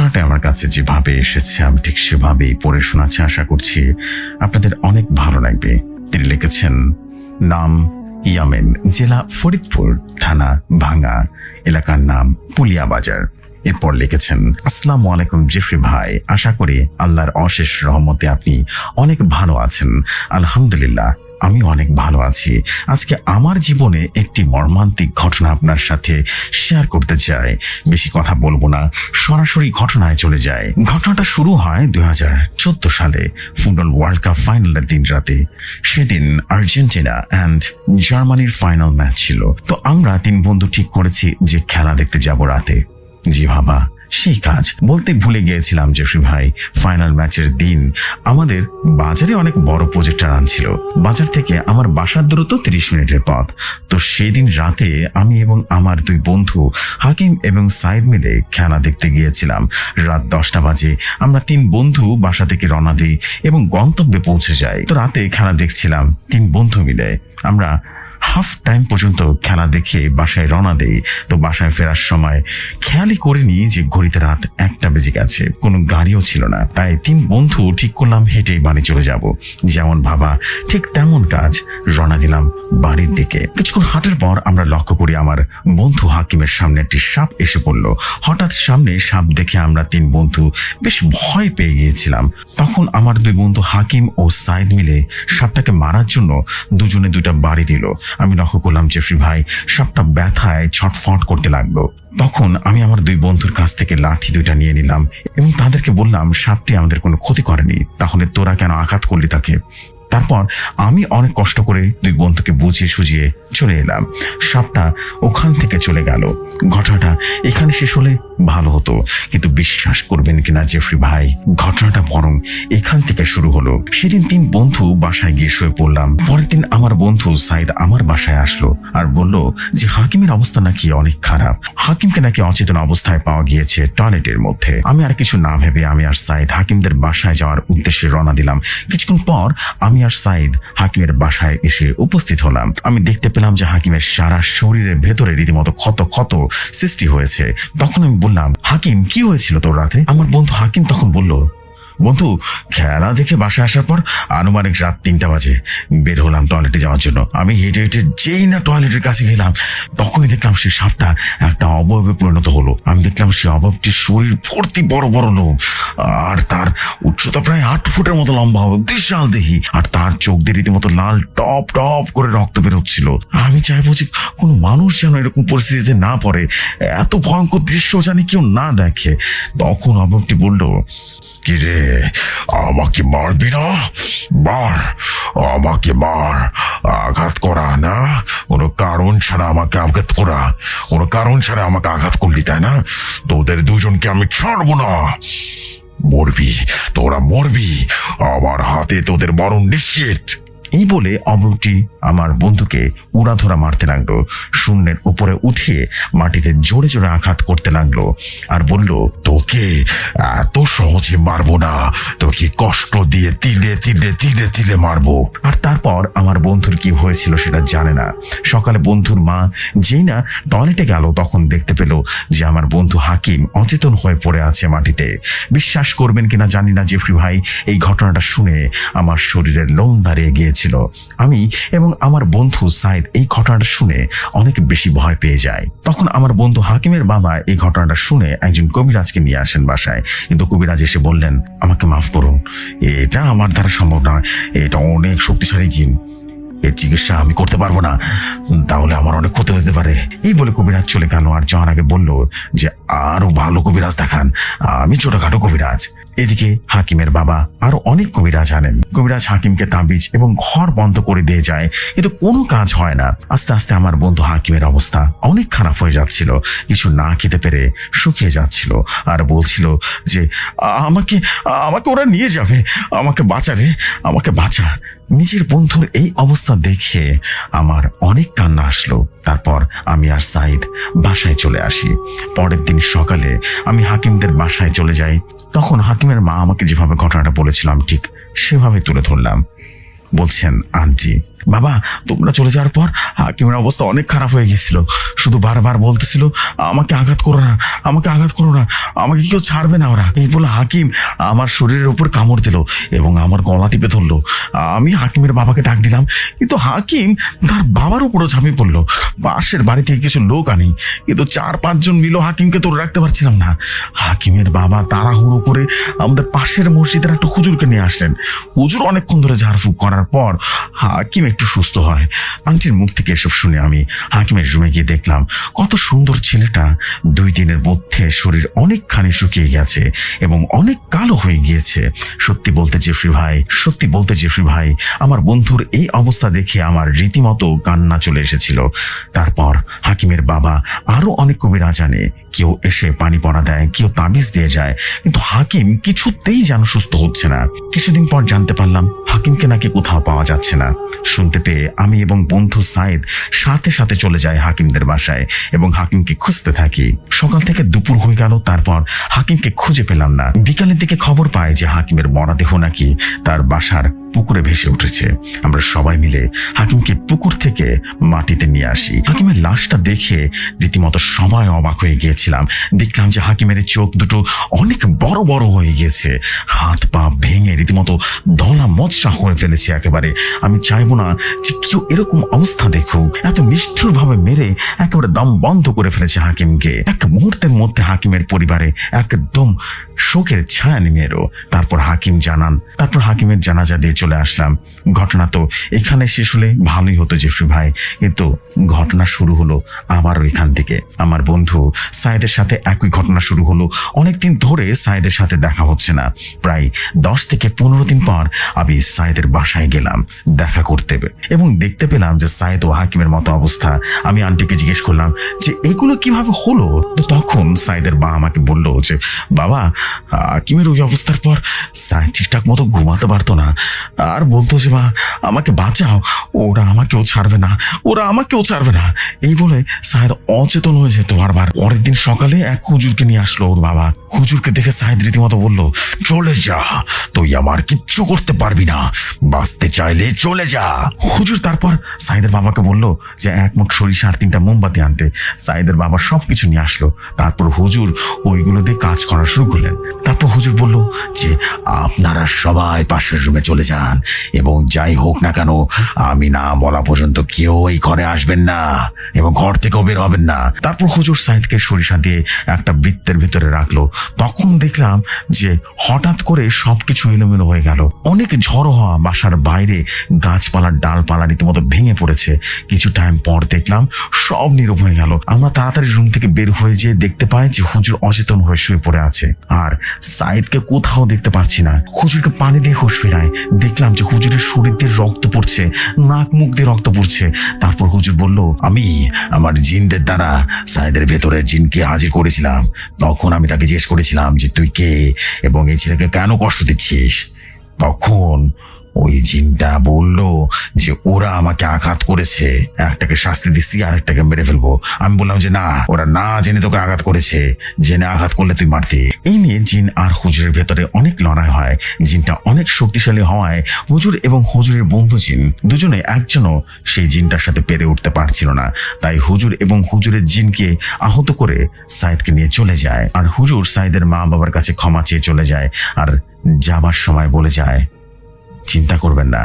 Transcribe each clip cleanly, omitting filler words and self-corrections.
ঘটনাটা আমার কাছে যেভাবে এসেছে আমি ঠিক সেভাবেই পড়ে শোনাচ্ছি। আশা করছি আপনাদের অনেক ভালো লাগবে। তিনি লিখেছেন, নাম ইয়ামেন, জেলা ফরিদপুর, থানা ভাঙ্গা, এলাকার নাম পুলিয়া বাজার। এরপর লিখেছেন, আসসালামু আলাইকুম জেফরি ভাই, আশা করি আল্লাহর অশেষ রহমতে আপনি অনেক ভালো আছেন। আলহামদুলিল্লাহ, আমি অনেক ভালো আছি। আজকে আমার জীবনে একটি মর্মান্তিক ঘটনা আপনার সাথে শেয়ার করতে চাই। বেশি কথা বলবো না, সরাসরি ঘটনায় চলে যায়। ঘটনাটা শুরু হয় 2014 সালে ফুটবল ওয়ার্ল্ড কাপ ফাইনালের দিন রাতে। সেদিন আর্জেন্টিনা অ্যান্ড জার্মানির ফাইনাল ম্যাচ ছিল। তো আমরা 3 বন্ধু ঠিক করেছি যে খেলা দেখতে যাব রাতে। জি বাবা, সেই কাজ বলতে ভুলে গিয়েছিলাম জেফরি ভাই। ফাইনাল ম্যাচের দিন আমাদের বাজারে অনেক বড় প্রজেক্টর আনছিল। বাজার থেকে আমার বাসার দূরত্ব 30 মিনিটের পথ। তো সেই দিন রাতে আমি এবং আমার 2 বন্ধু হাকিম এবং সাইদ মিলে খেলা দেখতে গিয়েছিলাম। রাত 10টা বাজে আমরা 3 বন্ধু বাসা থেকে রওনা দিই এবং গন্তব্যে পৌঁছে যাই। তো রাতে খেলা দেখছিলাম 3 বন্ধু মিলে। আমরা হাফ টাইম পর্যন্ত খেলা দেখে বাসায় রওনা দেই। তো বাসায় ফেরার সময় খেয়ালই করিনি যে ঘড়িতে রাত 1টা বেজে গেছে। কোনো গাড়িও ছিল না। তাই 3 বন্ধু ঠিক করলাম হেঁটেই বাড়ি চলে যাব। যেমন ভাবা ঠিক তেমন কাজ, রওনা দিলাম বাড়ির দিকে। কিছুক্ষণ হাঁটার পর আমরা লক্ষ্য করি আমার বন্ধু হাকিমের সামনে একটি সাপ এসে পড়লো। হঠাৎ সামনে সাপ দেখে আমরা 3 বন্ধু বেশ ভয় পেয়ে গিয়েছিলাম। তখন আমার 2 বন্ধু হাকিম ও সাইদ মিলে সাপটাকে মারার জন্য দুজনে 2টা বাড়ি দিল। আমি লক্ষ্য করলাম জেফরি ভাই সাপটা ব্যথায় ছটফট করতে লাগলো। তখন আমি আমার 2 বন্ধুর কাছ থেকে লাঠি 2টা নিয়ে নিলাম এবং তাদেরকে বললাম, সাপটি আমাদের কোনো ক্ষতি করেনি, তাহলে তোরা কেন আঘাত করলি তাকে? তারপর আমি অনেক কষ্ট করে 2 বন্ধুকে বুঝিয়ে সুঝিয়ে চলে এলাম। সাপটা ওখান থেকে চলে গেল। ঘটনাটা এখানে শেষ হলে ভালো হতো, কিন্তু বিশ্বাস করবেন কিনা জেফরি ভাই, ঘটনাটা বরং এখান থেকে শুরু হলো। সেদিন 3 বন্ধু বাসায় গিয়ে শুয়ে পড়লাম। পরের দিন আমার বন্ধু সাইদ আমার বাসায় আসলো আর বলল যে হাকিমের অবস্থা নাকি অনেক খারাপ। হাকিমকে নাকি অচেতন অবস্থায় পাওয়া গিয়েছে টয়লেটের মধ্যে। আমি আর কিছু না ভেবে আমি আর সাইদ হাকিমদের বাসায় যাওয়ার উদ্দেশ্যে রওনা দিলাম। কিছুক্ষণ পর আমি আর সাইদ হাকিমের বাসায় এসে উপস্থিত হলাম। আমি দেখতে পেলাম যে হাকিমের সারা শরীরের ভেতরে রীতিমতো ক্ষত ক্ষত সৃষ্টি হয়েছে। তখন আমি বললাম, হাকিম কি হয়েছিল তোর রাতে? আমার বন্ধু হাকিম তখন বলল, বন্ধু খেলা দেখে বাসায় আসার পর আনুমানিক রাত 3টা বাজে বের হলাম টয়লেটে যাওয়ার জন্য। আমি হেঁটে হেঁটে যেই না টয়লেটের কাছে গেলাম তখনই দেখলাম সেই সাপটা একটা অবয়বে পরিণত হলো। আমি দেখলাম সেই অবয়বটির শরীর ভর্তি বড় বড় লোম, আর তার উচ্চতা প্রায় 8 ফুটের মতো লম্বা হবে, বিশাল দেহি, আর তার চোখ দিয়ে রীতিমতো লাল টপ টপ করে রক্ত বেরোচ্ছিল। আমি চাইবো যে কোনো মানুষ যেন এরকম পরিস্থিতিতে না পড়ে, এত ভয়ঙ্কর দৃশ্য জানি কেউ না দেখে। তখন অবয়বটি বলল, কিরে আমাকে মারবি না? মার, আমাকে মার, আঘাত করা না, কোনো কারণ ছাড়া আমাকে আঘাত করা, কোনো কারণ ছাড়া আমাকে আঘাত করলি তাই না? তোদের দুজনকে আমি ছাড়বো না, মরবি, তোরা মরবি, আমার হাতে তোদের মরণ নিশ্চিত। এই বলে অবয়বটি আমার বন্ধুকে উড়াধরা মারতে লাগলো। শূন্যের উপরে উঠিয়ে মাটিতে জোরে জোরে আঘাত করতে লাগলো আর বলল, তোকে এত সহজে মারবো না, তোকে কষ্ট দিয়ে তিলে তিলে তিলে তিলে মারবো। আর তারপর আমার বন্ধুর কি হয়েছিল সেটা জানে না। সকালে বন্ধুর মা যেই না টয়লেটে গেল তখন দেখতে পেল যে আমার বন্ধু হাকিম অচেতন হয়ে পড়ে আছে মাটিতে। বিশ্বাস করবেন কিনা জানি না জেফরি ভাই, এই ঘটনাটা শুনে আমার শরীরের লোম দাঁড়িয়ে গিয়েছিল। আমি এবং আমার বন্ধু সাইদ এই ঘটনাটা শুনে অনেক বেশি ভয় পেয়ে যায়। তখন আমার বন্ধু হাকিমের বাবা এই ঘটনাটা শুনে একজন কবিরাজকে নিয়ে আসেন বাসায়। কিন্তু কবিরাজ এসে বললেন, আমাকে মাফ করুন, এটা আমার দ্বারা সম্ভব নয়, এটা অনেক শক্তিশালী জিন, এর চিকিৎসা আমি করতে পারবো না, তাহলে আমার অনেক ক্ষতি হতে পারে। এই বলে কবিরাজ চলে গেল আর যাওয়ার আগে বলল যে আরো ভালো কবিরাজ দেখান, আমি ছোটখাটো কবিরাজ। এদিকে হাকিমের বাবা আরো অনেক কবিরাজ আনেন। কবিরাজ হাকিমকে তাবিজ এবং ঘর বন্ধ করে দিয়ে যায়, কিন্তু কোনো কাজ হয় না। আস্তে আস্তে আমার বন্ধু হাকিমের অবস্থা অনেক খারাপ হয়ে যাচ্ছিল, কিছু না খেতে পেরে শুকিয়ে যাচ্ছিল আর বলছিল যে আমাকে আমাকে ওরা নিয়ে যাবে, আমাকে বাঁচা রে, আমাকে বাঁচা। নিজের বন্ধুর এই অবস্থা দেখে আমার অনেক কান্না আসলো। তারপর আমি আর সাইদ বাসায় চলে আসি। পরের দিন সকালে আমি হাকিমদের বাসায় চলে যাই। তখন হাকিমের মা আমাকে যেভাবে ঘটনাটা বলেছিলাম ঠিক সেভাবে তুলে ধরলাম। বলছেন, আন্টি বাবা, তোমরা চলে যাওয়ার পর হাকিমের অবস্থা অনেক খারাপ হয়ে গেছিল। শুধু বারবার বলতেছিল, আমাকে আঘাত করো না, আমাকে আঘাত করো না, আমাকে কেউ ছাড়বে না ওরা। এই বলে হাকিম আমার শরীরের উপর কামড় দিল এবং আমার গলা টিপে ধরলো। আমি হাকিমের বাবাকে ডাক দিলাম, কিন্তু হাকিম তার বাবার উপরও ঝাঁপিয়ে পড়লো। পাশের বাড়ি থেকে কিছু লোক আনি, কিন্তু 4-5 জন মিলেও হাকিমকে ধরে রাখতে পারছিলাম না। হাকিমের বাবা তাড়াহুড়ো করে আমাদের পাশের মসজিদের একটা হুজুরকে নিয়ে আসলেন। হুজুর অনেকক্ষণ ধরে ঝাড়ফুঁক করার পর হাকিম একটু সুস্থ হয়। আন্টির মুখ থেকে এসব শুনে আমি হাকিমের রুমে গিয়ে দেখলাম কত সুন্দর ছেলেটা 2 দিনের মধ্যে শরীর অনেকখানি শুকিয়ে গেছে এবং অনেক কালো হয়ে গিয়েছে। সত্যি বলতে জেফরি ভাই, আমার বন্ধুর এই অবস্থা দেখে আমার রীতিমতো কান্না চলে এসেছিল। তারপর হাকিমের বাবা আরো অনেক কবিরাজ আনে, কেউ এসে পানি পড়া দেয়, কেউ তাবিজ দিয়ে যায়, কিন্তু হাকিম কিছুতেই যেন সুস্থ হচ্ছে না। কিছুদিন পর জানতে পারলাম হাকিমকে নাকি কোথাও পাওয়া যাচ্ছে না। শুনতে পেয়ে আমি এবং বন্ধু সাইদ সাথে সাথে চলে যাই হাকিমদের বাসায় এবং হাকিমকে খুঁজতে থাকি। সকাল থেকে দুপুর হয়ে গেল, তারপর হাকিমকে খুঁজে পেলাম না। বিকালের দিকে খবর পাই যে হাকিমের মরদেহ নাকি তার বাসার পুকুরে ভেসে উঠেছে। আমরা সবাই মিলে হাকিমকে পুকুর থেকে মাটিতে নিয়ে আসি। হাকিমের লাশটা দেখে রীতিমতো সবাই অবাক হয়ে গিয়েছিলাম। দেখলাম যে হাকিমের চোখ দুটো অনেক বড় বড় হয়ে গেছে, হাত পা ভেঙে রীতিমতো ধলা মচড়া হয়ে ফেলেছে একেবারে। আমি চাইবো না যে কেউ এরকম অবস্থা দেখুক। এত নিষ্ঠুর ভাবে মেরে একেবারে দম বন্ধ করে ফেলেছে হাকিমকে। এক মুহূর্তের মধ্যে হাকিমের পরিবারে একদম শোকের ছায়া নেমে এলো। তারপর হাকিমের জানাজা দিয়ে চলে আসলাম। ঘটনা তো এখানে শেষ হলে ভালোই হতো জেফরি ভাই, কিন্তু ঘটনা শুরু হলো আবারও এখান থেকে। আমার বন্ধু সাইদের সাথে একই ঘটনা শুরু হলো। অনেকদিন ধরে সাইদের সাথে দেখা হচ্ছে না। প্রায় 10 থেকে 15 দিন পর আমি সাইদের বাসায় গেলাম দেখা করতে এবং দেখতে পেলাম যে সাইদ ও হাকিমের মতো অবস্থা। আমি আন্টিকে জিজ্ঞেস করলাম যে এগুলো কিভাবে হলো। তো তখন সাইদের মা আমাকে বললো যে বাবা, হাকিমের ওই অবস্থার পর সাইদ ঠিকঠাক মতো ঘুমাতে পারতো না, আর বলতো যে মা আমাকে বাঁচাও, ওরা আমাকেও ছাড়বে না। এই বলে সাইদ অচেতন হয়ে যেত বারবার। পরের দিন সকালে এক হুজুরকে নিয়ে আসলো ওর বাবা। হুজুরকে দেখে সাইদ রীতিমতো বলল, চলে যা, তুই আমার কিচ্ছু করতে পারবি না, বাঁচতে চাইলে চলে যা। হুজুর তারপর সাইদের বাবাকে বলল যে 1 মুঠ সরিষা আর 3টা মোমবাতি আনতে। সাইদের বাবা সবকিছু নিয়ে আসলো। তারপর হুজুর ওইগুলো দিয়ে কাজ করা শুরু করলেন। তারপর হুজুর বলল যে আপনারা সবাই পাশের রুমে চলে যান এবং যাই হোক না কেন আমি না বলা পর্যন্ত কেউ এই ঘরে আসবেন না এবং ঘর থেকেও বের হবেন না। তারপর হুজুর সাইদকে সরিষা দিয়ে একটা বৃত্তের ভিতরে রাখলো। তখন দেখলাম যে হঠাৎ করে সবকিছু এলোমেলো হয়ে গেল। অনেক ঝড় হওয়া, বাসার বাইরে গাছপালার ডালপালা রীতিমতো ভেঙে পড়েছে। কিছু টাইম পর দেখলাম সব নীরব হয়ে গেল। আমরা তাড়াতাড়ি রুম থেকে বের হয়ে যেয়ে দেখতে পাই যে হুজুর অচেতন হয়ে শুয়ে পড়ে আছে, আর সাইদকে কোথাও দেখতে পাচ্ছি না। হুজুরকে পানি দিয়ে হুঁশ ফেরায়, দেখলাম যে হুজুরের শরীর দিয়ে রক্ত পড়ছে, নাক মুখ দিয়ে রক্ত পড়ছে। তারপর হুজুর বলল, আমি আমার জিনদের দ্বারা সাইদের ভেতরের জিনকে হাজির করেছিলাম। তখন আমি তাকে জিজ্ঞেস করেছিলাম যে তুই কে এবং এই ছেলেকে কেন কষ্ট দিচ্ছিস। তখন ওই জিনটা বলল যে ওরা আমাকে আঘাত করেছে, একটাকে শাস্তি দিচ্ছি আর একটাকে মেরে ফেলবো। আমি বললাম যে না, ওরা না জেনে তোকে আঘাত করেছে, জেনে আঘাত করলে তুই মারতি। এই নিয়ে জিন আর হুজুরের ভেতরে অনেক লড়াই হয়। জিনটা অনেক শক্তিশালী হওয়ায় হুজুর এবং হুজুরের বন্ধু জিন দুজনে একজনও সেই জিনটার সাথে পেরে উঠতে পারছিল না। তাই হুজুর এবং হুজুরের জিনকে আহত করে সাইদকে নিয়ে চলে যায়, আর হুজুর সাইদের মা বাবার কাছে ক্ষমা চেয়ে চলে যায়। আর যাবার সময় বলে যায়, চিন্তা করবেন না,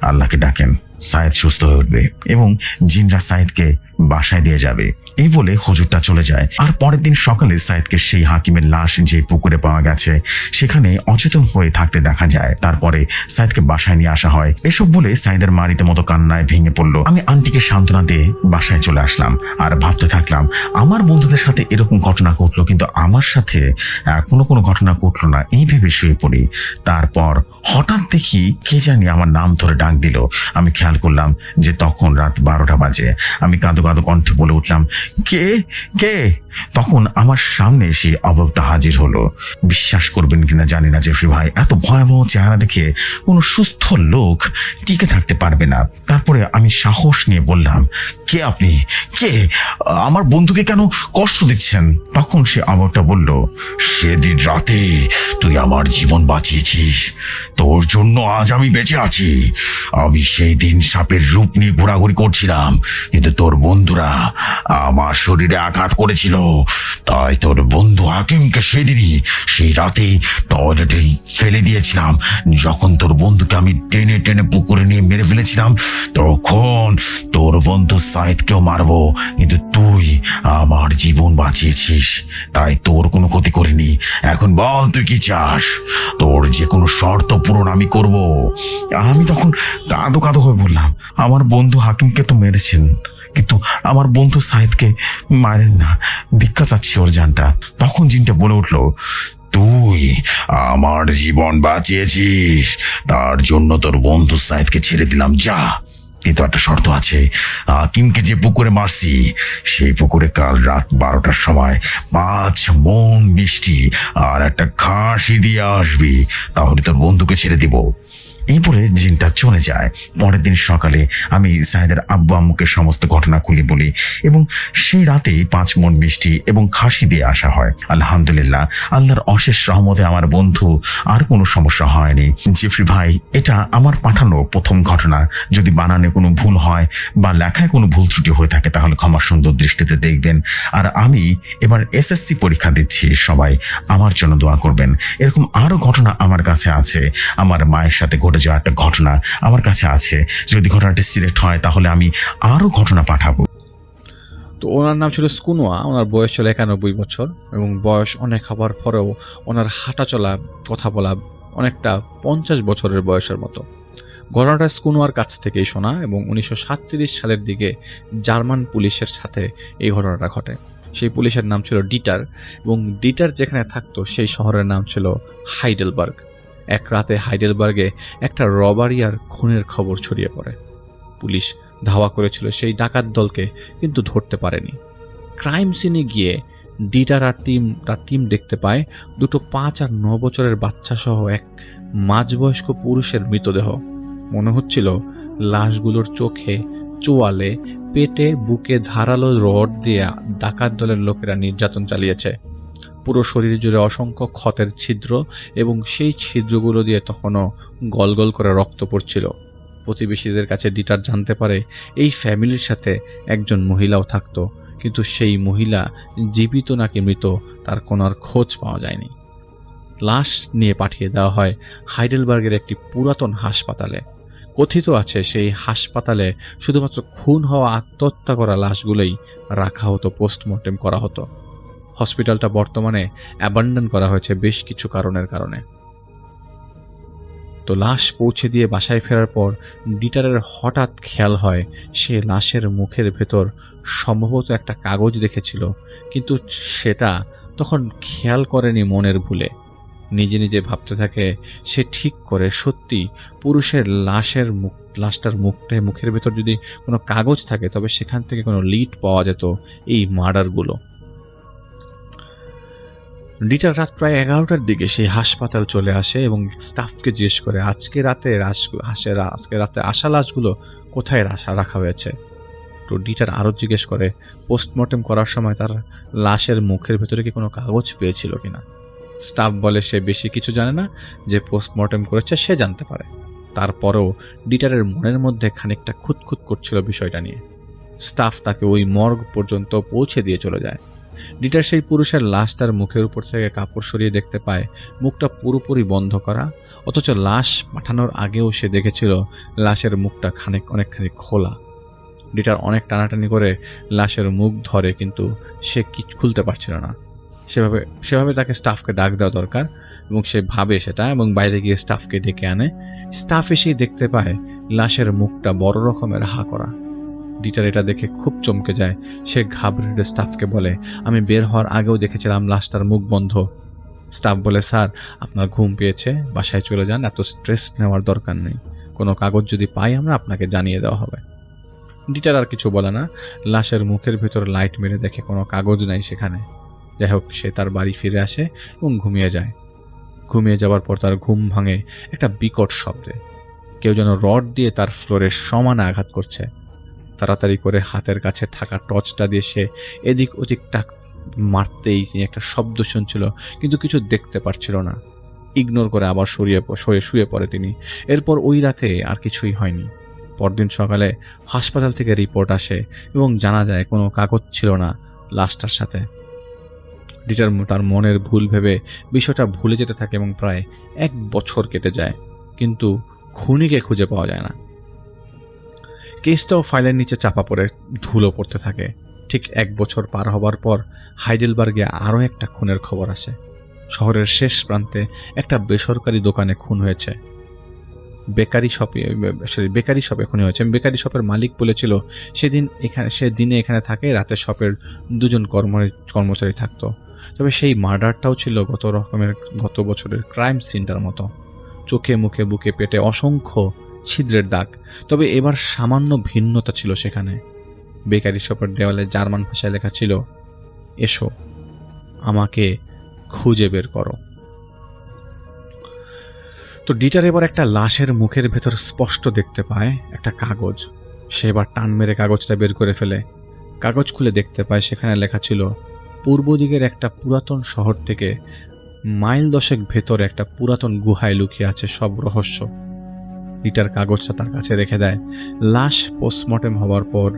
আল্লাহকে ডাকেন, সাইদ সুস্থ হয়ে উঠবে এবং জিনরা সাইদকে বাসায় দিয়ে যাবে। এই বলে হুজুরটা চলে যায়। আর পরের দিন সকালে সাইদকে সেই হাকিমের লাশ যে পুকুরে পাওয়া গেছে সেখানে অচেতন হয়ে থাকতে দেখা যায়। তারপরে সাইদকে বাসায় নিয়ে আসা হয়। এসব বলে সাইদের মা রীতিমতো কান্নায় ভেঙে পড়লো। আমি আন্টিকে সান্ত্বনা দিয়ে বাসায় চলে আসলাম আর ভাবতে থাকলাম আমার বন্ধুদের সাথে এরকম ঘটনা ঘটলো, কিন্তু আমার সাথে কোনো ঘটনা ঘটলো না। এই ভেবে শুয়ে পড়ি। তারপর হঠাৎ দেখি কে জানি আমার নাম ধরে ডাক দিল। আমি খেয়াল করলাম যে তখন রাত 12টা বাজে। আমি কাঁদো কাঁদো কণ্ঠে বলে উঠলাম, কে কে? তখন আমার সামনে সেই অবয়বটা হাজির হলো। বিশ্বাস করবেন কিনা জানি না জেফরি ভাই, এত ভয়াবহ চেহারা দেখে কোনো সুস্থ লোক টিকে থাকতে পারবে না। তারপরে আমি সাহস নিয়ে বললাম, কে আপনি? কে? আমার বন্ধুকে কেন কষ্ট দিচ্ছেন? তখন সে অবয়বটা বলল, সেদিন রাতে তুই আমার জীবন বাঁচিয়েছিস, তোর জন্য আজ আমি বেঁচে আছি। আমি সেই দিন সাপের রূপ নিয়ে ঘোরাঘুরি করছিলাম, কিন্তু তোর বন্ধুরা আমার শরীরে আঘাত করেছিল, তাই তোর বন্ধু হাকিমকে সেদিনই সেই রাতে টয়লেটে ফেলে দিয়েছিলাম। যখন তোর বন্ধুকে আমি টেনে টেনে পুকুরে নিয়ে মেরে ফেলেছিলাম, তখন তোর বন্ধু সাইদকেও মারবো, কিন্তু তুই আমার জীবন বাঁচিয়েছিস, তাই তোর কোনো ক্ষতি করিনি। এখন বল তুই কি চাস? তোর যে কোনো শর্ত পূরণ আমি করব। আমি তখন কাঁদো কাঁদো হয়ে বললাম, আমার বন্ধু হাকিমকে তো মেরেছেন, কিন্তু আমার বন্ধু সাইদকে মারেন না, ভিক্ষা চাচ্ছি ওর জানটা। তখন জিনটা বলে উঠলো, তুই আমার জীবন বাঁচিয়েছিস, তার জন্য তোর বন্ধু সাইদকে ছেড়ে দিলাম, যা। কিন্তু একটা শর্ত আছে, হাকিমকে যে পুকুরে মারছি সেই পুকুরে কাল রাত 12টার সময় 5 মণ মিষ্টি আর একটা খাসি দিয়ে আসবি, তাহলে তোর বন্ধুকে ছেড়ে দিব। এই বলে জিনটা চলে যায়। পরের দিন সকালে আমি সাইদের আব্বু আম্মুকে সমস্ত ঘটনা খুলে বলি এবং সেই রাতেই 5 মণ মিষ্টি এবং খাসি দিয়ে আসা হয়। আলহামদুলিল্লাহ, আল্লাহর অশেষ রহমতে আমার বন্ধু আর কোনো সমস্যা হয়নি। জেফরি ভাই, এটা আমার পাঠানো প্রথম ঘটনা। যদি বানানে কোনো ভুল হয় বা লেখায় কোনো ভুল ত্রুটি হয়ে থাকে তাহলে ক্ষমা সুন্দর দৃষ্টিতে দেখবেন। আর আমি এবার এসএসসি পরীক্ষা দিচ্ছি, সবাই আমার জন্য দোয়া করবেন। এরকম আরো ঘটনা আমার কাছে আছে। আমার মায়ের সাথে ঘটে যাওয়া একটা ঘটনা আমার কাছে আছে। যদি ঘটনাটি সিলেক্ট হয় তাহলে আমি আরো ঘটনা পাঠাবো। তো ওনার নাম ছিল স্কুনোয়া, ওনার বয়স ছিল 91 বছর এবং বয়স অনেক হবার পরেও ওনার হাঁটা চলা, কথা বলা অনেকটা 50 বছরের বয়সের মতো। ঘটনাটা স্কুনোয়ার কাছ থেকেই শোনা এবং 1937 সালের দিকে জার্মান পুলিশের সাথে এই ঘটনাটা ঘটে। সেই পুলিশের নাম ছিল ডিটার এবং ডিটার যেখানে থাকতো সেই শহরের নাম ছিল হাইডেলবার্গ। এক রাতে হাইডেলবার্গে একটা রবারি আর খুনের খবর ছড়িয়ে পড়ে। পুলিশ ধাওয়া করেছিল সেই ডাকাত দলকে, কিন্তু ধরতে পারেনি। ক্রাইম সিনে গিয়ে ডিটার আর টিম দেখতে পায় দুটো 5 আর 9 বছরের বাচ্চা সহ এক মাঝবয়স্ক পুরুষের মৃতদেহ। মনে হচ্ছিল লাশগুলোর চোখে, চোয়ালে, পেটে, বুকে ধারালো রড দিয়ে ডাকাত দলের লোকেরা নির্যাতন চালিয়েছে। পুরো শরীর জুড়ে অসংখ্য ক্ষতের ছিদ্র এবং সেই ছিদ্রগুলো দিয়ে তখনও গলগল করে রক্ত পড়ছিল। প্রতিবেশীদের কাছে ডিটার জানতে পারে এই ফ্যামিলির সাথে একজন মহিলাও থাকতো, কিন্তু সেই মহিলা জীবিত নাকি মৃত তার কোনো আর খোঁজ পাওয়া যায়নি। লাশ নিয়ে পাঠিয়ে দেওয়া হয় হাইডেলবার্গের একটি পুরাতন হাসপাতালে। কথিত আছে সেই হাসপাতালে শুধুমাত্র খুন হওয়া, আত্মহত্যা করা লাশগুলোই রাখা হতো, পোস্টমর্টেম করা হতো। হসপিটালটা বর্তমানে অ্যাবান্ডন করা হয়েছে বেশ কিছু কারণে। তো লাশ পৌঁছে দিয়ে বাসায় ফেরার পর ডিটারের হঠাৎ খেয়াল হয় সে লাশের মুখের ভেতর সম্ভবত একটা কাগজ দেখেছিল, কিন্তু সেটা তখন খেয়াল করেনি মনের ভুলে। নিজে নিজে ভাবতে থাকে সে ঠিক করে সত্যি পুরুষের লাশটার মুখের ভেতর যদি কোনো কাগজ থাকে তবে সেখান থেকে কোনো লিড পাওয়া যেত এই মার্ডারগুলো। ডিটার রাত প্রায় 11টার দিকে সেই হাসপাতাল চলে আসে এবং স্টাফকে জিজ্ঞেস করে আজকে রাতে আসা লাশগুলো কোথায় রাখা হয়েছে। তো ডিটার আরও জিজ্ঞেস করে পোস্টমর্টেম করার সময় তার লাশের মুখের ভেতরে কি কোনো কাগজ পেয়েছিল কিনা। স্টাফ বলে সে বেশি কিছু জানে না, যে পোস্টমর্টেম করেছে সে জানতে পারে। তারপরেও ডিটারের মনের মধ্যে খানিকটা খুঁতখুত করছিল বিষয়টা নিয়ে। স্টাফ তাকে ওই মর্গ পর্যন্ত পৌঁছে দিয়ে চলে যায়। ডিটার সেই পুরুষের লাশ তার মুখের উপর থেকে কাপড় সরিয়ে দেখতে পায় মুখটা পুরোপুরি বন্ধ করা, অথচ লাশ পাঠানোর আগেও সে দেখেছিল লাশের মুখটা অনেকখানি খোলা। ডিটার অনেক টানাটানি করে লাশের মুখ ধরে, কিন্তু সে কিছু খুলতে পারছিল না। সেভাবে তাকে স্টাফকে ডাক দেওয়া দরকার এবং সে ভাবে সেটা এবং বাইরে গিয়ে স্টাফকে ডেকে আনে। স্টাফ এসেই দেখতে পায় লাশের মুখটা বড় রকমের হা করা। ডিটার এটা দেখে খুব চমকে যায়। সে ঘাবড়ে স্টাফকে বলে, আমি বের হওয়ার আগেও দেখেছিলাম লাশটার মুখ বন্ধ। স্টাফ বলে, স্যার আপনার ঘুম পেয়েছে, বাসায় চলে যান, এত স্ট্রেস নেওয়ার দরকার নেই। কোনো কাগজ যদি পাই আমরা আপনাকে জানিয়ে দেওয়া হবে। ডিটার আর কিছু বলে না, লাশের মুখের ভেতর লাইট মেরে দেখে কোনো কাগজ নাই সেখানে। যাই হোক, সে তার বাড়ি ফিরে আসে এবং ঘুমিয়ে যায়। ঘুমিয়ে যাওয়ার পর তার ঘুম ভাঙে একটা বিকট শব্দে। কেউ যেন রড দিয়ে তার ফ্লোরের সমানে আঘাত করছে। তাড়াতাড়ি করে হাতের কাছে থাকা টর্চটা দিয়ে সে এদিক ওদিক মারতেই তিনি একটা শব্দ শুনছিল, কিন্তু কিছু দেখতে পারছিল না। ইগনোর করে আবার শুয়ে পড়ে তিনি। এরপর ওই রাতে আর কিছুই হয়নি। পরদিন সকালে হাসপাতাল থেকে রিপোর্ট আসে এবং জানা যায় কোনো কাগজ ছিল না লাশটার সাথে। ডিটার তার মনের ভুল ভেবে বিষয়টা ভুলে যেতে থাকে এবং প্রায় 1 বছর কেটে যায়, কিন্তু খুনিকে খুঁজে পাওয়া যায় না। কেসটাও ফাইলের নিচে চাপা পড়ে ধুলো পড়তে থাকে। ঠিক 1 বছর পার হবার পর হাইডেলবার্গে আরও একটা খুনের খবর আসে। শহরের শেষ প্রান্তে একটা বেসরকারি দোকানে খুন হয়েছে। বেকারি শপে খুন হয়েছে। বেকারি শপের মালিক বলেছিল সে দিনে এখানে থাকে, রাতে শপের 2 জন কর্মচারী থাকতো। তবে সেই মার্ডারটাও ছিল গত বছরের ক্রাইম সিনটার মতো। চোখে মুখে বুকে পেটে অসংখ্য ছিদ্রের দাগ। তবে এবার সামান্য ভিন্নতা ছিল সেখানে। বেকারি শপের দেওয়ালে জার্মান ভাষায় লেখা ছিল, এসো, আমাকে খুঁজে বের করো। তো ডিটার এবার একটা লাশের মুখের ভেতর স্পষ্ট দেখতে পায় একটা কাগজ। সে এবার টান মেরে কাগজটা বের করে ফেলে। কাগজ খুলে দেখতে পায় সেখানে লেখা ছিল, পূর্ব দিকের একটা পুরাতন শহর থেকে মাইল 10 ভেতরে একটা পুরাতন গুহায় লুকিয়ে আছে সব রহস্য। ডিটার কাগজটা তার কাছে রেখে দেয়। লাশ পোস্টমর্টেম হওয়ার পর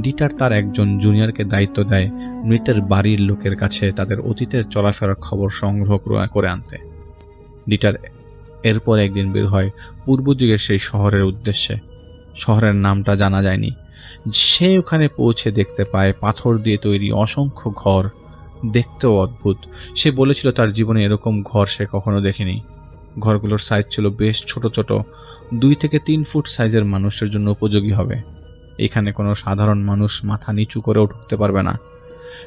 ডিটার তার একজন জুনিয়রকে দায়িত্ব দেয় মৃতের বাড়ির লোকের কাছে তাদের অতীতের চলাফেরার খবর সংগ্রহ করে আনতে। ডিটার এরপর একদিন বের হয় পূর্ব দিকের সেই শহরের উদ্দেশ্যে। শহরের নামটা জানা যায়নি। সে ওখানে পৌঁছে দেখতে পায় পাথর দিয়ে তৈরি অসংখ্য ঘর, দেখতেও অদ্ভুত। সে বলেছিল তার জীবনে এরকম ঘর সে কখনো দেখেনি। ঘরগুলোর সাইজ ছিল বেশ ছোট ছোট, 2 থেকে 3 ফুট সাইজের মানুষের জন্য উপযোগী হবে। এখানে কোনো সাধারণ মানুষ মাথা নিচু করেও ঢুকতে পারবে না।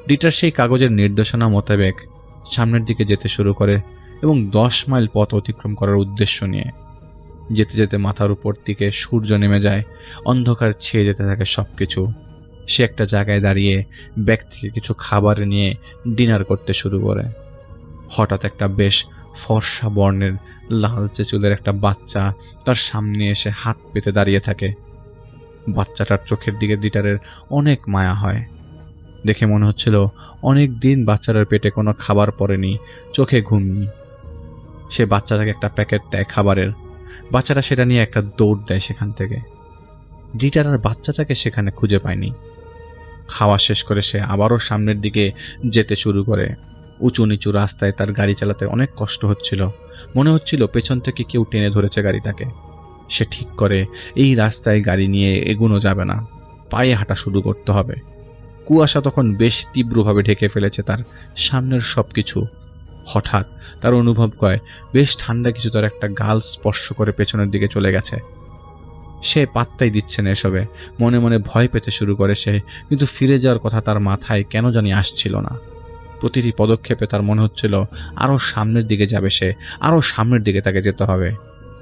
ডিটার সেই কাগজের নির্দেশনা মোতাবেক সামনের দিকে যেতে শুরু করে এবং 10 মাইল পথ অতিক্রম করার উদ্দেশ্য নিয়ে। যেতে যেতে মাথার উপর দিকে সূর্য নেমে যায়, অন্ধকার ছেয়ে যেতে থাকে সবকিছু। সে একটা জায়গায় দাঁড়িয়ে ব্যাগ থেকে কিছু খাবার নিয়ে ডিনার করতে শুরু করে। হঠাৎ একটা বেশ ফর্সা বর্ণের লালচে চুলের একটা বাচ্চা তার সামনে এসে হাত পেতে দাঁড়িয়ে থাকে। বাচ্চাটার চোখের দিকে ডিটারের অনেক মায়া হয়। দেখে মনে হচ্ছিল অনেক দিন বাচ্চাটার পেটে কোনো খাবার পড়েনি, চোখে ঘুম নেই। সে বাচ্চাটাকে একটা প্যাকেট দেয় খাবারের। বাচ্চাটা সেটা নিয়ে একটা দৌড় দেয় সেখান থেকে। ডিটার আর বাচ্চাটাকে সেখানে খুঁজে পায়নি। খাওয়া শেষ করে সে আবারও সামনের দিকে যেতে শুরু করে। উঁচু নিচু রাস্তায় তার গাড়ি চালাতে অনেক কষ্ট হচ্ছিল। মনে হচ্ছিল পেছন থেকে কেউ টেনে ধরেছে গাড়িটাকে। সে ঠিক করে এই রাস্তায় গাড়ি নিয়ে এগোনো যাবে না, পায়ে হাঁটা শুরু করতে হবে। কুয়াশা তখন বেশ তীব্রভাবে ঢেকে ফেলেছে তার সামনের সবকিছু। হঠাৎ তার অনুভব করে বেশ ঠান্ডা কিছু তার একটা গাল স্পর্শ করে পেছনের দিকে চলে গেছে। সে পাত্তাই দিচ্ছে না এসবে। মনে মনে ভয় পেতে শুরু করে সে, কিন্তু ফিরে যাওয়ার কথা তার মাথায় কেন জানি আসছিল না। প্রতিটি পদক্ষেপে তার মনে হচ্ছিল আরো সামনের দিকে যাবে সে, আরো সামনের দিকে তাকে যেতে হবে।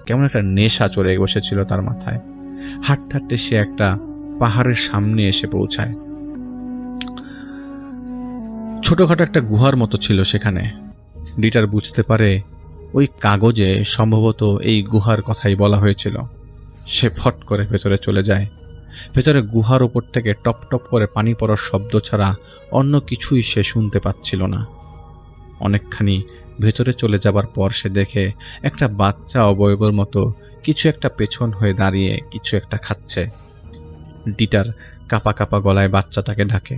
কেমন একটা নেশা চড়ে বসেছিল তার মাথায়। হাঁটতে হাঁটতে সে একটা পাহাড়ের সামনে এসে পৌঁছায়। ছোটখাটো একটা গুহার মতো ছিল সেখানে। ডিটার বুঝতে পারে ওই কাগজে সম্ভবত এই গুহার কথাই বলা হয়েছিল। সে ফট করে ভেতরে চলে যায়। ভেতরে গুহার উপর থেকে টপ টপ করে পানি পড়ার শব্দ ছাড়া অন্য কিছুই সে শুনতে পাচ্ছিল না। অনেকখানি ভেতরে চলে যাবার পর সে দেখে একটা বাচ্চা অবয়বের মতো কিছু একটা পেছন হয়ে দাঁড়িয়ে কিছু একটা খাচ্ছে। ডিটার কাপা কাপা গলায় বাচ্চাটাকে ডাকে।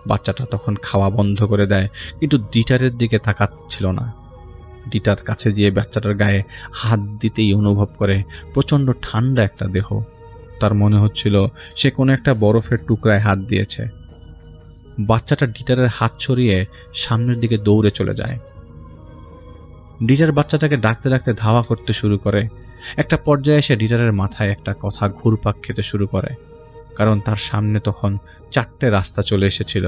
বাচ্চাটা তখন খাওয়া বন্ধ করে দেয়, কিন্তু ডিটারের দিকে তাকাচ্ছিল না। ডিটার কাছে গিয়ে বাচ্চাটার গায়ে হাত দিতেই অনুভব করে প্রচন্ড ঠান্ডা একটা দেহ। তার মনে হচ্ছিল সে কোনো একটা বরফের টুকরায় হাত দিয়েছে। বাচ্চাটা ডিটারের হাত ছড়িয়ে সামনের দিকে দৌড়ে চলে যায়। ডিটার বাচ্চাটাকে ডাকতে ডাকতে ধাওয়া করতে শুরু করে। একটা পর্যায়ে এসে ডিটারের মাথায় একটা কথা ঘুরপাক খেতে শুরু করে, কারণ তার সামনে তখন 4টে রাস্তা চলে এসেছিল।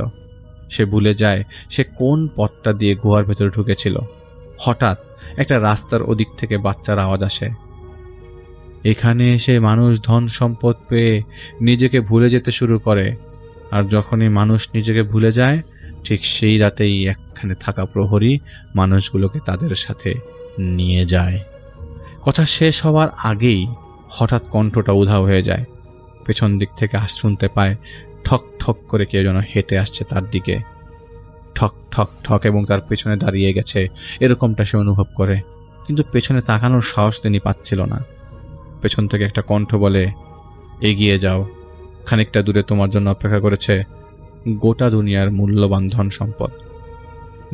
সে ভুলে যায় সে কোন পথটা দিয়ে গুহার ভেতরে ঢুকেছিল। হঠাৎ একটা রাস্তার ওদিক থেকে বাচ্চার আওয়াজ আসে। এখানে এসে মানুষ ধন সম্পদ পেয়ে নিজেকে ভুলে যেতে শুরু করে, আর যখনই মানুষ নিজেকে ভুলে যায় ঠিক সেই রাতেই একখানে থাকা প্রহরী মানুষগুলোকে তাদের সাথে নিয়ে যায়। কথা শেষ হওয়ার আগেই হঠাৎ কণ্ঠটা উধাও হয়ে যায়। পেছন দিক থেকে শুনতে পায় ঠক ঠক করে কেউ যেন হেঁটে আসছে তার দিকে, ঠক ঠক ঠক, এবং তার পেছনে দাঁড়িয়ে গেছে এরকমটা সে অনুভব করে, কিন্তু পেছনে তাকানোর সাহস তিনি পাচ্ছিল না। পেছন থেকে একটা কণ্ঠ বলে, এগিয়ে যাও, খানিকটা দূরে তোমার জন্য অপেক্ষা করেছে গোটা দুনিয়ার মূল্যবান ধন সম্পদ।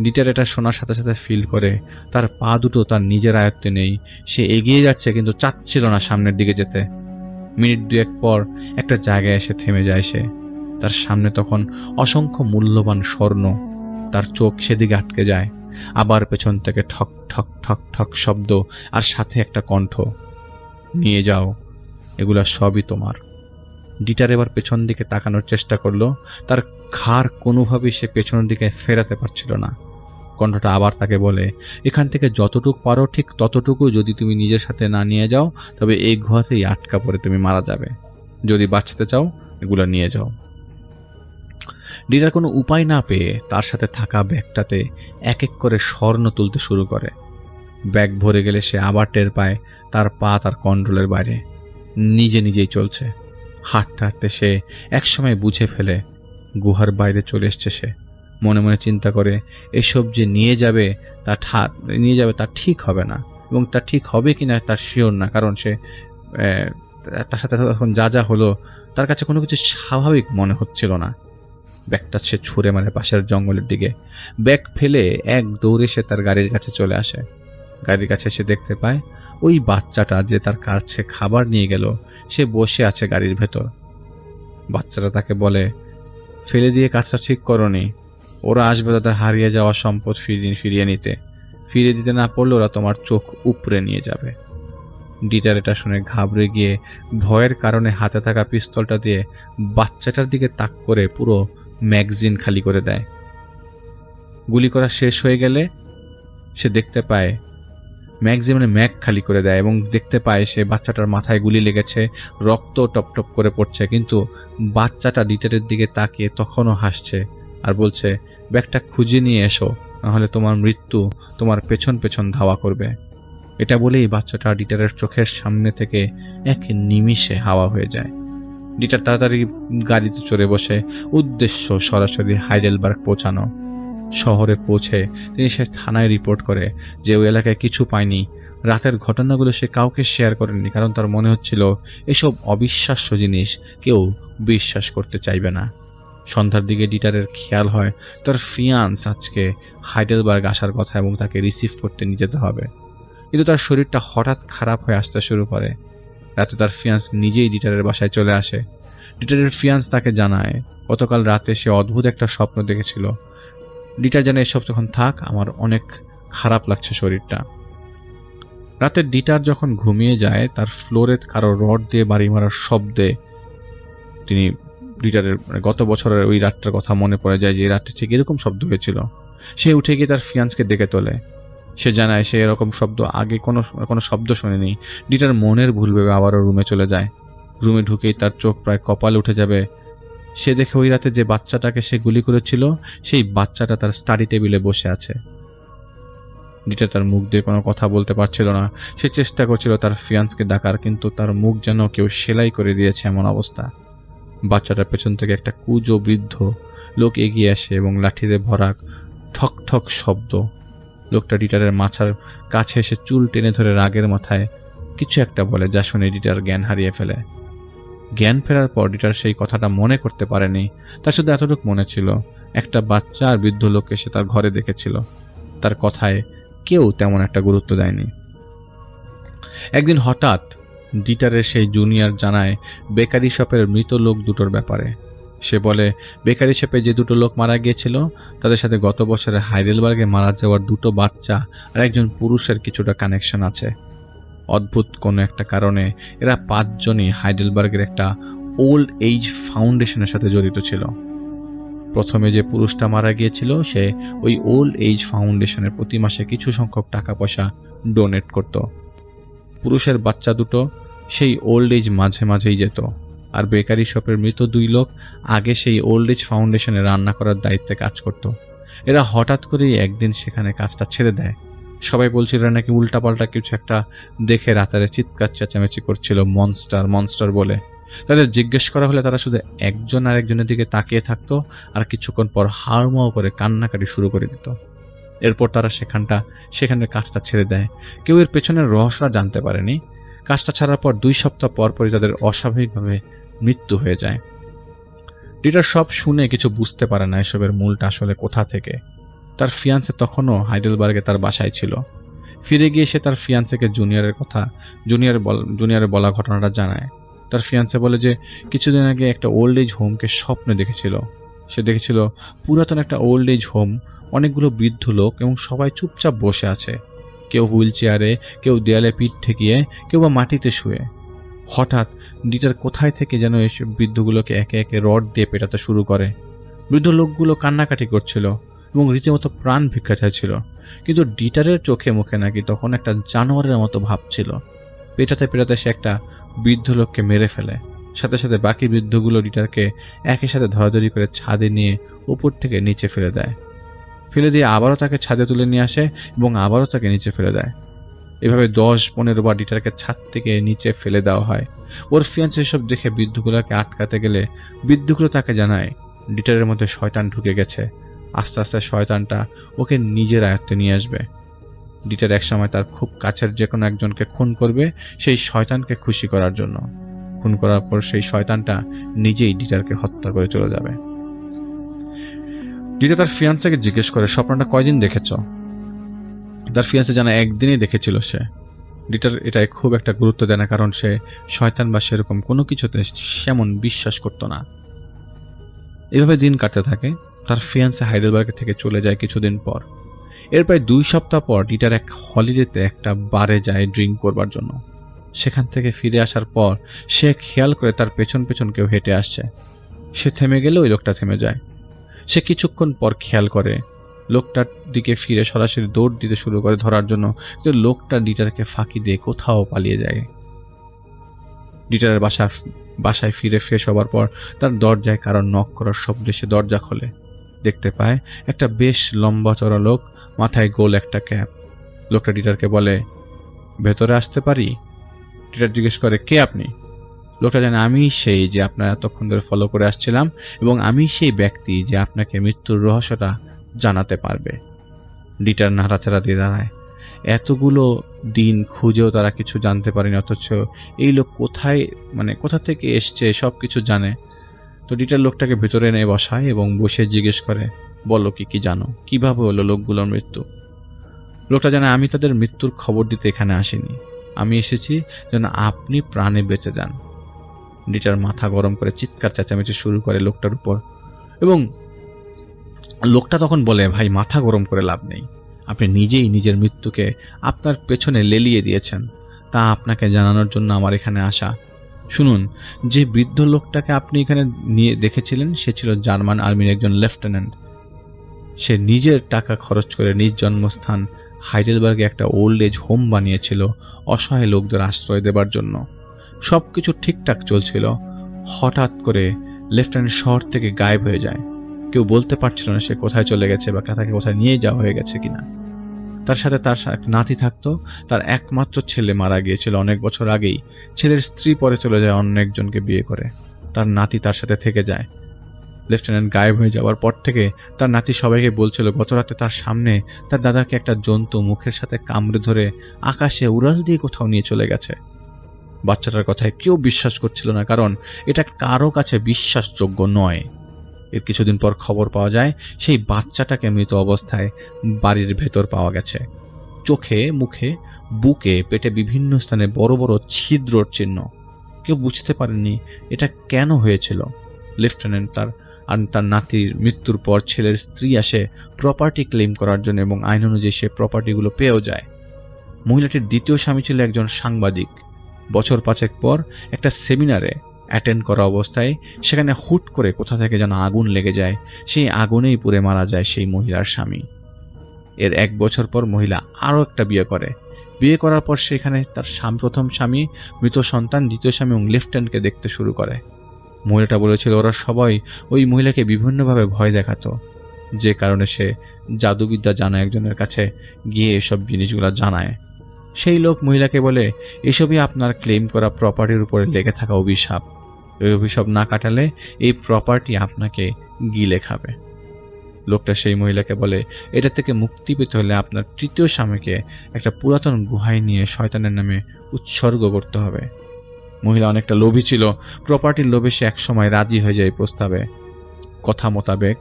ডিটার এটা শোনার সাথে সাথে ফিল করে তার পা দুটো তার নিজের আয়ত্তে নেই। সে এগিয়ে যাচ্ছে কিন্তু চাচ্ছিল না সামনের দিকে যেতে। মিনিট দুয়েক পর একটা জায়গায় এসে থেমে যায় সে। তার সামনে তখন অসংখ্য মূল্যবান স্বর্ণ। তার চোখ সেদিকে আটকে যায়। আবার পেছন থেকে ঠক ঠক ঠক ঠক শব্দ, আর সাথে একটা কণ্ঠ, নিয়ে যাও, এগুলা সবই তোমার। ডিটার এবার পেছন দিকে তাকানোর চেষ্টা করলো। তার ঘাড় কোনোভাবেই সে পেছনের দিকে ফেরাতে পারছিল না। কণ্ঠটা আবার তাকে বলে, এখান থেকে যতটুকু পারো ঠিক ততটুকু যদি তুমি নিজের সাথে না নিয়ে যাও তবে এই গুহাতেই আটকা পড়ে তুমি মারা যাবে। যদি বাঁচতে চাও এগুলো নিয়ে যাও। ডিটার কোনো উপায় না পেয়ে তার সাথে থাকা ব্যাগটাতে এক এক করে স্বর্ণ তুলতে শুরু করে। ব্যাগ ভরে গেলে সে আবার টের পায় তার পা তার কন্ট্রোলের বাইরে, নিজে নিজেই চলছে। হাঁটতে হাঁটতে সে একসময় বুঝে ফেলে গুহার বাইরে চলে এসছে সে। মনে মনে চিন্তা করে এসব যে নিয়ে যাবে তা ঠিক হবে না, এবং তা ঠিক হবে কিনা তার শিওর না, কারণ সে তার সাথে তখন যা যা হলো তার কাছে কোনো কিছু স্বাভাবিক মনে হচ্ছিল না। ব্যাগটা সে ছুঁড়ে মারে পাশের জঙ্গলের দিকে। ব্যাগ ফেলে এক দৌড়ে সে তার গাড়ির কাছে চলে আসে। গাড়ির কাছে সে দেখতে পায় ওই বাচ্চাটা যে তার কাছে খাবার নিয়ে গেল সে বসে আছে গাড়ির ভেতর। বাচ্চাটা তাকে বলে, ফেলে দিয়ে কাজটা ঠিক করনি, ওরা আসবে তাদের হারিয়ে যাওয়া সম্পদ ফিরিয়ে নিতে। ফিরিয়ে দিতে না পারলে ওরা তোমার চোখ উপড়ে নিয়ে যাবে। ডিটার এটা শুনে ঘাবড়ে গিয়ে ভয়ের কারণে হাতে থাকা পিস্তলটা দিয়ে বাচ্চাটার দিকে তাক করে পুরো ম্যাগাজিন খালি করে দেয়। গুলি করা শেষ হয়ে গেলে সে দেখতে পায় ম্যাগাজিনে ম্যাগ খালি করে দেয়, এবং দেখতে পায় সে বাচ্চাটার মাথায় গুলি লেগেছে, রক্ত টপ টপ করে পড়ছে, কিন্তু বাচ্চাটা ডিটারের দিকে তাকিয়ে তখনও হাসছে আর বলছে, ব্যাগটা খুঁজে নিয়ে এসো, নাহলে তোমার মৃত্যু তোমার পেছন পেছন ধাওয়া করবে। এটা বলেই বাচ্চাটা ডিটারের চোখের সামনে থেকে এক নিমিষে হাওয়া হয়ে যায়। ডিটার তাড়াতাড়ি গাড়িতে চড়ে বসে, উদ্দেশ্য সরাসরি হাইডেলবার্গ পৌঁছানো। শহরে পৌঁছে তিনি সে থানায় রিপোর্ট করে যে ওই এলাকায় কিছু পায়নি। রাতের ঘটনাগুলো সে কাউকে শেয়ার করেনি, কারণ তার মনে হচ্ছিল এসব অবিশ্বাস্য জিনিস কেউ বিশ্বাস করতে চাইবে না। সন্ধ্যার দিকে ডিটারের খেয়াল হয় তার ফিয়ান্স আজকে হাইডেলবার্গ আসার কথা এবং তাকে রিসিভ করতে নিয়ে যেতে হবে, কিন্তু তার শরীরটা হঠাৎ খারাপ হয়ে আসতে শুরু করে। রাতে তার ফিয়ান্স নিজেই ডিটারের বাসায় চলে আসে। ডিটারের ফিয়ান্স তাকে জানায় গতকাল রাতে সে অদ্ভুত একটা স্বপ্ন দেখেছিল। ডিটার জানে এসব তখন থাক, আমার অনেক খারাপ লাগছে শরীরটা। রাতে ডিটার যখন ঘুমিয়ে যায় তার ফ্লোরে কারো রড দিয়ে বাড়ি মারার শব্দে তিনি ডিটারের গত বছরের ওই রাতটার কথা মনে পড়ে যায় যে এই রাতটা ঠিক এরকম শব্দ হয়েছিল। সে উঠে গিয়ে তার ফিয়ান্সকে ডেকে তোলে। সে জানায় সে এরকম শব্দ আগে কোনো শব্দ শোনেনি। ডিটার মনের ভুল ভেবে আবারও রুমে চলে যায়। রুমে ঢুকেই তার চোখ প্রায় কপালে উঠে যাবে। সে দেখে ওই রাতে যে বাচ্চাটাকে সে গুলি করেছিল সেই বাচ্চাটা তার স্টাডি টেবিলে বসে আছে। ডিটার তার মুখ দিয়ে কোনো কথা বলতে পারছিল না। সে চেষ্টা করছিল তার ফিয়ান্সকে ডাকার, কিন্তু তার মুখ যেন কেউ সেলাই করে দিয়েছে এমন অবস্থা। বাচ্চাটার পেছন থেকে একটা কুজো বৃদ্ধ লোক এগিয়ে আসে এবং লাঠিতে ভরা ঠক ঠক শব্দ। লোকটা ডিটারের মাথার কাছে এসে চুল টেনে ধরে রাগের মাথায় কিছু একটা বলে, যা শুনে ডিটার জ্ঞান হারিয়ে ফেলে। জ্ঞান ফেরার পর ডিটার সেই কথাটা মনে করতে পারেনি। তার শুধু এতটুকু মনে ছিল একটা বাচ্চা আর বৃদ্ধ লোক এসে তার ঘরে দেখেছিল। তার কথায় কেউ তেমন একটা গুরুত্ব দেয়নি। একদিন হঠাৎ ডিটারের সেই জুনিয়র জানায় বেকারি শপের মৃত লোক দুটোর ব্যাপারে। সে বলে বেকারি শপে যে দুটো লোক মারা গিয়েছিল তাদের সাথে গত বছরে হাইডেলবার্গে মারা যাওয়ার দুটো বাচ্চা আর একজন পুরুষের কিছুটা কানেকশন আছে। অদ্ভুত কোনো একটা কারণে এরা 5 জনই হাইডেলবার্গের একটা ওল্ড এইজ ফাউন্ডেশনের সাথে জড়িত ছিল। প্রথমে যে পুরুষটা মারা গিয়েছিল সে ওই ওল্ড এইজ ফাউন্ডেশনের প্রতি মাসে কিছু সংখ্যক টাকা পয়সা ডোনেট করত। পুরুষের বাচ্চা দুটো সেই ওল্ড এজ মাঝে মাঝেই যেত। আর বেকারি শপের মৃত 2 লোক আগে সেই ওল্ড এজ ফাউন্ডেশনে রান্না করার দায়িত্বে কাজ করত। এরা হঠাৎ করেই একদিন সেখানে কাজটা ছেড়ে দেয়। সবাই বলছিল এরা নাকি উল্টাপাল্টা কিছু একটা দেখে রাতারে চিৎকার চেঁচামেচি করছিল, মনস্টার মনস্টার বলে। তাদের জিজ্ঞেস করা হলে তারা শুধু একজন আরেকজনের দিকে তাকিয়ে থাকতো আর কিছুক্ষণ পর হাড়মাও করে কান্নাকাটি শুরু করে দিত। এরপর তারা সেখানে কাজটা ছেড়ে দেয়। কেউ এর পেছনের রহস্যটা জানতে পারেনি। কাজটা ছাড়ার পর 2 সপ্তাহ পরই তাদের অস্বাভাবিকভাবে মৃত্যু হয়ে যায়। ডিটার সব শুনে কিছু বুঝতে পারে না এসবের মূলটা আসলে কোথা থেকে। তার ফিয়ান্সে তখনও হাইডেলবার্গে তার বাসায় ছিল। ফিরে গিয়ে সে তার ফিয়ান্সেকে জুনিয়রের বলা ঘটনাটা জানায়। তার ফিয়ান্সে বলে যে কিছুদিন আগে একটা ওল্ড এজ হোমকে স্বপ্নে দেখেছিল। সে দেখেছিল পুরাতন একটা ওল্ড এজ হোম, অনেকগুলো বৃদ্ধ লোক এবং সবাই চুপচাপ বসে আছে। কেউ হুইল চেয়ারে, কেউ দেয়ালে পিঠ ঠেকিয়ে, কেউ বা মাটিতে শুয়ে। হঠাৎ ডিটার কোথায় থেকে যেন এসব বৃদ্ধগুলোকে একে একে রড দিয়ে পেটাতে শুরু করে। বৃদ্ধ লোকগুলো কান্নাকাটি করছিল এবং রীতিমতো প্রাণ ভিক্ষা চাইছিল, কিন্তু ডিটারের চোখে মুখে নাকি তখন একটা জানোয়ারের মতো ভাব ছিল। পেটাতে পেটাতে সে একটা বৃদ্ধ লোককে মেরে ফেলে। সাথে সাথে বাকি বৃদ্ধগুলো ডিটারকে একই সাথে ধরাধরি করে ছাদে নিয়ে উপর থেকে নিচে ফেলে দেয়। ফেলে দিয়ে আবারও তাকে ছাদে তুলে নিয়ে আসে এবং আবারও তাকে নিচে ফেলে দেয়। এভাবে 10-15 বার ডিটারকে ছাদ থেকে নিচে ফেলে দেওয়া হয়। ওর ফিয়ান্সে এসব দেখে বৃদ্ধগুলোকে আটকাতে গেলে বৃদ্ধগুলো তাকে জানায় ডিটারের মধ্যে শয়তান ঢুকে গেছে। আস্তে আস্তে শয়তানটা ওকে নিজের আয়ত্তে নিয়ে আসবে। ডিটার একসময় তার খুব কাছের যে কোনো একজনকে খুন করবে সেই শয়তানকে খুশি করার জন্য। খুন করার পর সেই শয়তানটা নিজেই ডিটারকে হত্যা করে চলে যাবে। ডিটা তার ফিয়ান্সেকে জিজ্ঞেস করে স্বপ্নটা কয়দিন দেখেছ? তার ফিয়ান্সে জানা একদিনই দেখেছিল সে। ডিটার এটাই খুব একটা গুরুত্ব দেয় না, কারণ সে শয়তান বা সেরকম কোনো কিছুতে সেমন বিশ্বাস করত না। এভাবে দিন কাটতে থাকে। তার ফিয়ান্সে হাইডেলবার্গ থেকে চলে যায় কিছুদিন পর। এর প্রায় 2 সপ্তাহ পর ডিটার এক হলিডেতে একটা বারে যায় ড্রিঙ্ক করবার জন্য। সেখান থেকে ফিরে আসার পর সে খেয়াল করে তার পেছন পেছন কেউ হেঁটে আসছে। সে থেমে গেলে ওই লোকটা থেমে যায়। সে কিছুক্ষণ পর খেয়াল করে লোকটার দিকে ফিরে সরাসরি দৌড় দিতে শুরু করে ধরার জন্য, কিন্তু লোকটা ডিটারকে ফাঁকি দিয়ে কোথাও পালিয়ে যায়। ডিটারের বাসায় ফিরে ফ্রেশ হবার পর তার দরজায় কারো নক করার শব্দে সে দরজা খোলে। দেখতে পায় একটা বেশ লম্বা চড়া লোক, মাথায় গোল একটা ক্যাপ। লোকটা ডিটারকে বলে, ভেতরে আসতে পারি? ডিটার জিজ্ঞেস করে, কে আপনি? লোকটা জানে আমি সেই যে আপনারা এতক্ষণ ধরে ফলো করে আসছিলাম এবং আমি সেই ব্যক্তি যে আপনাকে মৃত্যুর রহস্যটা জানাতে পারবে। ডিটার নাড়াচাড়া দিয়ে দাঁড়ায়। এতগুলো দিন খুঁজেও তারা কিছু জানতে পারেনি, অথচ এই লোক কোথা থেকে এসছে সবকিছু জানে। তো ডিটার লোকটাকে ভেতরে এনে বসায় এবং বসে জিজ্ঞেস করে, বলো কি জানো, কিভাবে হলো লোকগুলোর মৃত্যু? লোকটা জানে আমি তাদের মৃত্যুর খবর দিতে এখানে আসিনি, আমি এসেছি যেন আপনি প্রাণে বেঁচে যান। ডিটার মাথা গরম করে চিৎকার চেঁচামেচি শুরু করে লোকটার উপর, এবং লোকটা তখন বলে, ভাই মাথা গরম করে লাভ নেই, আপনি নিজেই নিজের মৃত্যুকে আপনার পেছনে লেলিয়ে দিয়েছেন, তা আপনাকে জানানোর জন্য আমার এখানে আসা। শুনুন, যে বৃদ্ধ লোকটাকে আপনি এখানে নিয়ে দেখেছিলেন সে ছিল জার্মান আর্মির একজন লেফটেন্যান্ট। সে নিজের টাকা খরচ করে নিজ জন্মস্থান হাইডেলবার্গে একটা ওল্ড এজ হোম বানিয়েছিল অসহায় লোকদের আশ্রয় দেবার জন্য। সবকিছু ঠিকঠাক চলছিল। হঠাৎ করে লেফটেন্যান্ট শহর থেকে গায়েব হয়ে যায়। কেউ বলতে পারছিল না সে কোথায় চলে গেছে বা তাকে কোথায় নিয়ে যাওয়া হয়ে গেছে কিনা। তার সাথে তার এক নাতি থাকতো। তার একমাত্র ছেলে মারা গিয়েছিল অনেক বছর আগেই। ছেলের স্ত্রী পরে চলে যায় অন্য একজনকে বিয়ে করে। তার নাতি তার সাথে থেকে যায়। লেফটেন্যান্ট গায়েব হয়ে যাওয়ার পর থেকে তার নাতি সবাইকে বলছিল গতরাতে তার সামনে তার দাদাকে একটা জন্তু মুখের সাথে কামড়ে ধরে আকাশে উড়াল দিয়ে কোথাও নিয়ে চলে গেছে। বাচ্চাটার কথায় কেউ বিশ্বাস করছিল না, কারণ এটা কারো কাছে বিশ্বাসযোগ্য নয়। এর কিছুদিন পর খবর পাওয়া যায় সেই বাচ্চাটাকে মৃত অবস্থায় বাড়ির ভেতর পাওয়া গেছে। চোখে, মুখে, বুকে, পেটে বিভিন্ন স্থানে বড় বড় ছিদ্রর চিহ্ন। কেউ বুঝতে পারেনি এটা কেন হয়েছিল। লেফটেন্যান্ট তার নাতির মৃত্যুর পর ছেলের স্ত্রী আসে প্রপার্টি ক্লেম করার জন্য এবং আইন অনুযায়ী সে প্রপার্টিগুলো পেয়েও যায়। মহিলাটির দ্বিতীয় স্বামী ছিল একজন সাংবাদিক। বছর 5 পর একটা সেমিনারে অ্যাটেন্ড করা অবস্থায় সেখানে হুট করে কোথা থেকে যেন আগুন লেগে যায়। সেই আগুনেই পুড়ে মারা যায় সেই মহিলার স্বামী। এর 1 বছর পর মহিলা আরও একটা বিয়ে করে, বিয়ে করার পর সেখানে তার প্রথম স্বামী, মৃত সন্তান, দ্বিতীয় স্বামী এবং লেফটেন্যান্টকে দেখতে শুরু করে। মহিলাটা বলেছিল ওরা সবাই ওই মহিলাকে বিভিন্নভাবে ভয় দেখাতো, যে কারণে সে জাদুবিদ্যা জানা একজনের কাছে গিয়ে এসব জিনিসগুলো জানায়। সেই লোক মহিলাকে বলে এসবই আপনার ক্লেম করা প্রপার্টির উপরে লেগে থাকা অভিশাপ। এই অভিশাপ না কাটালে এই প্রপার্টি আপনাকে গিলে খাবে। লোকটা সেই মহিলাকে বলে এটা থেকে মুক্তি পেতে হলে আপনার তৃতীয় স্বামীকে একটা পুরাতন গুহায় নিয়ে শয়তানের নামে উৎসর্গ করতে হবে। মহিলা অনেকটা লোভী ছিল, প্রপার্টির লোভে সে একসময় রাজি হয়ে যায় এই প্রস্তাবে। কথা মোতাবেক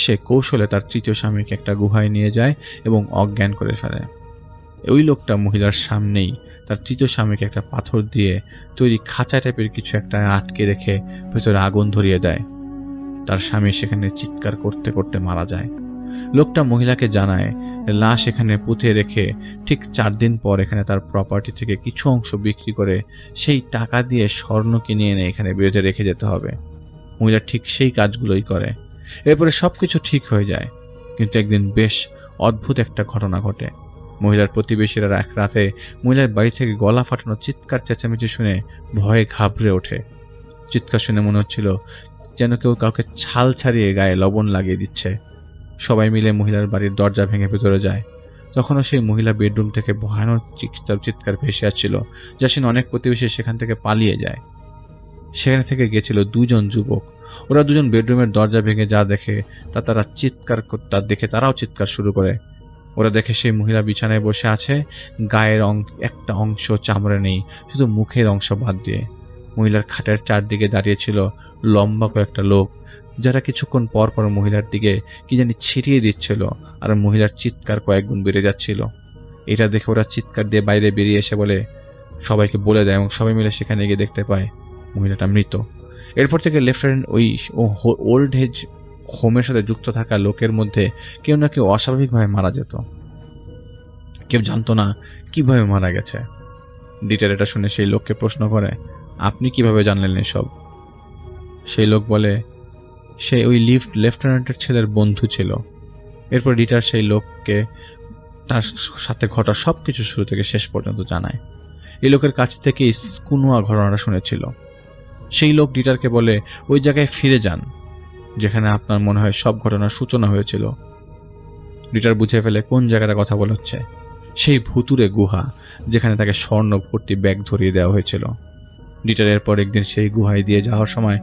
সে কৌশলে তার তৃতীয় স্বামীকে একটা গুহায় নিয়ে যায় এবং অজ্ঞান করে ফেলে। ওই লোকটা মহিলার সামনেই তার তৃতীয় স্বামীকে একটা পাথর দিয়ে তৈরি খাঁচা টাইপের কিছু একটা আটকে রেখে ভেতরে আগুন ধরিয়ে দেয়। তার স্বামী সেখানে চিৎকার করতে করতে মারা যায়। লোকটা মহিলাকে জানায় লাশ এখানে পুঁতে রেখে ঠিক 4 দিন পর এখানে তার প্রপার্টি থেকে কিছু অংশ বিক্রি করে সেই টাকা দিয়ে স্বর্ণ কিনে এনে এখানে বেঁধে রেখে যেতে হবে। মহিলা ঠিক সেই কাজগুলোই করে। এরপরে সবকিছু ঠিক হয়ে যায়, কিন্তু একদিন বেশ অদ্ভুত একটা ঘটনা ঘটে। মহিলার প্রতিবেশীরা এক রাতে মহিলার বাড়ি থেকে গলা ফাটানো চিৎকার চেঁচামেচি শুনে ভয়ে ঘাবড়ে ওঠে। চিৎকার শুনে মনে হচ্ছিল যেন কেউ কাউকে ছাল ছাড়িয়ে গায়ে লবণ লাগিয়ে দিচ্ছে। সবাই মিলে মহিলার বাড়ির দরজা ভেঙে ভেতরে যায়। তখনও সেই মহিলা বেডরুম থেকে ভয়ানক চিৎকার ভেসে আসছিল, যা শুনে অনেক প্রতিবেশী সেখান থেকে পালিয়ে যায়। সেখান থেকে গেছিল 2 জন যুবক। ওরা 2 জন বেডরুমের দরজা ভেঙে যা দেখে তারা দেখে তারাও চিৎকার শুরু করে। ওরা দেখে সেই মহিলা বিছানায় বসে আছে, গায়ের একটা অংশ চামড়া নেই, শুধু মুখের অংশ বাদ দিয়ে। মহিলার খাটের চারদিকে দাঁড়িয়েছিল লম্বা কয়েকটা লোক, যারা কিছুক্ষণ পর পর মহিলার দিকে কি জানি ছিটিয়ে দিচ্ছিল, আর মহিলার চিৎকার কয়েক গুণ বেড়ে যাচ্ছিল। এটা দেখে ওরা চিৎকার দিয়ে বাইরে বেরিয়ে এসে বলে সবাইকে বলে দেয়, এবং সবাই মিলে সেখানে গিয়ে দেখতে পায় মহিলাটা মৃত। এরপর থেকে লেফটেন্যান্ট ওই ওল্ড এজ হোমের সাথে যুক্ত থাকা লোকের মধ্যে কেউ না কেউ অস্বাভাবিকভাবে মারা যেত। কেউ জানতো না কিভাবে মারা গেছে। ডিটেল এটা শুনে সেই লোককে প্রশ্ন করে আপনি কিভাবে জানলেন এসব? সেই লোক বলে সে ওই লেফটেন্যান্টের ছেলের বন্ধু ছিল। এরপর ডিটার সেই লোককে তার সাথে ঘটা সবকিছু শুরু থেকে শেষ পর্যন্ত জানায়। এই লোকের কাছ থেকে স্কুনোয়া ঘটনাটা শুনেছিল। সেই লোক ডিটারকে বলে ওই জায়গায় ফিরে যান যেখানে আপনার মনে হয় সব ঘটনার সূচনা হয়েছিল। ডিটার বুঝে ফেলে কোন জায়গাটা কথা বলা হচ্ছে, সেই ভুতুরে গুহা যেখানে তাকে স্বর্ণ ভর্তি ব্যাগ ধরিয়ে দেওয়া হয়েছিল। ডিটারের পর একদিন সেই গুহায় দিয়ে যাওয়ার সময়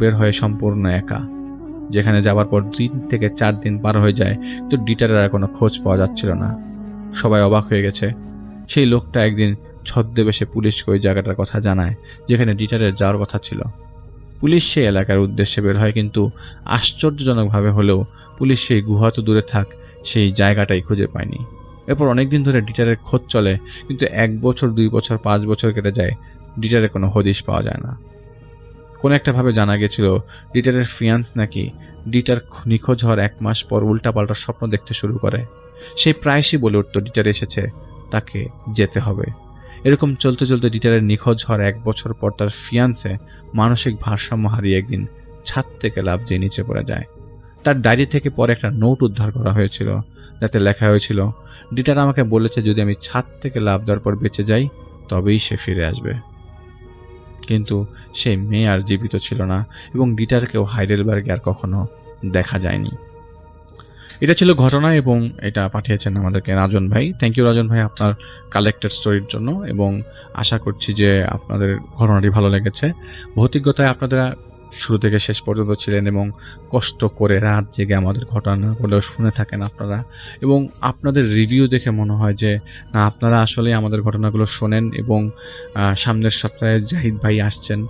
বের হয়ে সম্পূর্ণ একা। যেখানে যাওয়ার পর 3 থেকে 4 দিন পার হয়ে যায়, কিন্তু ডিটারের আর কোনো খোঁজ পাওয়া যাচ্ছিল না। সবাই অবাক হয়ে গেছে। সেই লোকটা একদিন ছদ্মবেশে পুলিশকে ওই জায়গাটার কথা জানায় যেখানে ডিটারের যাওয়ার কথা ছিল। পুলিশ সেই এলাকার উদ্দেশ্যে বের হয়, কিন্তু আশ্চর্যজনকভাবে হলেও পুলিশ সেই গুহা তো দূরে থাক, সেই জায়গাটাই খুঁজে পায়নি। এরপর অনেকদিন ধরে ডিটারের খোঁজ চলে, কিন্তু 1 বছর 2 বছর 5 বছর কেটে যায়, ডিটারের কোনো হদিশ পাওয়া যায় না। কোনো একটা ভাবে জানা গেছিল ডিটারের ফিয়ান্স নাকি ডিটার নিখোঁজ হওয়ার 1 মাস পর উল্টাপাল্টা স্বপ্ন দেখতে শুরু করে। সে প্রায়শই বলে উঠত ডিটার এসেছে, তাকে যেতে হবে। এরকম চলতে চলতে ডিটারের নিখোঁজ হওয়ার 1 বছর পর তার ফিয়ান্সে মানসিক ভারসাম্য হারিয়ে একদিন ছাদ থেকে লাফ দিয়ে নিচে পড়ে যায়। তার ডায়েরি থেকে পরে একটা নোট উদ্ধার করা হয়েছিল, যাতে লেখা হয়েছিল ডিটার আমাকে বলেছে যদি আমি ছাদ থেকে লাফ দেওয়ার পর বেঁচে যাই তবেই সে ফিরে আসবে। কিন্তু সেই মেয়ে আর জীবিত ছিল না, এবং ডিটারকেও হাইডেলবার্গে আর কখনো দেখা যায়নি। এটা ছিল ঘটনা, এবং এটা পাঠিয়েছেন আমাদেরকে রাজন ভাই। থ্যাংক ইউ রাজন ভাই আপনার কালেক্টেড স্টোরির জন্য, এবং আশা করছি যে আপনাদের ঘটনাটি ভালো লেগেছে। ভৌতিকতায় আপনারা শুরু থেকে শেষ পর্যন্ত ছিলেন এবং কষ্ট করে রাত জেগে আমাদের ঘটনাগুলো শুনে থাকেন আপনারা, এবং আপনাদের রিভিউ দেখে মনে হয় যে না আপনারা আসলে আমাদের ঘটনাগুলো শোনেন। এবং সামনের সপ্তাহে জাহিদ ভাই আসছেন।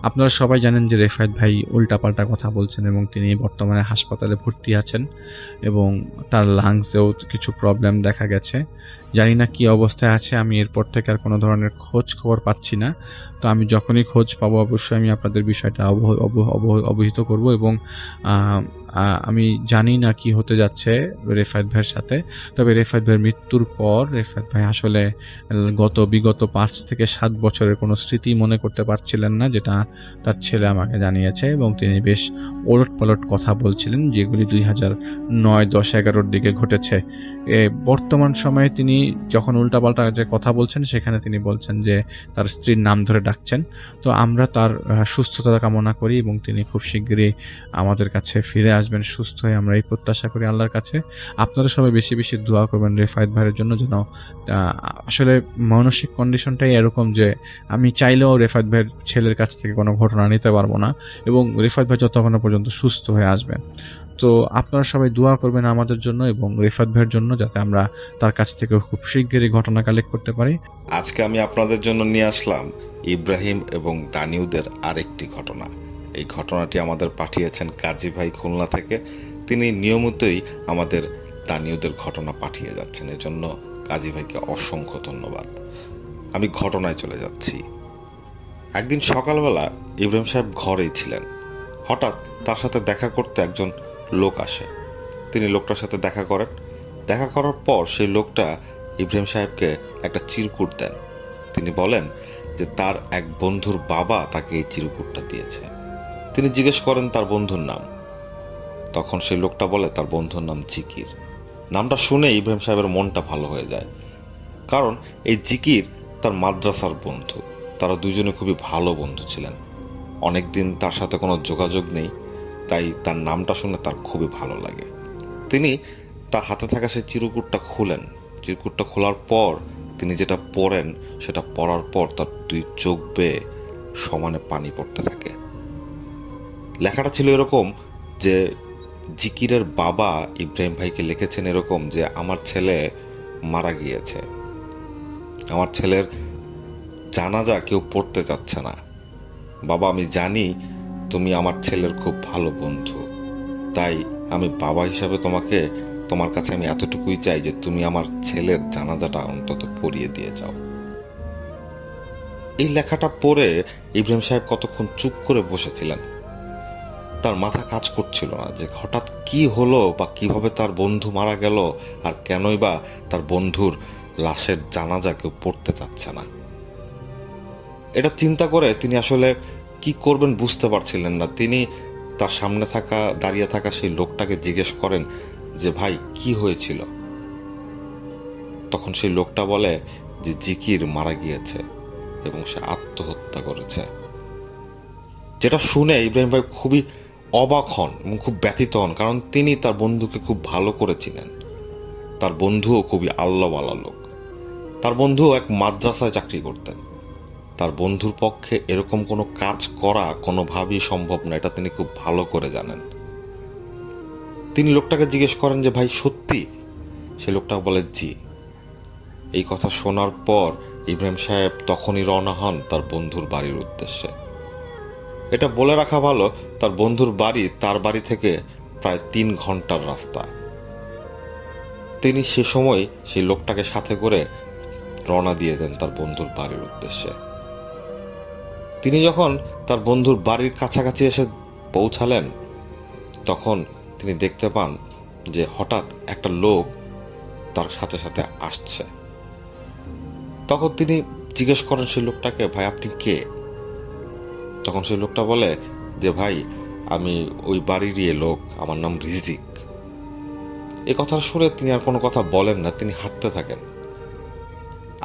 আপনারা সবাই জানেন যে রেফায়েত ভাই উল্টাপাল্টা কথা বলছেন এবং তিনি বর্তমানে হাসপাতালে ভর্তি আছেন, এবং তার লাংসেও কিছু প্রবলেম দেখা গেছে। জানি না কি অবস্থায় আছে, আমি এরপর থেকে আর কোনো ধরনের খোঁজ খবর পাচ্ছি না। তো আমি যখনই খোঁজ পাবো অবশ্যই আমি আপনাদের বিষয়টা অবহিত করব, এবং আমি জানি না কি হতে যাচ্ছে রেফায়েত ভাইয়ের সাথে। তবে রেফায়েত ভাইয়ের মৃত্যুর পর রেফায়েত ভাই আসলে বিগত ৫ থেকে ৭ বছরের কোনো স্মৃতি মনে করতে পারছিলেন না, যেটা তার ছেলে আমাকে জানিয়েছে, এবং তিনি বেশ ওলটপালট কথা বলছিলেন, যেগুলি ২০০৯, ১০, ১১-র দিকে ঘটেছে। বর্তমান সময়ে তিনি যখন উল্টাপাল্টা যে কথা বলছেন, সেখানে তিনি বলছেন যে তার স্ত্রীর নাম ধরে ডাকছেন। তো আমরা তার সুস্থতা কামনা করি এবং তিনি খুব শিগগিরই আমাদের কাছে ফিরে আসবেন সুস্থ হয়ে, আমরা এই প্রত্যাশা করি আল্লাহর কাছে। আপনারা সবাই বেশি বেশি দোয়া করবেন রেফায়েত ভাইয়ের জন্য, যেন আসলে মানসিক কন্ডিশনটাই এরকম যে আমি চাইলেও রেফায়েত ভাইয়ের ছেলের কাছ থেকে কোনো ঘটনা নিতে পারবো না, এবং রেফায়েত ভাই যতক্ষণ না পর্যন্ত সুস্থ হয়ে আসবেন। তো আপনারা সবাই দোয়া করবেন আমাদের জন্য এবং রেফায়েত ভাইয়ের জন্য, যাতে আমরা তার কাছ থেকে খুব শিগগিরই ঘটনা কালেক্ট করতে পারি। আজকে আমি আপনাদের জন্য নিয়ে আসলাম ইব্রাহিম এবং দানিউদের আরেকটি ঘটনা। এই ঘটনাটি আমাদের পাঠিয়েছেন কাজী ভাই খুলনা থেকে। তিনি নিয়মিতই আমাদের দানিউদের ঘটনা পাঠিয়ে যাচ্ছেন, এজন্য কাজী ভাইকে অসংখ্য ধন্যবাদ। আমি ঘটনায় চলে যাচ্ছি। একদিন সকালবেলা ইব্রাহিম সাহেব ঘরেই ছিলেন। হঠাৎ তার সাথে দেখা করতে একজন লোক আসে। তিনি লোকটার সাথে দেখা করেন। দেখা করার পর সেই লোকটা ইব্রাহিম সাহেবকে একটা চিরকুট দেন। তিনি বলেন যে তার এক বন্ধুর বাবা তাকে এই চিরকুটটা দিয়েছে। তিনি জিজ্ঞেস করেন তার বন্ধুর নাম। তখন সেই লোকটা বলে তার বন্ধুর নাম জিকির। নামটা শুনে ইব্রাহিম সাহেবের মনটা ভালো হয়ে যায়, কারণ এই জিকির তার মাদ্রাসার বন্ধু। তারা দুজনে খুবই ভালো বন্ধু ছিলেন। অনেকদিন তার সাথে কোনো যোগাযোগ নেই, তাই তার নামটা শুনে তার খুবই ভালো লাগে। তিনি তার হাতে থাকা সেই চিরকুটটা খুলেন। চিরকুটটা খোলার পর তিনি যেটা পড়েন, সেটা পড়ার পর তার 2 চোখ বেয়ে সমানে পানি পড়তে থাকে। লেখাটা ছিল এরকম যে জিকিরের বাবা ইব্রাহিম ভাইকে লিখেছেন এরকম যে আমার ছেলে মারা গিয়েছে, আমার ছেলের জানাজা কেউ পড়তে চাচ্ছে না। বাবা, আমি জানি তুমি আমার ছেলের খুব ভালো বন্ধু, তাই আমি বাবা হিসাবে তোমার কাছে আমি এতটুকুই চাই যে তুমি আমার ছেলের জানাজাটা অন্তত পড়িয়ে দিয়ে যাও। এই লেখাটা পড়ে ইব্রাহিম সাহেব কতক্ষণ চুপ করে বসেছিলেন। তার মাথা কাজ করছিল না যে হঠাৎ কি হলো বা কিভাবে তার বন্ধু মারা গেল, আর কেনই বা তার বন্ধুর লাশের জানাজা কেউ পড়তে চাচ্ছে না। এটা চিন্তা করে তিনি আসলে কি করবেন বুঝতে পারছিলেন না। তিনি তার সামনে দাঁড়িয়ে থাকা সেই লোকটাকে জিজ্ঞেস করেন যে ভাই, কি হয়েছিল? তখন সেই লোকটা বলে যে জিকির মারা গিয়েছে এবং সে আত্মহত্যা করেছে। যেটা শুনে ইব্রাহিম ভাই খুবই অবাক হন এবং খুব ব্যথিত হন, কারণ তিনি তার বন্ধুকে খুব ভালো করে চিনেন। তার বন্ধুও খুবই আল্লাহওয়ালা লোক। তার বন্ধুও এক মাদ্রাসায় চাকরি করতেন। তার বন্ধুর পক্ষে এরকম কোনো কাজ করা কোনোভাবেই সম্ভব না, এটা তিনি খুব ভালো করে জানেন। তিনি লোকটাকে জিজ্ঞেস করেন যে ভাই সত্যি? সে লোকটা বলে জি। এই কথা শোনার পর ইব্রাহিম সাহেব তখনই রওনা হন তার বন্ধুর বাড়ির উদ্দেশ্যে। এটা বলে রাখা ভালো, তার বন্ধুর বাড়ি তার বাড়ি থেকে প্রায় 3 ঘন্টার রাস্তা। তিনি সে সময় সেই লোকটাকে সাথে করে রওনা দিয়ে দেন তার বন্ধুর বাড়ির উদ্দেশ্যে। তিনি যখন তার বন্ধুর বাড়ির কাছাকাছি এসে পৌঁছালেন, তখন তিনি দেখতে পান যে হঠাৎ একটা লোক তার সাথে সাথে আসছে। তখন তিনি জিজ্ঞেস করেন সেই লোকটাকে, ভাই আপনি কে? তখন সেই লোকটা বলে যে ভাই, আমি ওই বাড়িরই লোক, আমার নাম রিজিক। এই কথা শুনে তিনি আর কোনো কথা বলেন না, তিনি হাঁটতে থাকেন।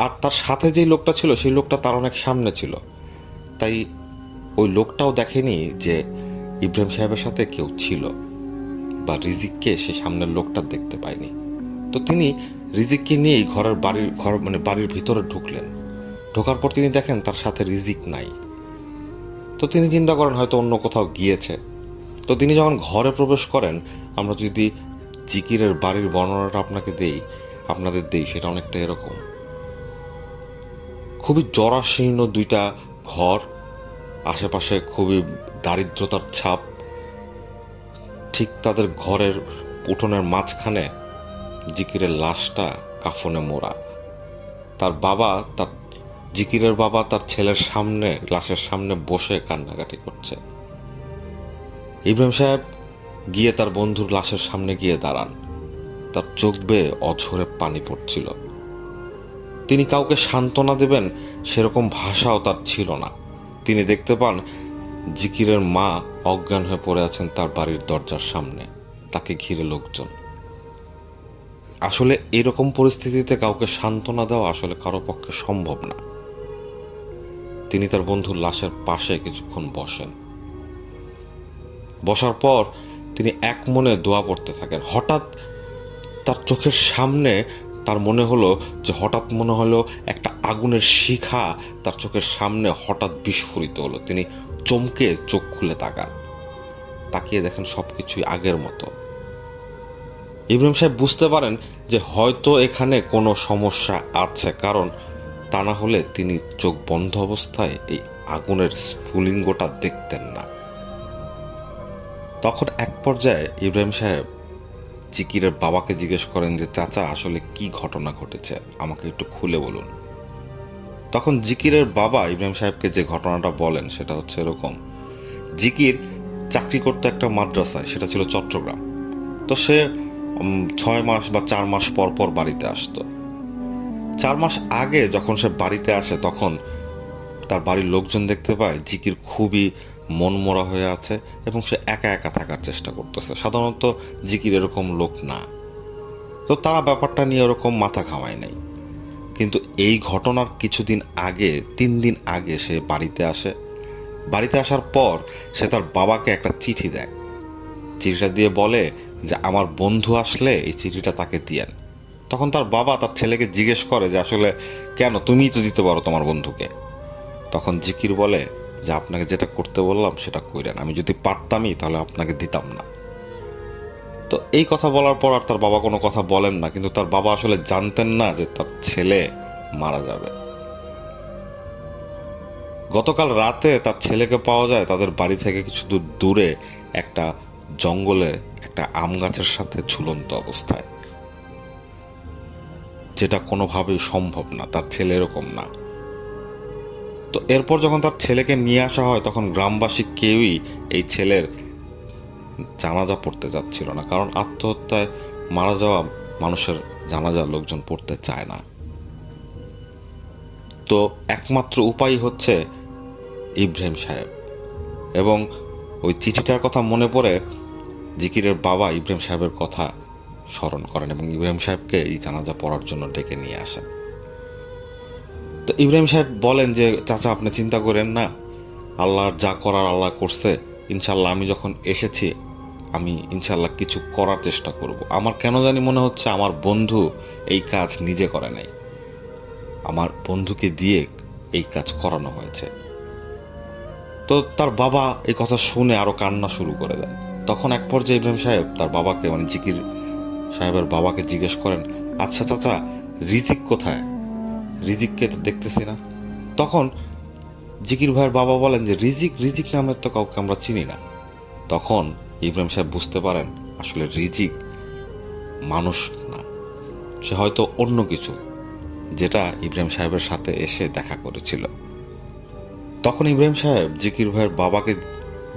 আর তার সাথে যেই লোকটা ছিল সেই লোকটা তার অনেক সামনে ছিল, তাই ওই লোকটাও দেখেনি যে ইব্রাহিম সাহেবের সাথে কেউ ছিল, বা রিজিককে সে সামনের লোকটা দেখতে পায়নি। তো তিনি রিজিককে নিয়েই বাড়ির ভিতরে ঢুকলেন। ঢোকার পর তিনি দেখেন তার সাথে রিজিক নাই। তো তিনি চিন্তা করেন হয়তো অন্য কোথাও গিয়েছে। তো তিনি যখন ঘরে প্রবেশ করেন, আমরা যদি জিকিরের বাড়ির বর্ণনাটা আপনাদের দেই, সেটা অনেকটা এরকম। খুবই জরাশীর্ণ 2টা ঘর, আশেপাশে খুবই দারিদ্রতার ছাপ। ঠিক তাদের ঘরের উঠোনের মাঝখানে জিকিরের লাশটা কাফনে মোড়া। জিকিরের বাবা তার ছেলের লাশের সামনে বসে কান্নাকাটি করছে। ইব্রাহিম সাহেব গিয়ে তার বন্ধুর লাশের সামনে গিয়ে দাঁড়ান। তার চোখ বেয়ে অঝরে পানি পড়ছিল। তিনি কাউকে সান্ত্বনা দেবেন সেরকম ভাষাও তার ছিল না। তিনি দেখতে পান জিকিরের মা অজ্ঞান হয়ে পড়ে আছেন তার বাড়ির দরজার সামনে, তাকে ঘিরে লোকজন। আসলে এরকম পরিস্থিতিতে কাউকে সান্ত্বনা দেওয়া আসলে কারো পক্ষে সম্ভব না। তিনি তার বন্ধুর লাশের পাশে কিছুক্ষণ বসেন। বসার পর তিনি এক মনে দোয়া পড়তে থাকেন। হঠাৎ তার চোখের সামনে তার মনে হলো একটা আগুনের শিখা তার চোখের সামনে হঠাৎ বিস্ফোরিত হলো। তিনি চমকে চোখ খুলে তাকিয়ে দেখেন সবকিছুই আগের মতো। ইব্রাহিম সাহেব বুঝতে পারেন যে হয়তো এখানে কোনো সমস্যা আছে, কারণ তা না হলে তিনি চোখ বন্ধ অবস্থায় এই আগুনের স্ফুলিঙ্গটা দেখতেন না। তখন এক পর্যায়ে ইব্রাহিম সাহেব জিকিরের বাবাকে জিজ্ঞেস করেন যে চাচা, আসলে কি ঘটনা ঘটেছে, আমাকে একটু খুলে বলুন। তখন জিকিরের বাবা ইব্রাহিম সাহেবকে যে ঘটনাটা বলেন সেটা হচ্ছে এরকম। জিকির চাকরি করতে একটা মাদ্রাসায়, সেটা ছিল চট্টগ্রাম। তো সে 6 মাস বা 4 মাস পর পর বাড়িতে আসতো। 4 মাস আগে যখন সে বাড়িতে আসে তখন তার বাড়ির লোকজন দেখতে পায় জিকির খুবই মনমরা হয়ে আছে এবং সে একা একা থাকার চেষ্টা করতেছে। সাধারণত জিকির এরকম লোক না, তো তারা ব্যাপারটা নিয়ে ওরকম মাথা ঘামায় নাই। কিন্তু এই ঘটনার কিছুদিন আগে, 3 দিন আগে সে বাড়িতে আসে। বাড়িতে আসার পর সে তার বাবাকে একটা চিঠি দেয়। চিঠিটা দিয়ে বলে যে আমার বন্ধু আসলে এই চিঠিটা তাকে দিয়েন। তখন তার বাবা তার ছেলেকে জিজ্ঞেস করে যে আসলে কেন, তুমিই তো দিতে পারো তোমার বন্ধুকে। তখন জিকির বলে যে আপনাকে যেটা করতে বললাম সেটা কইরেন, আমি যদি পারতামই তাহলে আপনাকে দিতাম না। তো এই কথা বলার পর আর তার বাবা কোনো কথা বলেন না, কিন্তু তার বাবা আসলে জানতেন না যে তার ছেলে মারা যাবে। গতকাল রাতে তার ছেলেকে পাওয়া যায় তাদের বাড়ি থেকে কিছু দূরে একটা জঙ্গলে একটা আম গাছের সাথে ঝুলন্ত অবস্থায়, যেটা কোনোভাবেই সম্ভব না, তার ছেলে এরকম না। তো এরপর যখন তার ছেলেকে নিয়ে আসা হয় তখন গ্রামবাসী কেউই এই ছেলের জানাজা পড়তে যাচ্ছিল না, কারণ আত্মহত্যায় মারা যাওয়া মানুষের জানাজা লোকজন পড়তে চায় না। তো একমাত্র উপায় হচ্ছে ইব্রাহিম সাহেব। এবং ওই চিঠিটার কথা মনে পড়ে জিকিরের বাবা ইব্রাহিম সাহেবের কথা স্মরণ করেন এবং ইব্রাহিম সাহেবকে এই জানাজা পড়ার জন্য ডেকে নিয়ে আসেন। তো ইব্রাহিম সাহেব বলেন যে চাচা, আপনি চিন্তা করেন না, আল্লাহর যা করার আল্লাহ করছে। ইনশাল্লাহ আমি যখন এসেছি আমি ইনশাল্লাহ কিছু করার চেষ্টা করব। আমার কেন জানি মনে হচ্ছে আমার বন্ধু এই কাজ নিজে করে নাই, আমার বন্ধুকে দিয়ে এই কাজ করানো হয়েছে। তো তার বাবা এই কথা শুনে আরো কান্না শুরু করে দেন। তখন এক পর্যায়ে ইব্রাহিম সাহেব তার বাবাকে, মানে জিকির সাহেবের বাবাকে জিজ্ঞেস করেন, আচ্ছা চাচা, রিজিক কোথায়? রিজিককে তো দেখতেছি না। তখন জিকির ভাইয়ের বাবা বলেন যে রিজিক নামের তো কাউকে আমরা চিনি না। তখন ইব্রাহিম সাহেব বুঝতে পারেন আসলে রিজিক মানুষ না, সে হয়তো অন্য কিছু, যেটা ইব্রাহিম সাহেবের সাথে এসে দেখা করেছিল। তখন ইব্রাহিম সাহেব জিকির ভাইয়ের বাবাকে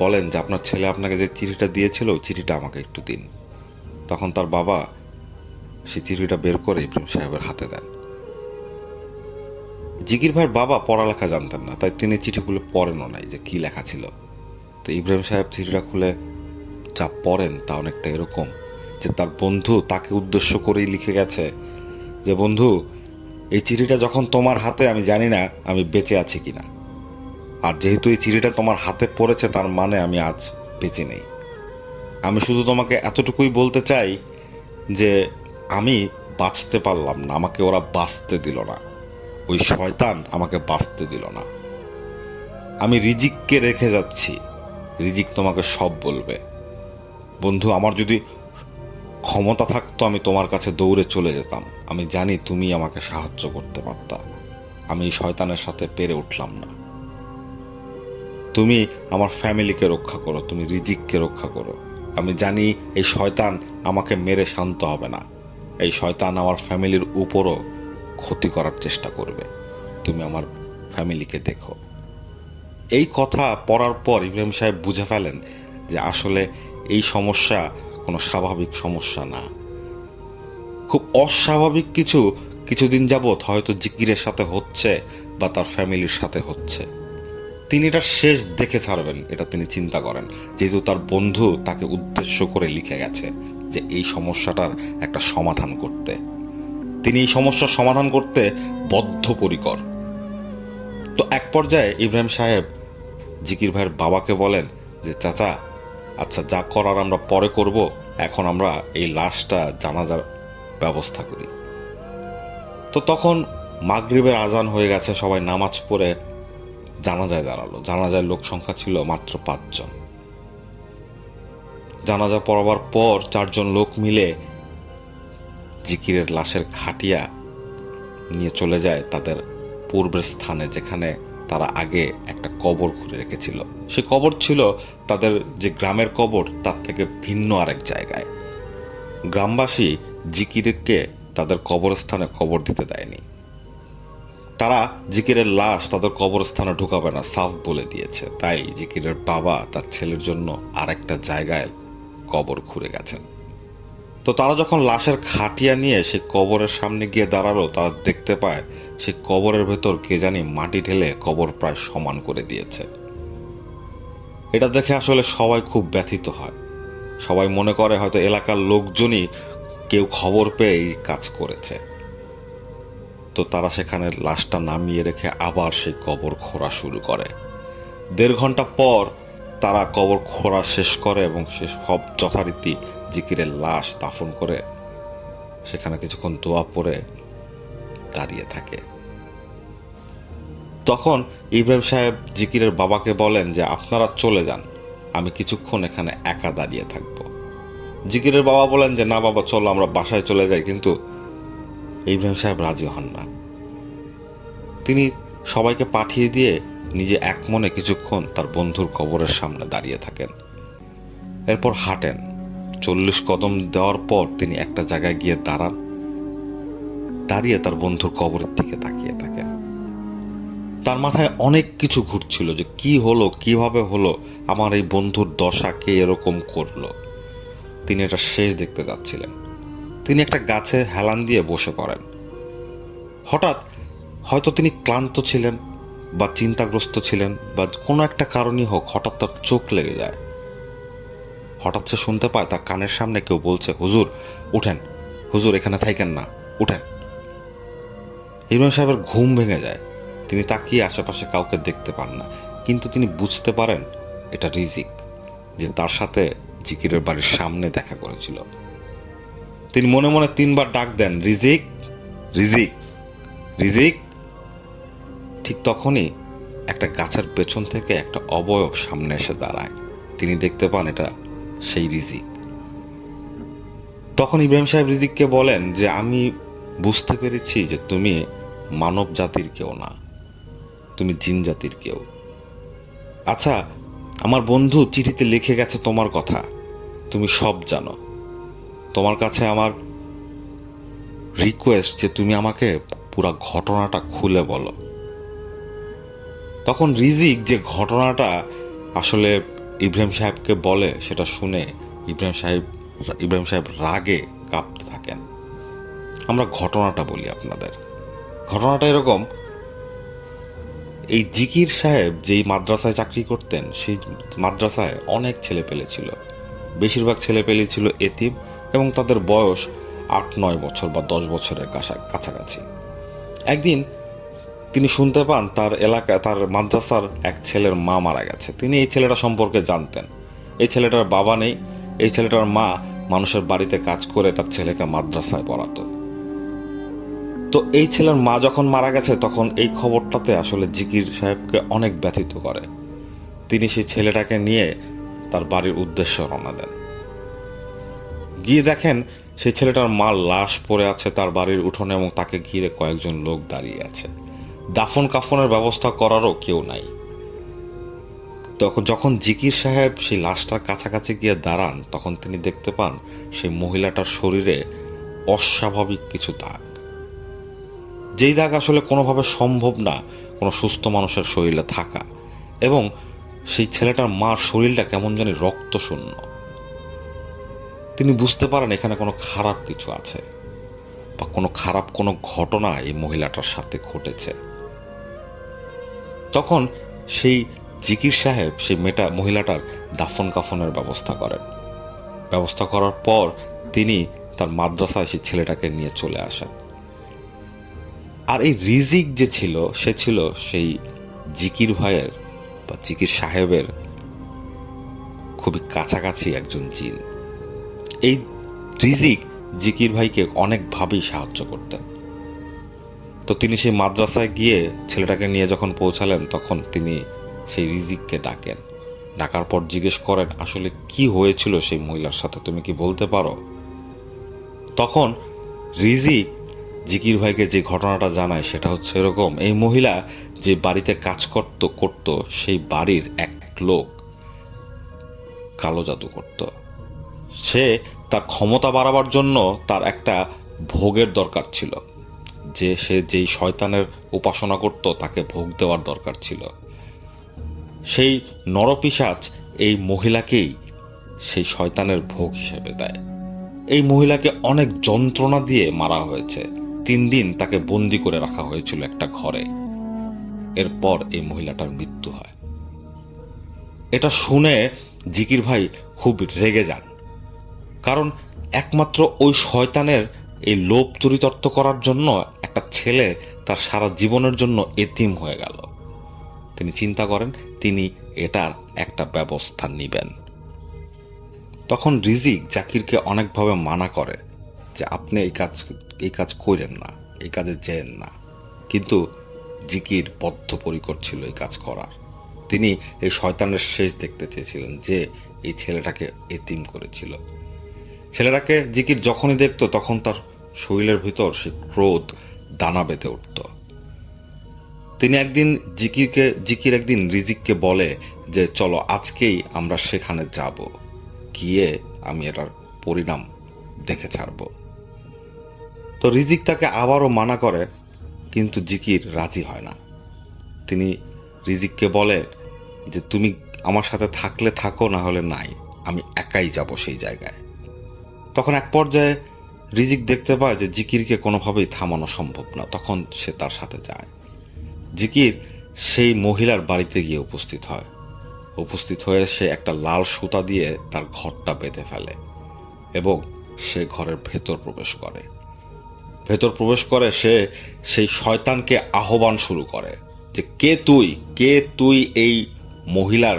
বলেন যে আপনার ছেলে আপনাকে যে চিঠিটা দিয়েছিল ওই চিঠিটা আমাকে একটু দিন। তখন তার বাবা সেই চিঠিটা বের করে ইব্রাহিম সাহেবের হাতে দেন। জিকির ভাইয়ের বাবা পড়ালেখা জানতেন না, তাই তিনি চিঠিগুলো পড়েনও নাই যে কি লেখা ছিল। তো ইব্রাহিম সাহেব চিঠিটা খুলে যা পড়েন তা অনেকটা এরকম যে তার বন্ধু তাকে উদ্দেশ্য করেই লিখে গেছে যে বন্ধু, এই চিঠিটা যখন তোমার হাতে, আমি জানি না আমি বেঁচে আছি কিনা, আর যেহেতু এই চিঠিটা তোমার হাতে পড়েছে তার মানে আমি আজ বেঁচে নেই। আমি শুধু তোমাকে এতটুকুই বলতে চাই যে আমি বাঁচতে পারলাম না, আমাকে ওরা বাঁচতে দিল না, ওই শয়তান আমাকে বাঁচতে দিল না। আমি রিজিককে রেখে যাচ্ছি, রিজিক তোমাকে সব বলবে। বন্ধু, আমার যদি ক্ষমতা থাকতো আমি তোমার কাছে দৌড়ে চলে যেতাম, আমি জানি তুমি আমাকে সাহায্য করতে পারতা, আমি শয়তানের সাথে পেরে উঠলাম না। তুমি আমার ফ্যামিলিকে রক্ষা করো, তুমি রিজিককে রক্ষা করো। আমি জানি এই শয়তান আমাকে মেরে শান্ত হবে না, এই শয়তান আমার ফ্যামিলির উপরও ক্ষতি করার চেষ্টা করবে, তুমি আমার ফ্যামিলিকে দেখো। এই কথা পড়ার পর ইব্রাহিম সাহেব বুঝে ফেলেন যে আসলে এই সমস্যা কোনো স্বাভাবিক সমস্যা না, খুব অস্বাভাবিক কিছু কিছুদিন যাবৎ হয়তো জিকিরের সাথে হচ্ছে বা তার ফ্যামিলির সাথে হচ্ছে। তিনি এটা শেষ দেখে ছাড়বেন, এটা তিনি চিন্তা করেন, যেহেতু তার বন্ধু তাকে উদ্দেশ্য করে লিখে গেছে যে এই সমস্যাটার একটা সমাধান করতে। তিনি এই সমস্যার সমাধান করতে বদ্ধপরিকর। তো এক পর্যায়ে ইব্রাহিম সাহেব জিকির ভাইয়ের বাবাকে বলেন যে চাচা, আচ্ছা যা করার আমরা পরে করব, এখন আমরা এই লাশটা জানাজার ব্যবস্থা করি। তো তখন মাগরিবের আজান হয়ে গেছে, সবাই নামাজ পড়ে জানাজায় দাঁড়ালো। জানাজায় লোক সংখ্যা ছিল মাত্র 5 জন। জানাজা পড়াবার পর 4 জন লোক মিলে জিকিরের লাশের খাটিয়া নিয়ে চলে যায় তাদের পূর্বের স্থানে, যেখানে তারা আগে একটা কবর খুঁড়ে রেখেছিল। সে কবর ছিল তাদের যে গ্রামের কবর তার থেকে ভিন্ন আরেক জায়গায়। গ্রামবাসী জিকিরকে তাদের কবরস্থানে কবর দিতে দেয়নি। তারা জিকিরের লাশ তাদের কবরস্থানে ঢুকাবে না, সাফ বলে দিয়েছে। তাই জিকিরের বাবা তার ছেলের জন্য আরেকটা জায়গায় কবর খুঁড়ে গেছেন। তো তারা যখন লাশের খাটিয়া নিয়ে সেই কবরের সামনে গিয়ে দাঁড়ালো, তারা দেখতে পায় সেই কবরের ভেতর কে জানি মাটি ঢেলে কবর প্রায় সমান করে দিয়েছে। এটা দেখে আসলে সবাই খুব ব্যথিত হয়। সবাই মনে করে হয়তো এলাকার লোকজনই কেউ খবর পেয়ে এই কাজ করেছে। তো তারা সেখানে লাশটা নামিয়ে রেখে আবার সেই কবর খোঁড়া শুরু করে। 1.5 ঘন্টা পর তারা কবর খোঁড়া শেষ করে এবং সে সব যথারীতি জিকিরের লাশ দাফন করে সেখানে কিছুক্ষণ দোয়া পড়ে দাঁড়িয়ে থাকে। তখন ইব্রাহিম সাহেব জিকিরের বাবাকে বলেন যে আপনারা চলে যান, আমি কিছুক্ষণ এখানে একা দাঁড়িয়ে থাকব। জিকিরের বাবা বলেন যে না বাবা, চলো আমরা বাসায় চলে যাই। কিন্তু ইব্রাহিম সাহেব রাজি হন না। তিনি সবাইকে পাঠিয়ে দিয়ে নিজে এক মনে কিছুক্ষণ তার বন্ধুর কবরের সামনে দাঁড়িয়ে থাকেন। এরপর হাঁটেন। 40 কদম দেওয়ার পর তিনি একটা জায়গায় গিয়ে দাঁড়ান। দাঁড়িয়ে তার বন্ধুর কবরের দিকে তাকিয়ে থাকেন। তার মাথায় অনেক কিছু ঘুরছিল যে কি হলো, কিভাবে হলো, আমার এই বন্ধুর দশা কে এরকম করলো। তিনি এটা শেষ দেখতে যাচ্ছিলেন। তিনি একটা গাছে হেলান দিয়ে বসে পড়েন। হঠাৎ হয়তো তিনি ক্লান্ত ছিলেন বা চিন্তাগ্রস্ত ছিলেন বা কোনো একটা কারণই হোক, হঠাৎ তার চোখ লেগে যায়। হঠাৎ সে শুনতে পায় তার কানের সামনে কেউ বলছে, হুজুর উঠেন, হুজুর এখানে থাকেন না, উঠেন। ইব্রাহিম সাহেবের ঘুম ভেঙে যায়। তিনি তাকিয়ে আশেপাশে কাউকে দেখতে পান না, কিন্তু তিনি বুঝতে পারেন এটা রিজিক, যে তার সাথে জিকিরের বাড়ির সামনে দেখা করেছিল। তিনি মনে মনে 3 বার ডাক দেন, রিজিক, রিজিক, রিজিক। ঠিক তখনই একটা গাছের পেছন থেকে একটা অবয়ব সামনে এসে দাঁড়ায়। তিনি দেখতে পান এটা সেই রিজিক। তখন ইব্রাহিম সাহেব রিজিককে বলেন যে আমি বুঝতে পেরেছি যে তুমি মানব জাতির কেউ না, তুমি জিন জাতির কেউ। আচ্ছা, আমার বন্ধু চিঠিতে লিখে গেছে তোমার কথা, তুমি সব জানো। তোমার কাছে আমার রিকোয়েস্ট যে তুমি আমাকে পুরো ঘটনাটা খুলে বলো। তখন রিজিক যে ঘটনাটা আসলে ইব্রাহিম সাহেবকে বলে, সেটা শুনে ইব্রাহিম সাহেব রাগে কাঁপতে থাকেন। আমরা ঘটনাটা বলি আপনাদের। ঘটনাটা এরকম, এই জিকির সাহেব যেই মাদ্রাসায় চাকরি করতেন, সেই মাদ্রাসায় অনেক ছেলে পেলে ছিল। বেশিরভাগ ছেলে পেলে ছিল এতিম এবং তাদের বয়স 8-9 বছর বা 10 বছরের কাছাকাছি। একদিন তিনি শুনতে পান তার এলাকায়, তার মাদ্রাসার এক ছেলের মা মারা গেছে। তিনি এই ছেলেটা সম্পর্কে জানতেন। এই ছেলেটার বাবা নেই, এই ছেলেটার মা মানুষের বাড়িতে কাজ করে তার ছেলেকে মাদ্রাসায় পড়াতো। তো এই ছেলের মা যখন মারা গেছে, তখন এই খবরটাতে আসলে জিকির সাহেবকে অনেক ব্যথিত করে। তিনি সেই ছেলেটাকে নিয়ে তার বাড়ির উদ্দেশ্যে রওনা দেন। গিয়ে দেখেন সেই ছেলেটার মা লাশ পড়ে আছে তার বাড়ির উঠোনে এবং তাকে ঘিরে কয়েকজন লোক দাঁড়িয়ে আছে। দাফন কাফনের ব্যবস্থা করারও কেউ নাই। তখন যখন জিকির সাহেব সেই লাশটার কাছাকাছি গিয়ে দাঁড়ান, তখন তিনি দেখতে পান সেই মহিলাটার শরীরে অস্বাভাবিক কিছু দাগ, যেই দাগ আসলে কোনোভাবে সম্ভব না কোনো সুস্থ মানুষের শরীরে থাকা। এবং সেই ছেলেটার মার শরীরটা কেমন জানি রক্ত শূন্য। তিনি বুঝতে পারেন এখানে কোনো খারাপ কিছু আছে বা কোনো ঘটনা এই মহিলাটার সাথে ঘটেছে। তখন সেই জিকির সাহেব সেই মহিলাটার দাফন কাফনের ব্যবস্থা করেন। ব্যবস্থা করার পর তিনি তার মাদ্রাসায় সেই ছেলেটাকে নিয়ে চলে আসেন। আর এই রিজিক যে ছিল, সে ছিল সেই জিকির ভাইয়ের বা জিকির সাহেবের খুবই কাছাকাছি একজন জিন। এই রিজিক জিকির ভাইকে অনেকভাবেই সাহায্য করতেন। তো তিনি সেই মাদ্রাসায় গিয়ে ছেলেটাকে নিয়ে যখন পৌঁছালেন, তখন তিনি সেই রিজিককে ডাকেন। ডাকার পর জিজ্ঞেস করেন, আসলে কি হয়েছিল সেই মহিলার সাথে, তুমি কি বলতে পারো? তখন রিজিক জিকির ভাইকে যে ঘটনাটা জানায় সেটা হচ্ছে এরকম, এই মহিলা যে বাড়িতে কাজ করত সেই বাড়ির এক লোক কালো জাদু করত। সে তার ক্ষমতা বাড়াবার জন্য তার একটা ভোগের দরকার ছিল, যে সে যেই শয়তানের উপাসনা করত তাকে ভোগ দেওয়ার দরকার ছিল। সেই নরপিশাচ এই মহিলাকেই সেই শয়তানের ভোগ হিসেবে দেয়। এই মহিলাকে অনেক যন্ত্রণা দিয়ে মারা হয়েছে। 3 দিন তাকে বন্দি করে রাখা হয়েছিল একটা ঘরে। এরপর এই মহিলাটার মৃত্যু হয়। এটা শুনে জিকির ভাই খুব রেগে যান, কারণ একমাত্র ওই শয়তানের এই লোভ চরিতার্থ করার জন্য একটা ছেলে তার সারা জীবনের জন্য এতিম হয়ে গেল। তিনি চিন্তা করেন তিনি এটার একটা ব্যবস্থা নেবেন। তখন রিজিক জাকিরকে অনেকভাবে মানা করে যে আপনি এই কাজ করেন না, এই কাজে যেন না, কিন্তু জিকির বদ্ধপরিকর ছিল এই কাজ করার। তিনি এই শয়তানের শেষ দেখতে চেয়েছিলেন যে এই ছেলেটাকে এতিম করেছিল। ছেলেটাকে জিকির যখনই দেখত তখন তার শরীরের ভিতর সে ক্রোধ দানা বেঁধে উঠত। জিকির একদিন রিজিককে বলে যে চলো আজকেই আমরা সেখানে যাব, গিয়ে আমি এটার পরিণাম দেখে ছাড়ব। তো রিজিক তাকে আবারও মানা করে, কিন্তু জিকির রাজি হয় না। তিনি রিজিককে বলে যে তুমি আমার সাথে থাকলে থাকো, না হলে নাই, আমি একাই যাব সেই জায়গায়। তখন এক পর্যায়ে রিজিক দেখতে পায় যে জিকিরকে কোনোভাবেই থামানো সম্ভব না। তখন সে তার সাথে যায়। জিকির সেই মহিলার বাড়িতে গিয়ে উপস্থিত হয়ে সে একটা লাল সুতা দিয়ে তার ঘরটা বেঁধে ফেলে এবং সে ঘরের ভেতর প্রবেশ করে সে সেই শয়তানকে আহ্বান শুরু করে যে কে তুই এই মহিলার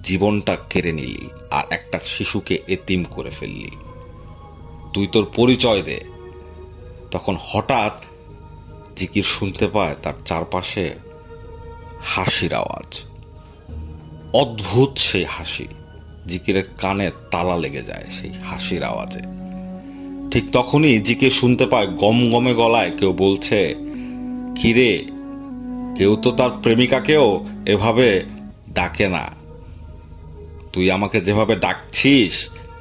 জীবনটা কেড়ে নিলি আর একটা শিশুকে এতিম করে ফেললি, তুই তোর পরিচয় দে। তখন হঠাৎ জিকির শুনতে পায় তার চারপাশে হাসির আওয়াজ, অদ্ভুত সেই হাসি। জিকিরের কানে তালা লেগে যায় সেই হাসির আওয়াজে। ঠিক তখনই জিকির শুনতে পায় গমগমে গলায় কেউ বলছে, কিরে, কেউ তো তার প্রেমিকাকেও এভাবে ডাকে না, তুই আমাকে যেভাবে ডাকছিস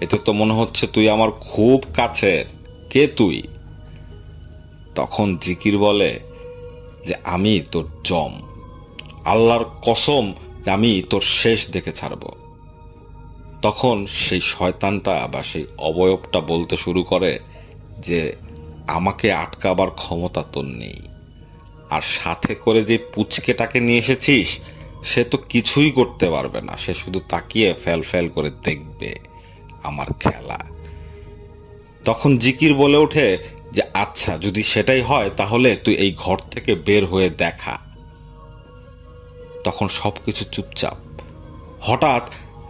এতে তো মনে হচ্ছে তুই আমার খুব কাছের, কে তুই? তখন জিকির বলে যে আমি তোর জম, আল্লাহর কসম যে আমি তোর শেষ দেখে ছাড়ব। তখন সেই শয়তানটা বা সেই অবয়বটা বলতে শুরু করে যে আমাকে আটকাবার ক্ষমতা তোর নেই, আর সাথে করে যে পুচকেটাকে নিয়ে এসেছিস সে তো কিছুই করতে পারবে না, সে শুধু তাকিয়ে ফ্যাল করে দেখবে আমার খেলা। তখন জিকির বলে ওঠে যে আচ্ছা, যদি সেটাই হয় তাহলে তুই এই ঘর থেকে বের হয়ে দেখা। তখন সবকিছু চুপচাপ। হঠাৎ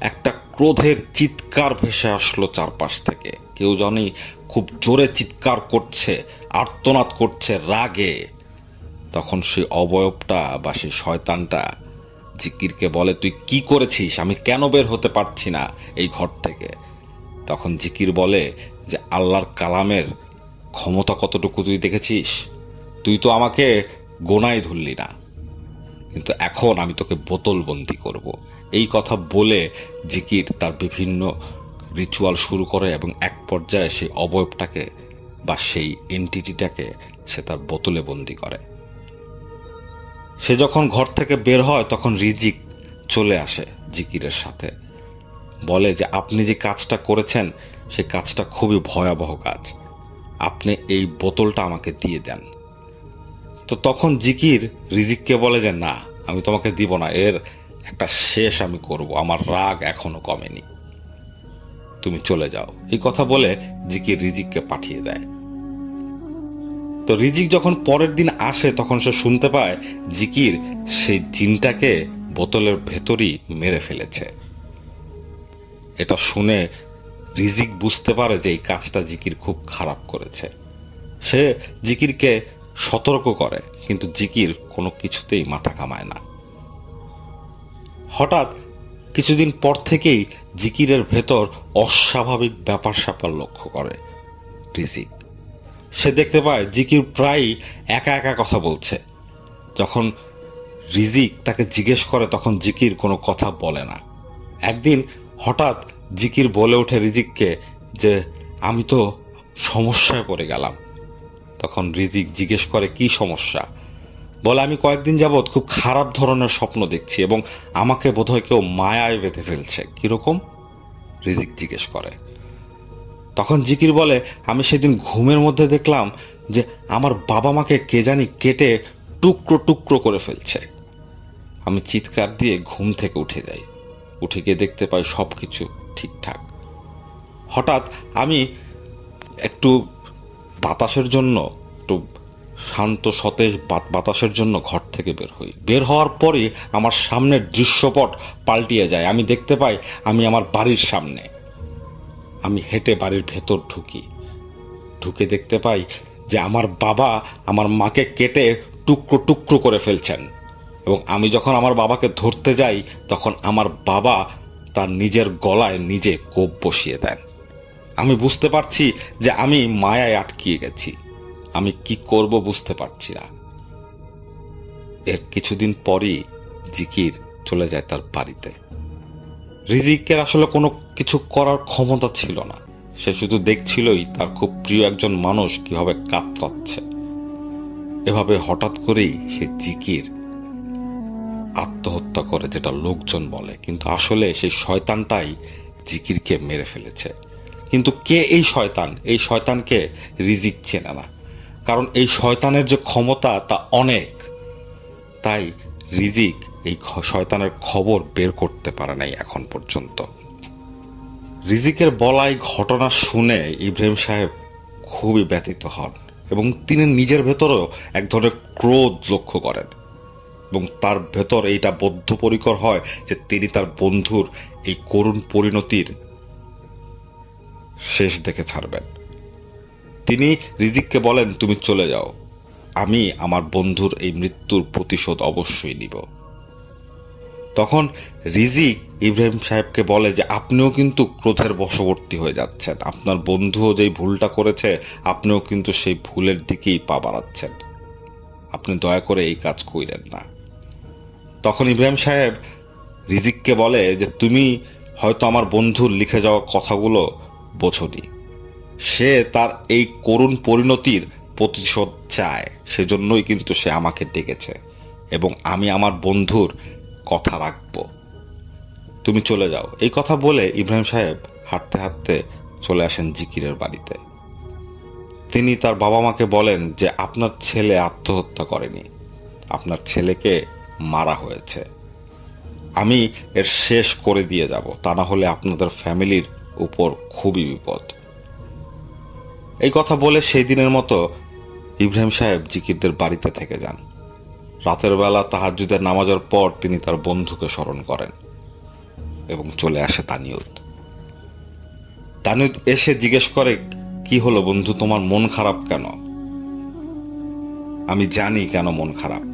একটা ক্রোধের চিৎকার ভেসে আসলো চারপাশ থেকে। কেউ জানি খুব জোরে চিৎকার করছে, আর্তনাদ করছে রাগে। তখন সেই অবয়বটা বা সেই শয়তানটা জিকিরকে বলে, তুই কি করেছিস? আমি কেন বের হতে পারছি না এই ঘর থেকে? তখন জিকির বলে যে আল্লাহর কালামের ক্ষমতা কতটুকু তুই দেখেছিস? তুই তো আমাকে গোনায় ধরলি না, কিন্তু এখন আমি তোকে বোতলবন্দি করব। এই কথা বলে জিকির তার বিভিন্ন রিচুয়াল শুরু করে এবং এক পর্যায়ে সেই অবয়বটাকে বা সেই এন্টিটিটাকে সে তার বোতলে বন্দি করে। সে যখন ঘর থেকে বের হয় তখন রিজিক চলে আসে জিকিরের সাথে। বলে যে আপনি যে কাজটা করেছেন সে কাজটা খুবই ভয়াবহ কাজ, আপনি এই বোতলটা আমাকে দিয়ে দেন। তো তখন জিকির রিজিককে বলে যে না, আমি তোমাকে দিব না, এর একটা শেষ আমি করব, আমার রাগ এখনো কমেনি, তুমি চলে যাও। এই কথা বলে জিকির রিজিককে পাঠিয়ে দেয়। তো রিজিক যখন পরের দিন আসে তখন সে শুনতে পায় জিকির সেই জিনটাকে বোতলের ভেতরই মেরে ফেলেছে। এটা শুনে রিজিক বুঝতে পারে যে এই কাজটা জিকির খুব খারাপ করেছে। সে জিকিরকে সতর্ক করে, কিন্তু জিকির কোনো কিছুতেই মাথা ঘামায় না। হঠাৎ কিছুদিন পর থেকেই জিকিরের ভেতর অস্বাভাবিক ব্যাপার স্যাপার লক্ষ্য করে রিজিক। সে দেখতে পায় জিকির প্রায়ই একা একা কথা বলছে। যখন রিজিক তাকে জিজ্ঞেস করে তখন জিকির কোনো কথা বলে না। একদিন হঠাৎ জিকির বলে ওঠে রিজিককে যে আমি তো সমস্যায় পড়ে গেলাম। তখন রিজিক জিজ্ঞেস করে কি সমস্যা? বলে আমি কয়েকদিন যাবৎ খুব খারাপ ধরনের স্বপ্ন দেখছি এবং আমাকে বোধহয় কেউ মায়ায় বেঁধে ফেলছে। কিরকম? রিজিক জিজ্ঞেস করে। তখন জিকির বলে আমি সেদিন ঘুমের মধ্যে দেখলাম যে আমার বাবা মাকে কে জানি কেটে টুকরো টুকরো করে ফেলছে। আমি চিৎকার দিয়ে ঘুম থেকে উঠে যাই, উঠে গিয়ে দেখতে পাই সব কিছু ঠিকঠাক। হঠাৎ আমি একটু বাতাসের জন্য, একটু শান্ত সতেজ বাতাসের জন্য ঘর থেকে বের হই। বের হওয়ার পরই আমার সামনের দৃশ্যপট পাল্টিয়ে যায়। আমি দেখতে পাই আমি আমার বাড়ির সামনে। আমি হেঁটে বাড়ির ভেতর ঢুকে দেখতে পাই যে আমার বাবা আমার মাকে কেটে টুকরো টুকরো করে ফেলছেন। এবং আমি যখন আমার বাবাকে ধরতে যাই তখন আমার বাবা তার নিজের গলায় নিজে কোপ বসিয়ে দেন। আমি বুঝতে পারছি যে আমি মায়ায় আটকিয়ে গেছি, আমি কি করব বুঝতে পারছি না। এর কিছুদিন পরই জিকির চলে যায় তার বাড়িতে। রিজিকের আসলে কোনো কিছু করার ক্ষমতা ছিল না। সে শুধু দেখছিলই তার খুব প্রিয় একজন মানুষ কিভাবে কাতরাচ্ছে। এভাবে হঠাৎ করেই সে জিকির আত্মহত্যা করে, যেটা লোকজন বলে, কিন্তু আসলে সেই শয়তানটাই জিকিরকে মেরে ফেলেছে। কিন্তু কে এই শয়তান? এই শয়তানকে রিজিক চেনে না, কারণ এই শয়তানের যে ক্ষমতা তা অনেক। তাই রিজিক এই শয়তানের খবর বের করতে পারে নাই এখন পর্যন্ত। রিজিকের বলাই ঘটনা শুনে ইব্রাহিম সাহেব খুবই ব্যথিত হন এবং তিনি নিজের ভেতরেও এক ধরনের ক্রোধ লক্ষ্য করেন এবং তার ভেতর এইটা বদ্ধপরিকর হয় যে তিনি তার বন্ধুর এই করুণ পরিণতির শেষ দেখে ছাড়বেন। তিনি রিজিককে বলেন তুমি চলে যাও, আমি আমার বন্ধুর এই মৃত্যুর প্রতিশোধ অবশ্যই নিব। তখন রিজিক ইব্রাহিম সাহেবকে বলে যে আপনিও কিন্তু ক্রোধের বশবর্তী হয়ে যাচ্ছেন, আপনার বন্ধুও যেই ভুলটা করেছে আপনিও কিন্তু সেই ভুলের দিকেই পা বাড়াচ্ছেন, আপনি দয়া করে এই কাজ কইরেন না। তখন ইব্রাহিম সাহেব রিজিককে বলে যে তুমি হয়তো আমার বন্ধুর লিখে যাওয়া কথাগুলো বোঝনি, সে তার এই করুণ পরিণতির প্রতিশোধ চায়, সেজন্যই কিন্তু সে আমাকে ডেকেছে এবং আমি আমার বন্ধুর কথা রাখব, তুমি চলে যাও। এই কথা বলে ইব্রাহিম সাহেব হাঁটতে হাঁটতে চলে আসেন জিকিরের বাড়িতে। তিনি তার বাবা মাকে বলেন যে আপনার ছেলে আত্মহত্যা করেনি, আপনার ছেলেকে মারা হয়েছে, আমি এর শেষ করে দিয়ে যাব, তা না হলে আপনাদের ফ্যামিলির উপর খুবই বিপদ। এই কথা বলে সেই দিনের মতো ইব্রাহিম সাহেব জিকিরদের বাড়িতে থেকে যান। রাতের বেলা তাহাজ্জুদের নামাজের পর তিনি তার বন্ধুকে স্মরণ করেন এবং চলে আসে দানিউদ। দানিউদ এসে জিজ্ঞেস করে কি হলো বন্ধু, তোমার মন খারাপ কেন? আমি জানি কেন মন খারাপ।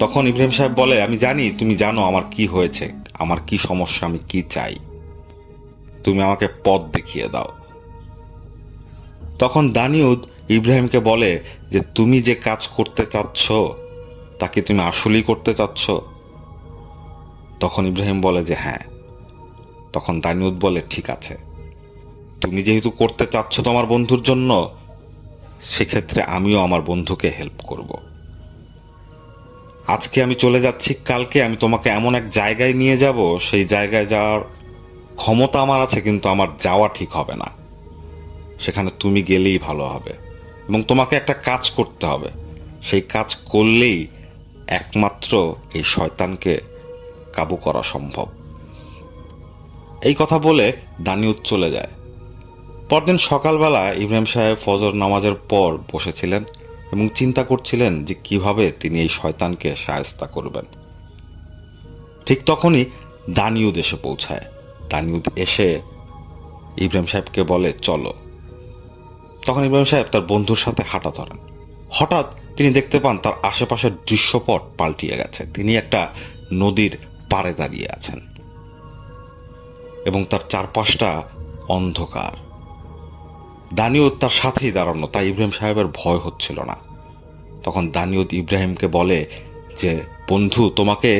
তখন ইব্রাহিম সাহেব বলে আমি জানি তুমি জানো আমার কি হয়েছে, আমার কি সমস্যা, আমি কি চাই, তুমি আমাকে পথ দেখিয়ে দাও। তখন দানিউদ ইব্রাহিমকে বলে যে তুমি যে কাজ করতে চাচ্ছ তা কি তুমি আসলেই করতে চাচ্ছ? তখন ইব্রাহিম বলে যে হ্যাঁ। তখন দানিউদ বলে ঠিক আছে, তুমি যেহেতু করতে চাচ্ছ তোমার বন্ধুর জন্য, সেক্ষেত্রে আমিও আমার বন্ধুকে হেল্প করব। আজকে আমি চলে যাচ্ছি, কালকে আমি তোমাকে এমন এক জায়গায় নিয়ে যাব, সেই জায়গায় যাওয়ার ক্ষমতা আমার আছে, কিন্তু আমার যাওয়া ঠিক হবে না। সেখানে তুমি গেলেই ভালো হবে, এবং তোমাকে একটা কাজ করতে হবে। সেই কাজ করলেই একমাত্র এই শয়তানকে কাবু করা সম্ভব। এই কথা বলে দানিউদ চলে যায়। পরদিন সকালবেলা ইব্রাহিম সাহেব ফজর নামাজের পর বসেছিলেন এবং চিন্তা করছিলেন যে কিভাবে তিনি এই শয়তানকে শায়েস্তা করবেন। ঠিক তখনই দানিউদ এসে পৌঁছায়। দানিউদ এসে ইব্রাহিম সাহেবকে বলে, চলো। তখন ইব্রাহিম সাহেব তার বন্ধুর সাথে হাঁটা ধরেন। হঠাৎ তিনি দেখতে পান তার আশেপাশের দৃশ্যপট পাল্টিয়ে গেছে। তিনি একটা নদীর পাড়ে দাঁড়িয়ে আছেন এবং তার চারপাশটা অন্ধকার। দানিউদ তার সাথেই দাঁড়ানো, তাই ইব্রাহিম সাহেবের ভয় হচ্ছিল না। তখন দানিউদ ইব্রাহিমকে বলে যে, বন্ধু, তোমাকে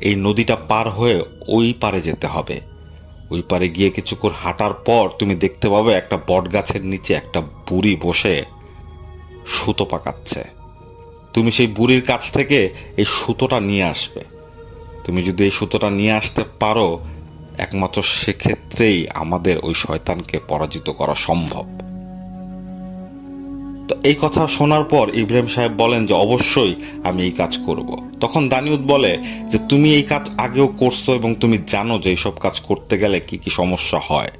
এই নদীটা পার হয়ে ওই পারে যেতে হবে। ওই পারে গিয়ে কিছুক্ষণ হাঁটার পর তুমি দেখতে পাবে একটা বট গাছের নিচে একটা বুড়ি বসে সুতো পাকাচ্ছে। তুমি সেই বুড়ির কাছ থেকে এই সুতোটা নিয়ে আসবে। তুমি যদি এই সুতোটা নিয়ে আসতে পারো, একমাত্র সেক্ষেত্রেই আমাদের ওই শয়তানকে পরাজিত করা সম্ভব। তো এই কথা শোনার পর ইব্রাহিম সাহেব বলেন যে অবশ্যই আমি এই কাজ করব। তখন দানিউদ বলে যে তুমি এই কাজ আগেও করছো এবং তুমি জানো যে এইসব কাজ করতে গেলে কি কি সমস্যা হয়।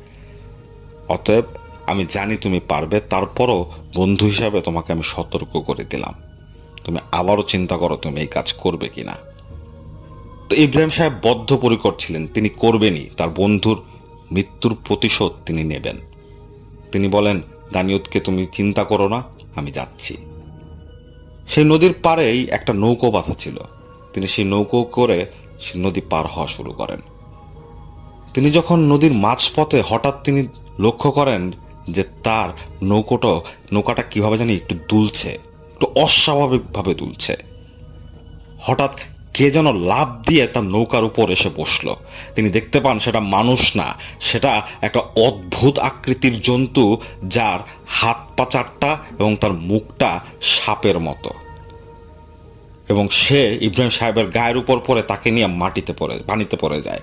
অতএব আমি জানি তুমি পারবে, তারপরও বন্ধু হিসাবে তোমাকে আমি সতর্ক করে দিলাম। তুমি আবারও চিন্তা করো তুমি এই কাজ করবে কিনা। তো ইব্রাহিম সাহেব বদ্ধপরিকর ছিলেন, তিনি করবেনই। তার বন্ধুর মৃত্যুর প্রতিশোধ তিনি নেবেন। তিনি বলেন, দানিউদকে তুমি চিন্তা করো না, আমি যাচ্ছি। সেই নদীর পাড়েই একটা নৌকো বাঁধা ছিল। তিনি সেই নৌকো করে সেই নদী পার হওয়া শুরু করেন। তিনি যখন নদীর মাঝপথে হঠাৎ তিনি লক্ষ্য করেন যে তার নৌকাটা কিভাবে জানি একটু দুলছে, একটু অস্বাভাবিকভাবে দুলছে। হঠাৎ কে যেন লাফ দিয়ে তার নৌকার উপর এসে বসলো। তিনি দেখতে পান সেটা মানুষ না, সেটা একটা অদ্ভুত আকৃতির জন্তু, যার হাত পা চারটা এবং তার মুখটা সাপের মতো। এবং সে ইব্রাহিম সাহেবের গায়ের উপর পড়ে তাকে নিয়ে পানিতে পড়ে যায়।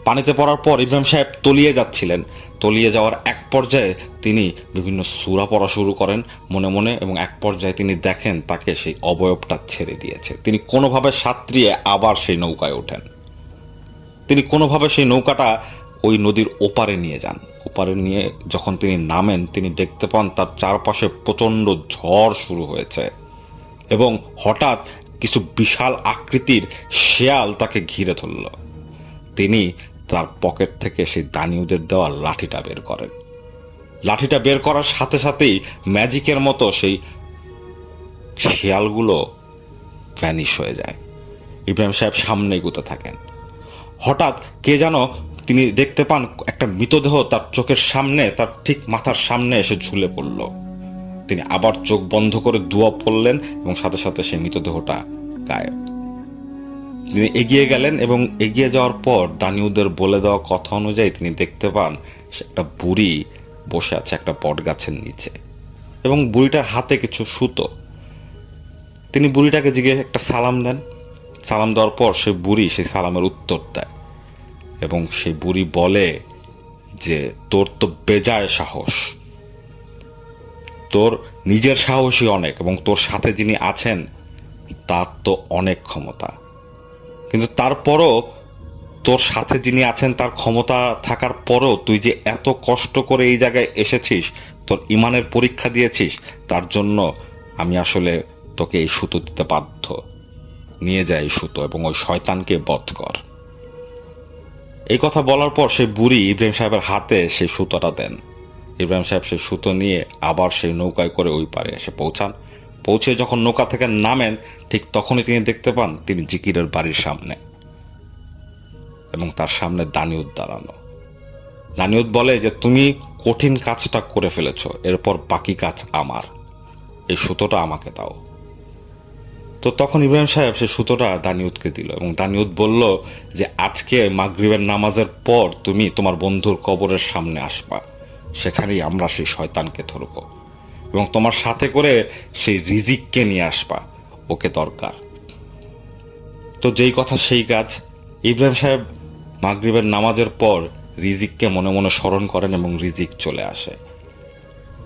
পানিতে পড়ার পর ইব্রাহিম সাহেব তলিয়ে যাচ্ছিলেন। তলিয়ে যাওয়ার এক পর্যায়ে তিনি বিভিন্ন সূরা পড়া শুরু করেন মনে মনে, এবং এক পর্যায়ে তিনি দেখেন তাকে সেই অবয়বটা ছেড়ে দিয়েছে। তিনি কোনোভাবে সাঁতরিয়ে আবার সেই নৌকায় ওঠেন। তিনি কোনোভাবে সেই নৌকাটা ওই নদীর ওপারে নিয়ে যান। ওপারে নিয়ে যখন তিনি নামেন, তিনি দেখতে পান তার চারপাশে প্রচণ্ড ঝড় শুরু হয়েছে এবং হঠাৎ কিছু বিশাল আকৃতির শেয়াল তাকে ঘিরে ধরল। তিনি তার পকেট থেকে সেই দানিউদের দেওয়া লাঠিটা বের করেন। লাঠিটা বের করার সাথে সাথেই ম্যাজিকের মতো সেই শেয়ালগুলো ভ্যানিশ হয়ে যায়। ইব্রাহিম সাহেব সামনে এগোতে থাকেন। হঠাৎ কে যেন তিনি দেখতে পান একটা মৃতদেহ তার চোখের সামনে, তার ঠিক মাথার সামনে এসে ঝুলে পড়ল। তিনি আবার চোখ বন্ধ করে দোয়া পড়লেন এবং সাথে সাথে সেই মৃতদেহটা গায়েব। তিনি এগিয়ে গেলেন এবং এগিয়ে যাওয়ার পর দানিউদের বলে দেওয়া কথা অনুযায়ী তিনি দেখতে পান সে একটা বুড়ি বসে আছে একটা বট গাছের নিচে এবং বুড়িটার হাতে কিছু সুতো। তিনি বুড়িটাকে জিজ্ঞেস একটা সালাম দেন। সালাম দেওয়ার পর সেই বুড়ি সেই সালামের উত্তর দেয় এবং সেই বুড়ি বলে যে তোর তো বেজায় সাহস, তোর নিজের সাহসই অনেক এবং তোর সাথে যিনি আছেন তার তো অনেক ক্ষমতা, কিন্তু তারপরও তোর সাথে যিনি আছেন তার ক্ষমতা থাকার পরও তুই যে এত কষ্ট করে এই জায়গায় এসেছিস, তোর ইমানের পরীক্ষা দিয়েছিস, তার জন্য আমি আসলে তোকে এই সুতো দিতে বাধ্য। নিয়ে যায় এই সুতো এবং ওই শয়তানকে বধ কর। এই কথা বলার পর সেই বুড়ি ইব্রাহিম সাহেবের হাতে সেই সুতোটা দেন। ইব্রাহিম সাহেব সেই সুতো নিয়ে আবার সেই নৌকায় করে ওই পারে এসে পৌঁছান। পৌঁছে যখন নৌকা থেকে নামেন, ঠিক তখনই তিনি দেখতে পান তিনি জিকিরের বাড়ির সামনে এবং তার সামনে দানিউদ দাঁড়ানো। দানিউদ বলে যে তুমি কঠিন কাজটা করে ফেলেছ, এরপর বাকি কাজ আমার, এই সুতোটা আমাকে দাও। তো তখন ইব্রাহিম সাহেব সেই সুতোটা দানিউদকে দিল এবং দানিউদ বলল যে আজকে মাগরিবের নামাজের পর তুমি তোমার বন্ধুর কবরের সামনে আসবা, সেখানেই আমরা সেই শয়তানকে ধরব এবং তোমার সাথে করে সেই রিজিককে নিয়ে আসবা, ওকে দরকার। তো যেই কথা সেই কাজ। ইব্রাহিম সাহেব মাগরিবের নামাজের পর রিজিককে মনে মনে স্মরণ করেন এবং রিজিক চলে আসে।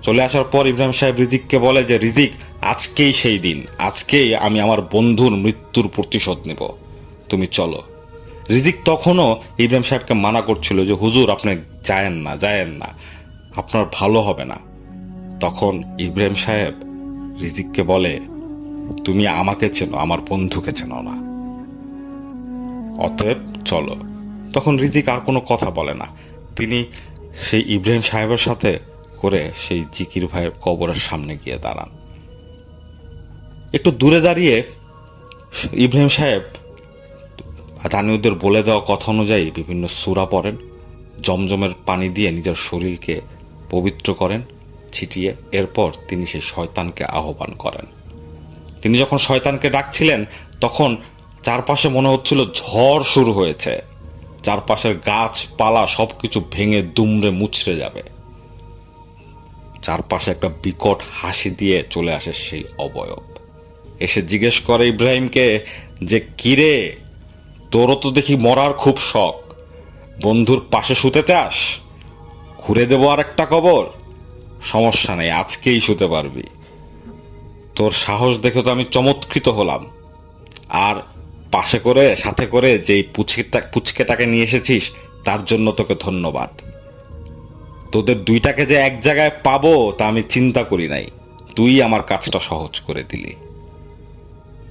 চলে আসার পর ইব্রাহিম সাহেব রিজিককে বলে যে রিজিক, আজকেই সেই দিন, আজকেই আমি আমার বন্ধুর মৃত্যুর প্রতিশোধ নেব, তুমি চলো। রিজিক তখনও ইব্রাহিম সাহেবকে মানা করছিল যে হুজুর আপনি যায়েন না, আপনার ভালো হবে না। তখন ইব্রাহিম সাহেব রিজিককে বলে, তুমি আমাকে চেনো, আমার বন্ধুকে চেনো না, অতএব চলো। তখন রিজিক আর কোনো কথা বলে না, তিনি সেই ইব্রাহিম সাহেবের সাথে করে সেই জিকির ভাইয়ের কবরের সামনে গিয়ে দাঁড়ান। একটু দূরে দাঁড়িয়ে ইব্রাহিম সাহেব দানিউদের বলে দেওয়া কথা অনুযায়ী বিভিন্ন সূরা পড়েন, জমজমের পানি দিয়ে নিজের শরীরকে পবিত্র করেন ছিটিয়ে। এরপর তিনি সেই শয়তানকে আহ্বান করেন। তিনি যখন শয়তানকে ডাকছিলেন তখন চারপাশে মনে হচ্ছিল ঝড় শুরু হয়েছে, চারপাশের গাছপালা সবকিছু ভেঙে দুমড়ে মুচড়ে যাবে। চারপাশে একটা বিকট হাসি দিয়ে চলে আসে সেই অবয়ব, এসে জিজ্ঞেস করে ইব্রাহিমকে যে কিরে, তোরও তো দেখি মরার খুব শখ, বন্ধুর পাশে শুতে চাস? ঘুরে দেবো আর একটা কবর, সমস্যা নেই, আজকেই শুতে পারবি। তোর সাহস দেখে তো আমি চমৎকৃত হলাম। আর পাশে করে সাথে করে যেই পুচকেটাকে নিয়ে এসেছিস তার জন্য তোকে ধন্যবাদ। তোদের দুইটাকে যে এক জায়গায় পাবো তা আমি চিন্তা করি নাই, তুই আমার কাজটা সহজ করে দিলি।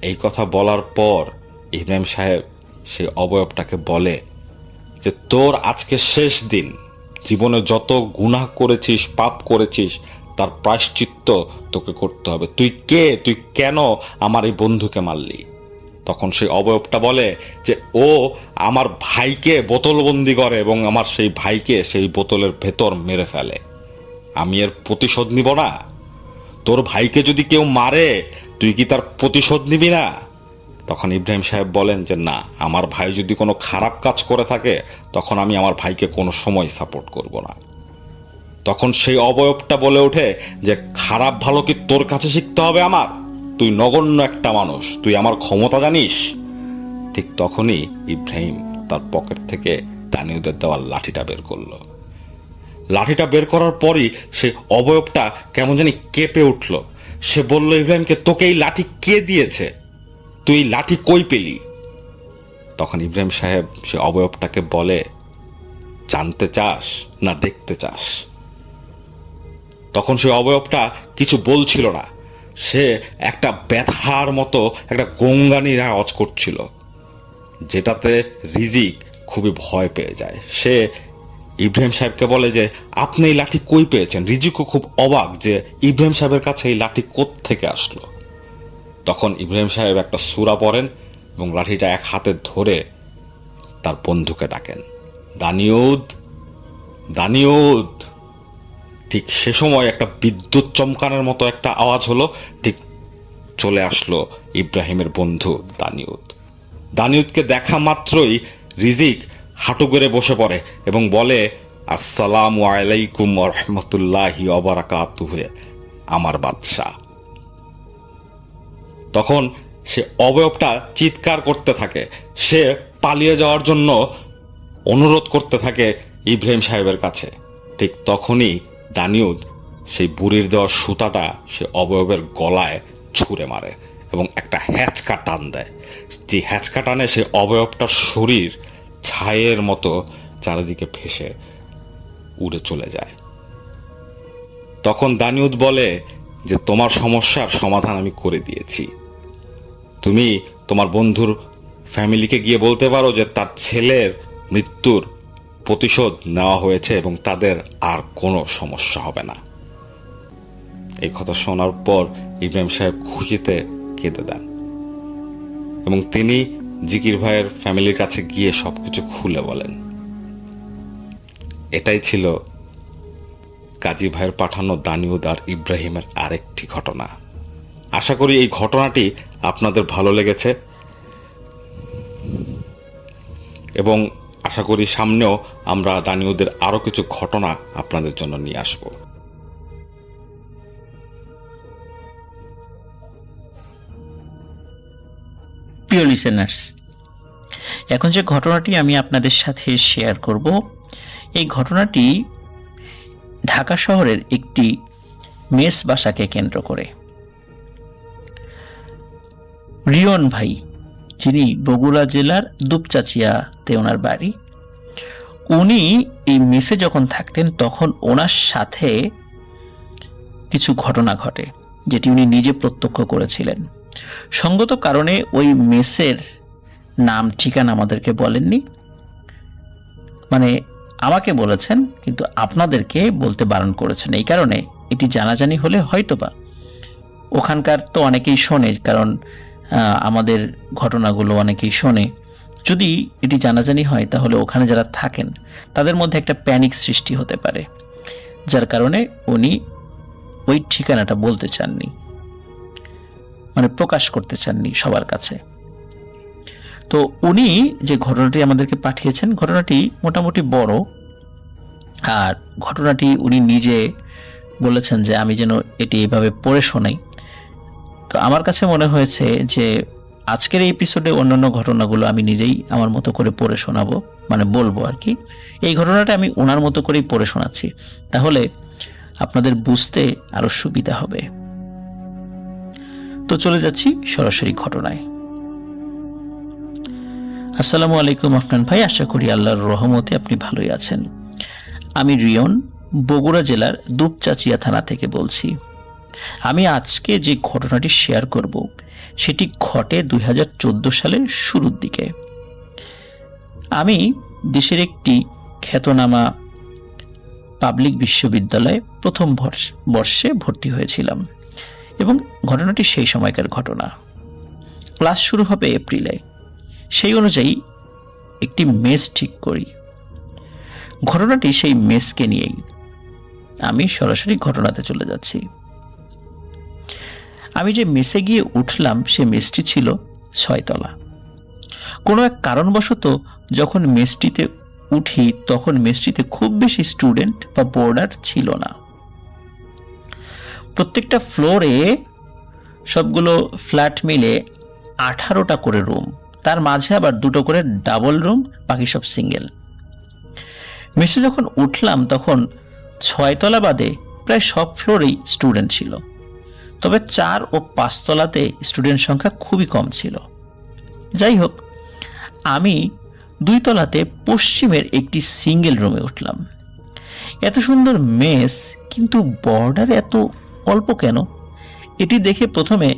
এই কথা বলার পর ইব্রাহিম সাহেব সেই অবয়বটাকে বলে যে তোর আজকে শেষ দিন, জীবনে যত গুনাহ করেছিস, পাপ করেছিস, তার প্রায়শ্চিত্ত তোকে করতে হবে। তুই কে, তুই কেন আমার এই বন্ধুকে মারলি? তখন সেই অবয়বটা বলে যে ও আমার ভাইকে বোতলবন্দি করে এবং আমার সেই ভাইকে সেই বোতলের ভেতর মেরে ফেলে। আমি এর প্রতিশোধ নিব না? তোর ভাইকে যদি কেউ মারে তুই কি তার প্রতিশোধ নিবি না? তখন ইব্রাহিম সাহেব বলেন যে না, আমার ভাই যদি কোনো খারাপ কাজ করে থাকে তখন আমি আমার ভাইকে কোনো সময় সাপোর্ট করব না। তখন সেই অবয়বটা বলে ওঠে যে খারাপ ভালো কি তোর কাছে শিখতে হবে আমার? তুই নগণ্য একটা মানুষ, তুই আমার ক্ষমতা জানিস? ঠিক তখনই ইব্রাহিম তার পকেট থেকে দানিউদের দেওয়া লাঠিটা বের করলো। লাঠিটা বের করার পরই সেই অবয়বটা কেমন জানি কেঁপে উঠল। সে বলল ইব্রাহিমকে, তোকে এই লাঠি কে দিয়েছে? তুই এই লাঠি কই পেলি? তখন ইব্রাহিম সাহেব সে অবয়বটাকে বলে, জানতে চাস না দেখতে চাস? তখন সে অবয়বটা কিছু বলছিল না, সে একটা ব্যথার মতো একটা গঙ্গানির আওয়াজ করছিল, যেটাতে রিজিক খুবই ভয় পেয়ে যায়। সে ইব্রাহিম সাহেবকে বলে যে আপনি এই লাঠি কই পেয়েছেন? রিজিকও খুব অবাক যে ইব্রাহিম সাহেবের কাছে এই লাঠি কোত্থেকে আসলো। তখন ইব্রাহিম সাহেব একটা সূরা পড়েন এবং লাঠিটা এক হাতে ধরে তার বন্ধুকে ডাকেন, দানিউদ, দানিউদ। ঠিক সে সময় একটা বিদ্যুৎ চমকানোর মতো একটা আওয়াজ হলো, ঠিক চলে আসলো ইব্রাহিমের বন্ধু দানিউদ। দানিউদকে দেখা মাত্রই রিজিক হাঁটু গেড়ে বসে পড়ে এবং বলে, আসসালামু আলাইকুম ওয়া রাহমাতুল্লাহি ওয়া বারাকাতুহু, আমার বাদশা। তখন সে অবয়বটা চিৎকার করতে থাকে, সে পালিয়ে যাওয়ার জন্য অনুরোধ করতে থাকে ইব্রাহিম সাহেবের কাছে। ঠিক তখনই দানিউদ সেই বুড়ির দেওয়া সুতাটা সে অবয়বের গলায় ছুঁড়ে মারে এবং একটা হ্যাঁচকা টান দেয়। যে হ্যাঁচকা টানে সে অবয়বটার শরীর ছায়ের মতো চারিদিকে ভেসে উড়ে চলে যায়। তখন দানিউদ বলে যে তোমার সমস্যার সমাধান আমি করে দিয়েছি, তুমি তোমার বন্ধুর ফ্যামিলিকে গিয়ে বলতে পারো যে তার ছেলের মৃত্যুর প্রতিশোধ নেওয়া হয়েছে এবং তাদের আর কোনো সমস্যা হবে না। এই কথা শোনার পর ইব্রাহিম সাহেব খুশিতে কেঁদে দেন এবং তিনি জিকির ভাইয়ের ফ্যামিলির কাছে গিয়ে সবকিছু খুলে বলেন। এটাই ছিল কাজী ভাইয়ের পাঠানো দানিউদ আর ইব্রাহিমের আরেকটি ঘটনা। আশা করি এই ঘটনাটি আপনাদের ভালো লেগেছে এবং আশা করি সামনেও আমরা দানিউদের আরো কিছু ঘটনা আপনাদের জন্য নিয়ে আসব। প্রিয় লিসেনার্স, এখন যে ঘটনাটি আমি আপনাদের সাথে শেয়ার করব এই ঘটনাটি ঢাকা শহরের একটি মেস বাসাকে কেন্দ্র করে। রিয়ন ভাই, যিনি বগুড়া জেলার দুপচাচিয়াতে ওনার বাড়ি, উনি এই মেসে যখন থাকতেন তখন ওনার সাথে কিছু ঘটনা ঘটে, যেটি উনি নিজে প্রত্যক্ষ করেছিলেন। সঙ্গত কারণে ওই মেসের নাম ঠিকানা আমাদেরকে বলেননি, মানে আমাকে বলেছেন, কিন্তু আপনাদেরকে বলতে বারণ করেছেন। এই কারণে এটি জানাজানি হলে হয়তোবা ওখানকার তো অনেকেই শোনে, কারণ আমাদের ঘটনাগুলো অনেকেই শোনে। যদি এটি জানাজানি হয় তাহলে ওখানে যারা থাকেন তাদের মধ্যে একটা প্যানিক সৃষ্টি হতে পারে, যার কারণে উনি ওই ঠিকানাটা বলতে চাননি, মানে প্রকাশ করতে চাননি সবার কাছে। তো উনি যে ঘটনাটি আমাদেরকে পাঠিয়েছেন, ঘটনাটি মোটামুটি বড়, আর ঘটনাটি উনি নিজে বলেছেন যে আমি যেন এটি এভাবে পড়ে শোনাই। তো আমার কাছে মনে হয়েছে যে আজকের এই এপিসোডে অন্যান্য ঘটনাগুলো আমি নিজেই আমার মতো করে পড়ে শোনাবো, মানে বলবো আর কি। এই ঘটনাটা আমি ওনার মতো করেই পড়ে শোনাচ্ছি, তাহলে আপনাদের বুঝতে আরো সুবিধা হবে। তো চলে যাচ্ছি সরাসরি ঘটনায়। আসসালামু আলাইকুম আফনান ভাই, আশা করি আল্লাহর রহমতে আপনি ভালোই আছেন। আমি রিয়ন, বগুড়া জেলার দুপচাচিয়া থানা থেকে বলছি। আমি আজকে যে ঘটনাটি শেয়ার করব সেটি ঘটে 2014 সালের শুরুর দিকে। আমি দেশের একটি খ্যাতনামা পাবলিক বিশ্ববিদ্যালয়ে প্রথম বর্ষে ভর্তি হয়েছিলাম এবং ঘটনাটি সেই সময়কার ঘটনা। ক্লাস শুরু হবে এপ্রিলে, সেই অনুযায়ী একটি মেস ঠিক করি। ঘটনাটি সেই মেসকে নিয়েই। আমি সরাসরি ঘটনাতে চলে যাচ্ছি। আমি যে মেসে গিয়ে উঠলাম সে মেসটি ছিল 6 তলা। কোনো এক কারণবশত যখন মেসটিতে উঠি তখন মেসটিতে খুব বেশি স্টুডেন্ট বা বোর্ডার ছিল না। প্রত্যেকটা ফ্লোরে সবগুলো ফ্ল্যাট মিলে 18টা করে রুম, তার মাঝে আবার 2টো করে ডাবল রুম, বাকি সব সিঙ্গেল। মেসে যখন উঠলাম তখন 6 তলা বাদে প্রায় সব ফ্লোরেই স্টুডেন্ট ছিল, তবে 4 ও 5 তলাতে স্টুডেন্ট সংখ্যা খুবই কম ছিল। যাই হোক, আমি 2 তলাতে পশ্চিমের একটি সিঙ্গেল রুমে উঠলাম। এত সুন্দর মেস, কিন্তু বর্ডার এত অল্প কেন, এটি দেখে প্রথমে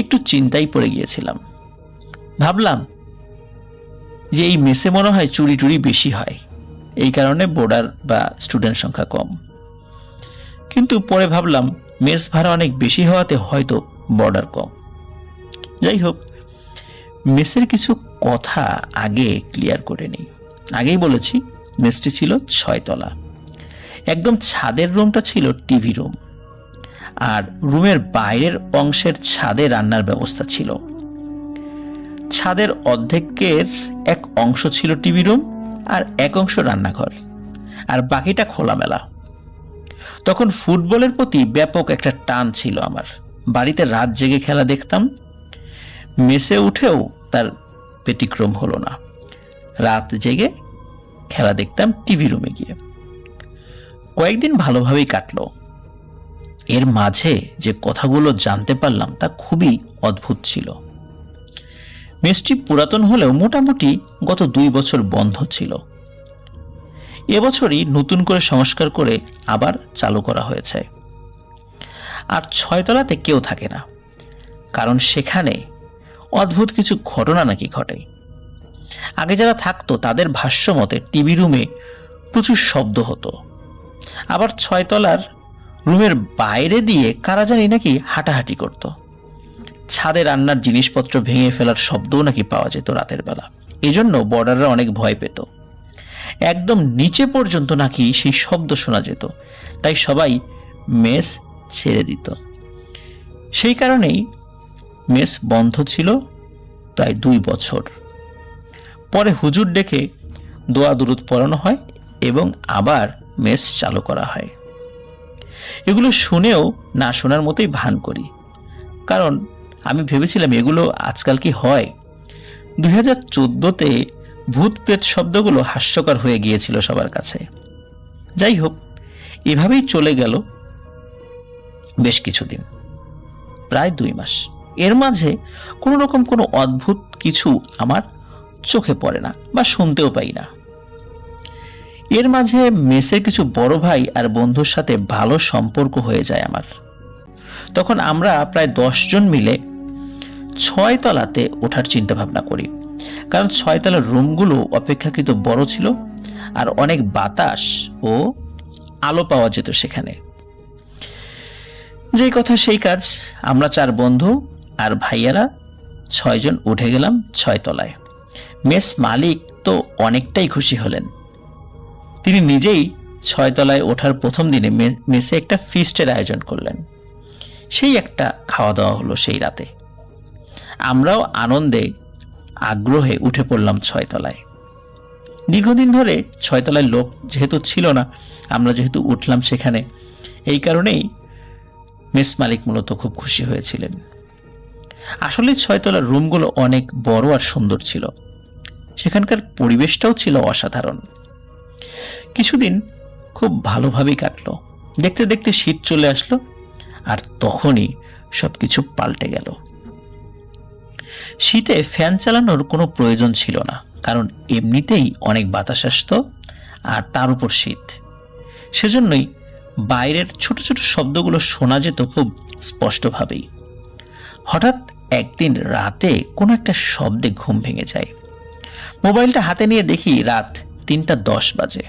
একটু চিন্তায় পড়ে গিয়েছিলাম। ভাবলাম যে এই মেসে মনে হয় চুরি টুরি বেশি হয়, এই কারণে বোর্ডার বা স্টুডেন্ট সংখ্যা কম। কিন্তু পরে ভাবলাম মেস ভাড়া অনেক বেশি হওয়াতে হয়তো বর্ডার কম। যাই হোক, মেসের কিছু কথা আগে ক্লিয়ার করে নিই। আগেই বলেছি মেসটি ছিল 6 তলা। একদম ছাদের রুমটা ছিল টিভি রুম, আর রুমের বাইরের অংশের ছাদে রান্নার ব্যবস্থা ছিল। ছাদের অর্ধেকের এক অংশ ছিল টিভি রুম আর এক অংশ রান্নাঘর, আর বাকিটা খোলামেলা। তখন ফুটবলের প্রতি ব্যাপক একটা টান ছিল আমার। বাড়িতে রাত জেগে খেলা দেখতাম, মেসে উঠেও তার ব্যতিক্রম হলো না। রাত জেগে খেলা দেখতাম টিভি রুমে গিয়ে। কয়েকদিন ভালোভাবেই কাটলো। এর মাঝে যে কথাগুলো জানতে পারলাম তা খুবই অদ্ভুত ছিল। মেসটি পুরাতন হলেও মোটামুটি গত 2 বছর বন্ধ ছিল। এবছরই নতুন করে সংস্কার করে আবার চালু করা হয়েছে। আর 6 তলাতে কেউ থাকে না, কারণ সেখানে অদ্ভুত কিছু ঘটনা নাকি ঘটে। আগে যারা থাকতো তাদের ভাষ্য মতে টিভি রুমে প্রচুর শব্দ হতো। আবার 6 তলার রুমের বাইরে দিয়ে কারা জানি নাকি হাঁটাহাঁটি করত। ছাদে রান্নার জিনিসপত্র ভেঙে ফেলার শব্দও নাকি পাওয়া যেত রাতের বেলা। এজন্য বর্ডাররা অনেক ভয় পেত। একদম নিচে পর্যন্ত নাকি সেই শব্দ শোনা যেত, তাই সবাই মেস ছেড়ে দিত। সেই কারণেই মেস বন্ধ ছিল প্রায় 2 বছর। পরে হুজুর ডেকে দোয়া দুরুদ পড়ানো হয় এবং আবার মেস চালু করা হয়। এগুলো শুনেও না শোনার মতোই ভান করি, কারণ আমি ভেবেছিলাম এগুলো আজকাল কি হয়। 2014-তে ভূত প্রেত শব্দগুলো হাস্যকর হয়ে গিয়েছিল সবার কাছে। যাই হোক, এভাবেই চলে গেল বেশ কিছুদিন, প্রায় 2 মাস। এর মাঝে কোনো রকম কোনো অদ্ভুত কিছু আমার চোখে পড়ে না বা শুনতেও পাই না। এর মাঝে মেসের কিছু বড় ভাই আর বন্ধুর সাথে ভালো সম্পর্ক হয়ে যায় আমার। তখন আমরা প্রায় 10 জন মিলে 6 তলাতে ওঠার চিন্তা ভাবনা করি, কারণ 6 তলার রুমগুলো অপেক্ষাকৃত বড় ছিল আর অনেক বাতাস ও আলো পাওয়া যেত সেখানে। যেই কথা সেই কাজ, আমরা 4 বন্ধু আর ভাইয়ারা 6 জন উঠে গেলাম 6 তলায়। মেস মালিক তো অনেকটাই খুশি হলেন। তিনি নিজেই 6 তলায় ওঠার প্রথম দিনে মেসে একটা ফিস্টের আয়োজন করলেন। সেই একটা খাওয়া দাওয়া হলো সেই রাতে। আমরাও আনন্দে আগ্রহে উঠে পড়লাম 6 তলায়। দীর্ঘদিন ধরে 6 তলায় লোক যেহেতু ছিল না, আমরা যেহেতু উঠলাম সেখানে, এই কারণেই মেস মালিক মূলত খুব খুশি হয়েছিলেন। আসলে 6 তলার রুমগুলো অনেক বড় আর সুন্দর ছিল। সেখানকার পরিবেশটাও ছিল অসাধারণ। কিছুদিন খুব ভালোভাবেই কাটলো। দেখতে দেখতে শীত চলে আসলো আর তখনই সবকিছু পাল্টে গেল। শীতে ফ্যান চালানোর কোনো প্রয়োজন ছিল না, কারণ এমনিতেই অনেক বাতাস আসতো আর তার উপর শীত। সেজন্যই বাইরের ছোট ছোট শব্দগুলো শোনা যেত খুব স্পষ্টভাবেই। হঠাৎ একদিন রাতে কোনো একটা শব্দে ঘুম ভেঙে যায়। মোবাইলটা হাতে নিয়ে দেখি রাত 3:10 বাজে।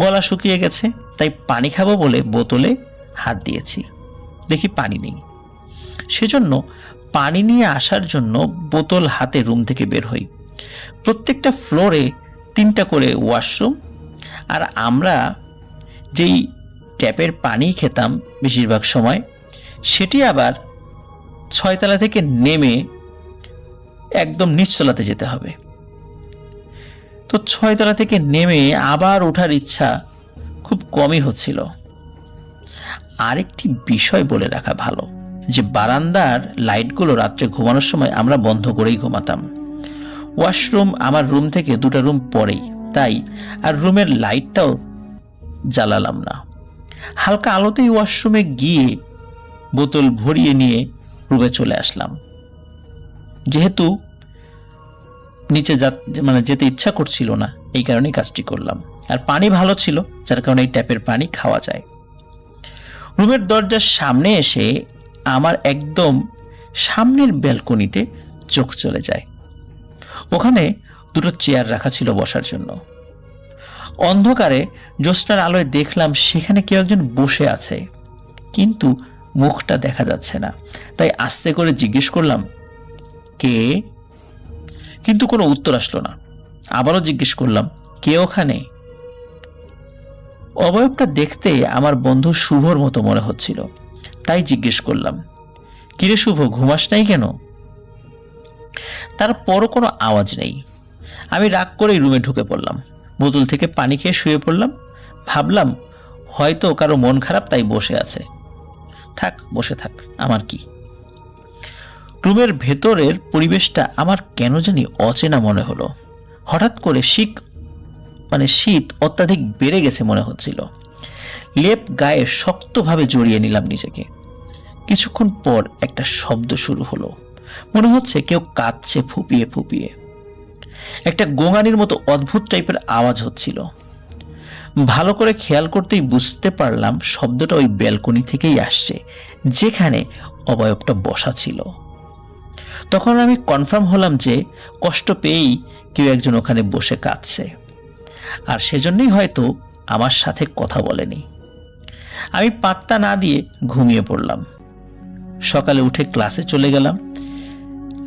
গলা শুকিয়ে গেছে, তাই পানি খাবো বলে বোতলে হাত দিয়েছি, দেখি পানি নেই। সেজন্য পানি নিয়ে আসার জন্য বোতল হাতে রুম থেকে বের হই। প্রত্যেকটা ফ্লোরে 3টা করে ওয়াশরুম, আর আমরা যেই ট্যাপের পানি খেতাম বেশিরভাগ সময়, সেটি আবার 6 তলা থেকে নেমে একদম নিচতলাতে যেতে হবে। তো 6 তলা থেকে নেমে আবার ওঠার ইচ্ছা খুব কমই হচ্ছিল। আরেকটি বিষয় বলে রাখা ভালো যে বারান্দার লাইটগুলো রাত্রে ঘুমানোর সময় আমরা বন্ধ করেই ঘুমাতাম। ওয়াশরুম আমার রুম থেকে 2টা রুম পরেই, তাই আর রুমের লাইটটাও জ্বালালাম না। হালকা আলোতেই ওয়াশরুমে গিয়ে বোতল ভরিয়ে নিয়ে রুমে চলে আসলাম। যেহেতু নিচে যেতে ইচ্ছা করছিল না, এই কারণেই কাজটি করলাম। আর পানি ভালো ছিল, যার কারণে এই ট্যাপের পানি খাওয়া যায়। রুমের দরজার সামনে এসে আমার একদম সামনের ব্যালকনিতে চোখ চলে যায়। ওখানে 2টো চেয়ার রাখা ছিল বসার জন্য। অন্ধকারে জ্যোৎস্নার আলোয় দেখলাম সেখানে কেউ একজন বসে আছে, কিন্তু মুখটা দেখা যাচ্ছে না। তাই আস্তে করে জিজ্ঞেস করলাম, কে? কিন্তু কোনো উত্তর আসলো না। আবারও জিজ্ঞেস করলাম, কে ওখানে? অবয়বটা দেখতে আমার বন্ধু শুভর মতো মনে হচ্ছিল, তাই জিজ্ঞেস করলাম, কিরে শুভ, ঘুমাস নাই কেন? তারপরও কোনো আওয়াজ নেই। আমি রাগ করেই রুমে ঢুকে পড়লাম। বোতল থেকে পানি খেয়ে শুয়ে পড়লাম। ভাবলাম হয়তো কারো মন খারাপ, তাই বসে আছে। থাক, বসে থাক, আমার কি। রুমের ভেতরের পরিবেশটা আমার কেন জানি অচেনা মনে হলো। হঠাৎ করে শীত অত্যাধিক বেড়ে গেছে মনে হচ্ছিল। লেপ গায়ে শক্তভাবে জড়িয়ে নিলাম নিজেকে। কিছুক্ষণ পর একটা শব্দ শুরু হলো। মনে হচ্ছে কেউ কাঁদছে ফুপিয়ে ফুপিয়ে। একটা গোঙানির মতো অদ্ভুত টাইপের আওয়াজ হচ্ছিল। ভালো করে খেয়াল করতেই বুঝতে পারলাম শব্দটা ওই ব্যালকনি থেকেই আসছে, যেখানে অবয়বটা বসা ছিল। তখন আমি কনফার্ম হলাম যে কষ্ট পেয়েই কেউ একজন ওখানে বসে কাঁদছে, আর সেজন্যই হয়তো আমার সাথে কথা বলেনি। আমি পাত্তা না দিয়ে ঘুমিয়ে পড়লাম। সকালে উঠে ক্লাসে চলে গেলাম।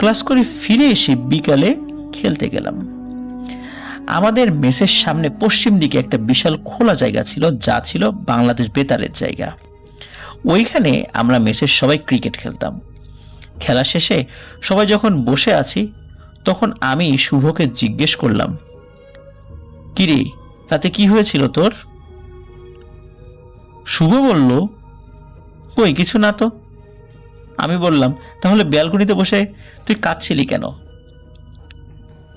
ক্লাস করে ফিরে এসে বিকালে খেলতে গেলাম। আমাদের মেসের সামনে পশ্চিম দিকে একটা বিশাল খোলা জায়গা ছিল, যা ছিল বাংলাদেশ বেতারের জায়গা। ওইখানে আমরা মেসের সবাই ক্রিকেট খেলতাম। খেলা শেষে সবাই যখন বসে আছি, তখন আমি শুভকে জিজ্ঞেস করলাম, কিরে, রাতে কি হয়েছিল তোর? শুভ বলল, কই কিছু না তো। আমি বললাম, তাহলে ব্যালকনিতে বসে তুই কাঁদছিলি কেন?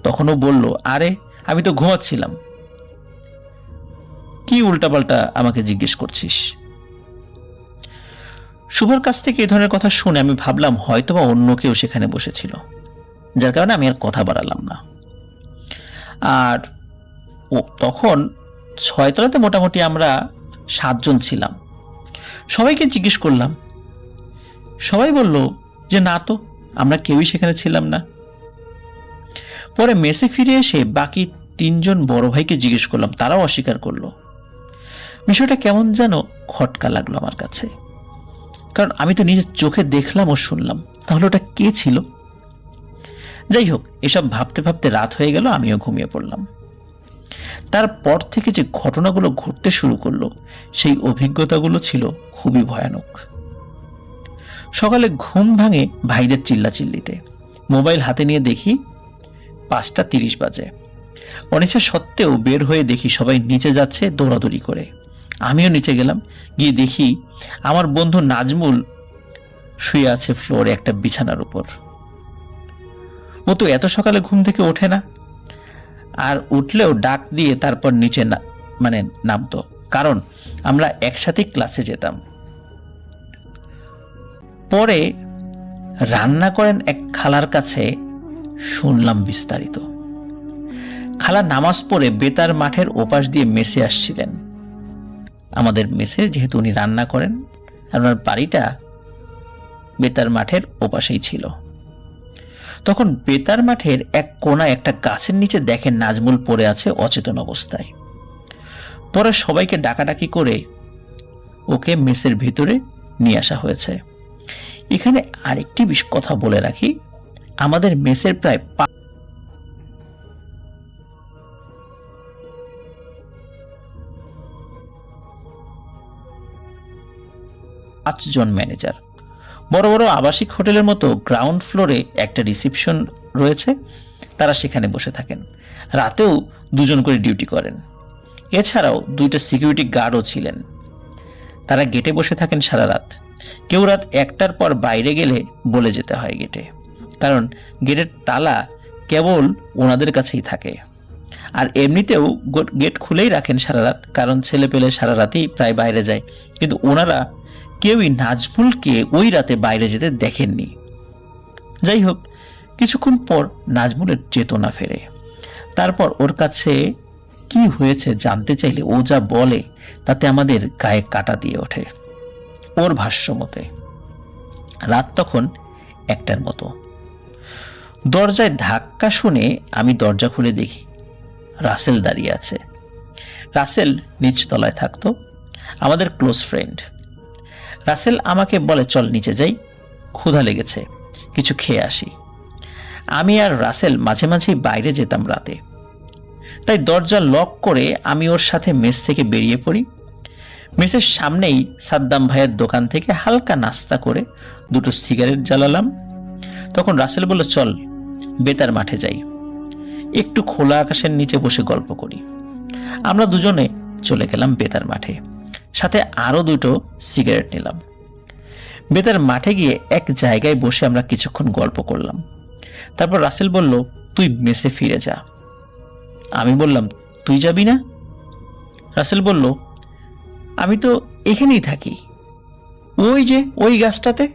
তখনও বলল, আরে আমি তো ঘুমাচ্ছিলাম, কি উল্টাপাল্টা আমাকে জিজ্ঞেস করছিস। শুভর কাছ থেকে এই ধরনের কথা শুনে আমি ভাবলাম হয়তোবা অন্য কেউ সেখানে বসেছিল, যার কারণে আমি আর কথা বাড়ালাম না। আর তখন 6 তলাতে মোটামুটি আমরা 7 জন ছিলাম। সবাইকে জিজ্ঞেস করলাম, সবাই বলল যে না তো, আমরা কেউই সেখানে ছিলাম না। পরে মেসে ফিরে এসে বাকি 3 জন বড় ভাইকে জিজ্ঞেস করলাম, তারাও অস্বীকার করলো। বিষয়টা কেমন যেন খটকা লাগলো আমার কাছে, কারণ আমি তো নিজের চোখে দেখলাম ও শুনলাম, তাহলে ওটা কে ছিল? যাই হোক, এসব ভাবতে ভাবতে রাত হয়ে গেল, আমিও ঘুমিয়ে পড়লাম। তারপর থেকে যে ঘটনাগুলো ঘটতে শুরু করলো, সেই অভিজ্ঞতাগুলো ছিল খুবই ভয়ানক। সকালে ঘুম ভাঙে ভাইদের চিল্লাচিল্লিতে। মোবাইল হাতে নিয়ে দেখি 5:30 বাজে। অনিচ্ছা সত্ত্বেও বের হয়ে দেখি সবাই নিচে যাচ্ছে দৌড়াদৌড়ি করে। আমিও নিচে গেলাম, গিয়ে দেখি আমার বন্ধু নাজমুল শুয়ে আছে ফ্লোরে একটা বিছানার উপর। ও তো এত সকালে ঘুম থেকে ওঠে না, আর উঠলেও ডাক দিয়ে তারপর নিচে নামতো, কারণ আমরা একসাথে ক্লাসে যেতাম। পরে রান্না করেন এক খালার কাছে শুনলাম বিস্তারিত। খালা নামাজ পড়ে বেতার মাঠের ওপাশ দিয়ে মেসে আসছিলেন। আমাদের মেসে যেহেতু উনি রান্না করেন, আপনার বাড়িটা বেতার মাঠের ওপাশেই ছিল। তখন বেতার মাঠের এক কোণায় একটা গাছের নিচে দেখেন নাজমুল পড়ে আছে অচেতন অবস্থায়। পরে সবাইকে ডাকাডাকি করে ওকে মেসের ভিতরে নিয়ে আসা হয়েছে। এখানে আরেকটি কথা বলে রাখি, আমাদের মেসের প্রায় 5 জন ম্যানেজার। বড় বড় আবাসিক হোটেলের মতো গ্রাউন্ড ফ্লোরে একটা রিসেপশন রয়েছে, তারা সেখানে বসে থাকেন। রাতেও 2 জন করে ডিউটি করেন। এছাড়াও 2টা সিকিউরিটি গার্ডও ছিলেন, তারা গেটে বসে থাকেন সারা রাত। কেউ রাত 1টার পর বাইরে গেলে বলে যেতে হয় গেটে, কারণ গেটের তালা কেবল ওনাদের কাছেই থাকে। আর এমনিতেও গেট খুলেই রাখেন সারা রাত, কারণ ছেলে পেলে সারা রাতেই প্রায় বাইরে যায়। কিন্তু ওনারা কেউই নাজমুলকে ওই রাতে বাইরে যেতে দেখেননি। যাই হোক, কিছুক্ষণ পর নাজমুলের চেতনা ফেরে। তারপর ওর কাছে কি হয়েছে জানতে চাইলে ও যা বলে তাতে আমাদের গায়ে কাটা দিয়ে ওঠে। ওর ভাষ্য মতে রাত তখন 1টার মতো। দরজায় ধাক্কা শুনে আমি দরজা খুলে দেখি রাসেল দাঁড়িয়ে আছে। রাসেল নিচতলায় থাকতো, আমাদের ক্লোজ ফ্রেন্ড। রাসেল আমাকে বলে, চল নিচে যাই, ক্ষুধা লেগেছে, কিছু খেয়ে আসি। আমি আর রাসেল মাঝে মাঝেই বাইরে যেতাম রাতে, তাই দরজা লক করে আমি ওর সাথে মেস থেকে বেরিয়ে পড়ি। মেসের সামনেই সাদ্দাম ভাইয়ের দোকান থেকে হালকা নাস্তা করে 2টো সিগারেট জ্বালালাম। তখন রাসেল বলল, চল বেতার মাঠে যাই, একটু খোলা আকাশের নিচে বসে গল্প করি। আমরা দুজনে চলে গেলাম বেতার মাঠে, সাথে আরো 2টো সিগারেট নিলাম। বেতার মাঠে গিয়ে এক জায়গায় বসে আমরা কিছুক্ষণ গল্প করলাম। তারপর রাসেল বলল, তুই মেসে ফিরে যা। আমি বললাম, তুই যাবি না? রাসেল বলল, আমি তো এখানেই থাকি, ওই যে ওই গাছটাতে।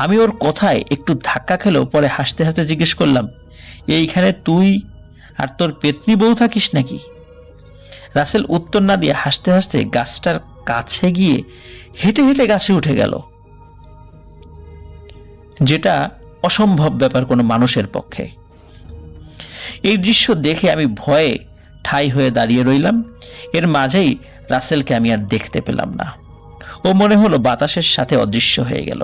আমি ওর কথায় একটু ধাক্কা খেলেও পরে হাসতে হাসতে জিজ্ঞেস করলাম, এইখানে তুই আর তোর পেতনি বউ থাকিস নাকি? রাসেল উত্তর না দিয়ে হাসতে হাসতে গাছটার কাছে গিয়ে হেঁটে হেঁটে গাছে উঠে গেল, যেটা অসম্ভব ব্যাপার কোনো মানুষের পক্ষে। এই দৃশ্য দেখে আমি ভয়ে ঠাই হয়ে দাঁড়িয়ে রইলাম। এর মাঝেই রাসেলকে আমি আর দেখতে পেলাম না, ও মনে হলো বাতাসের সাথে অদৃশ্য হয়ে গেল।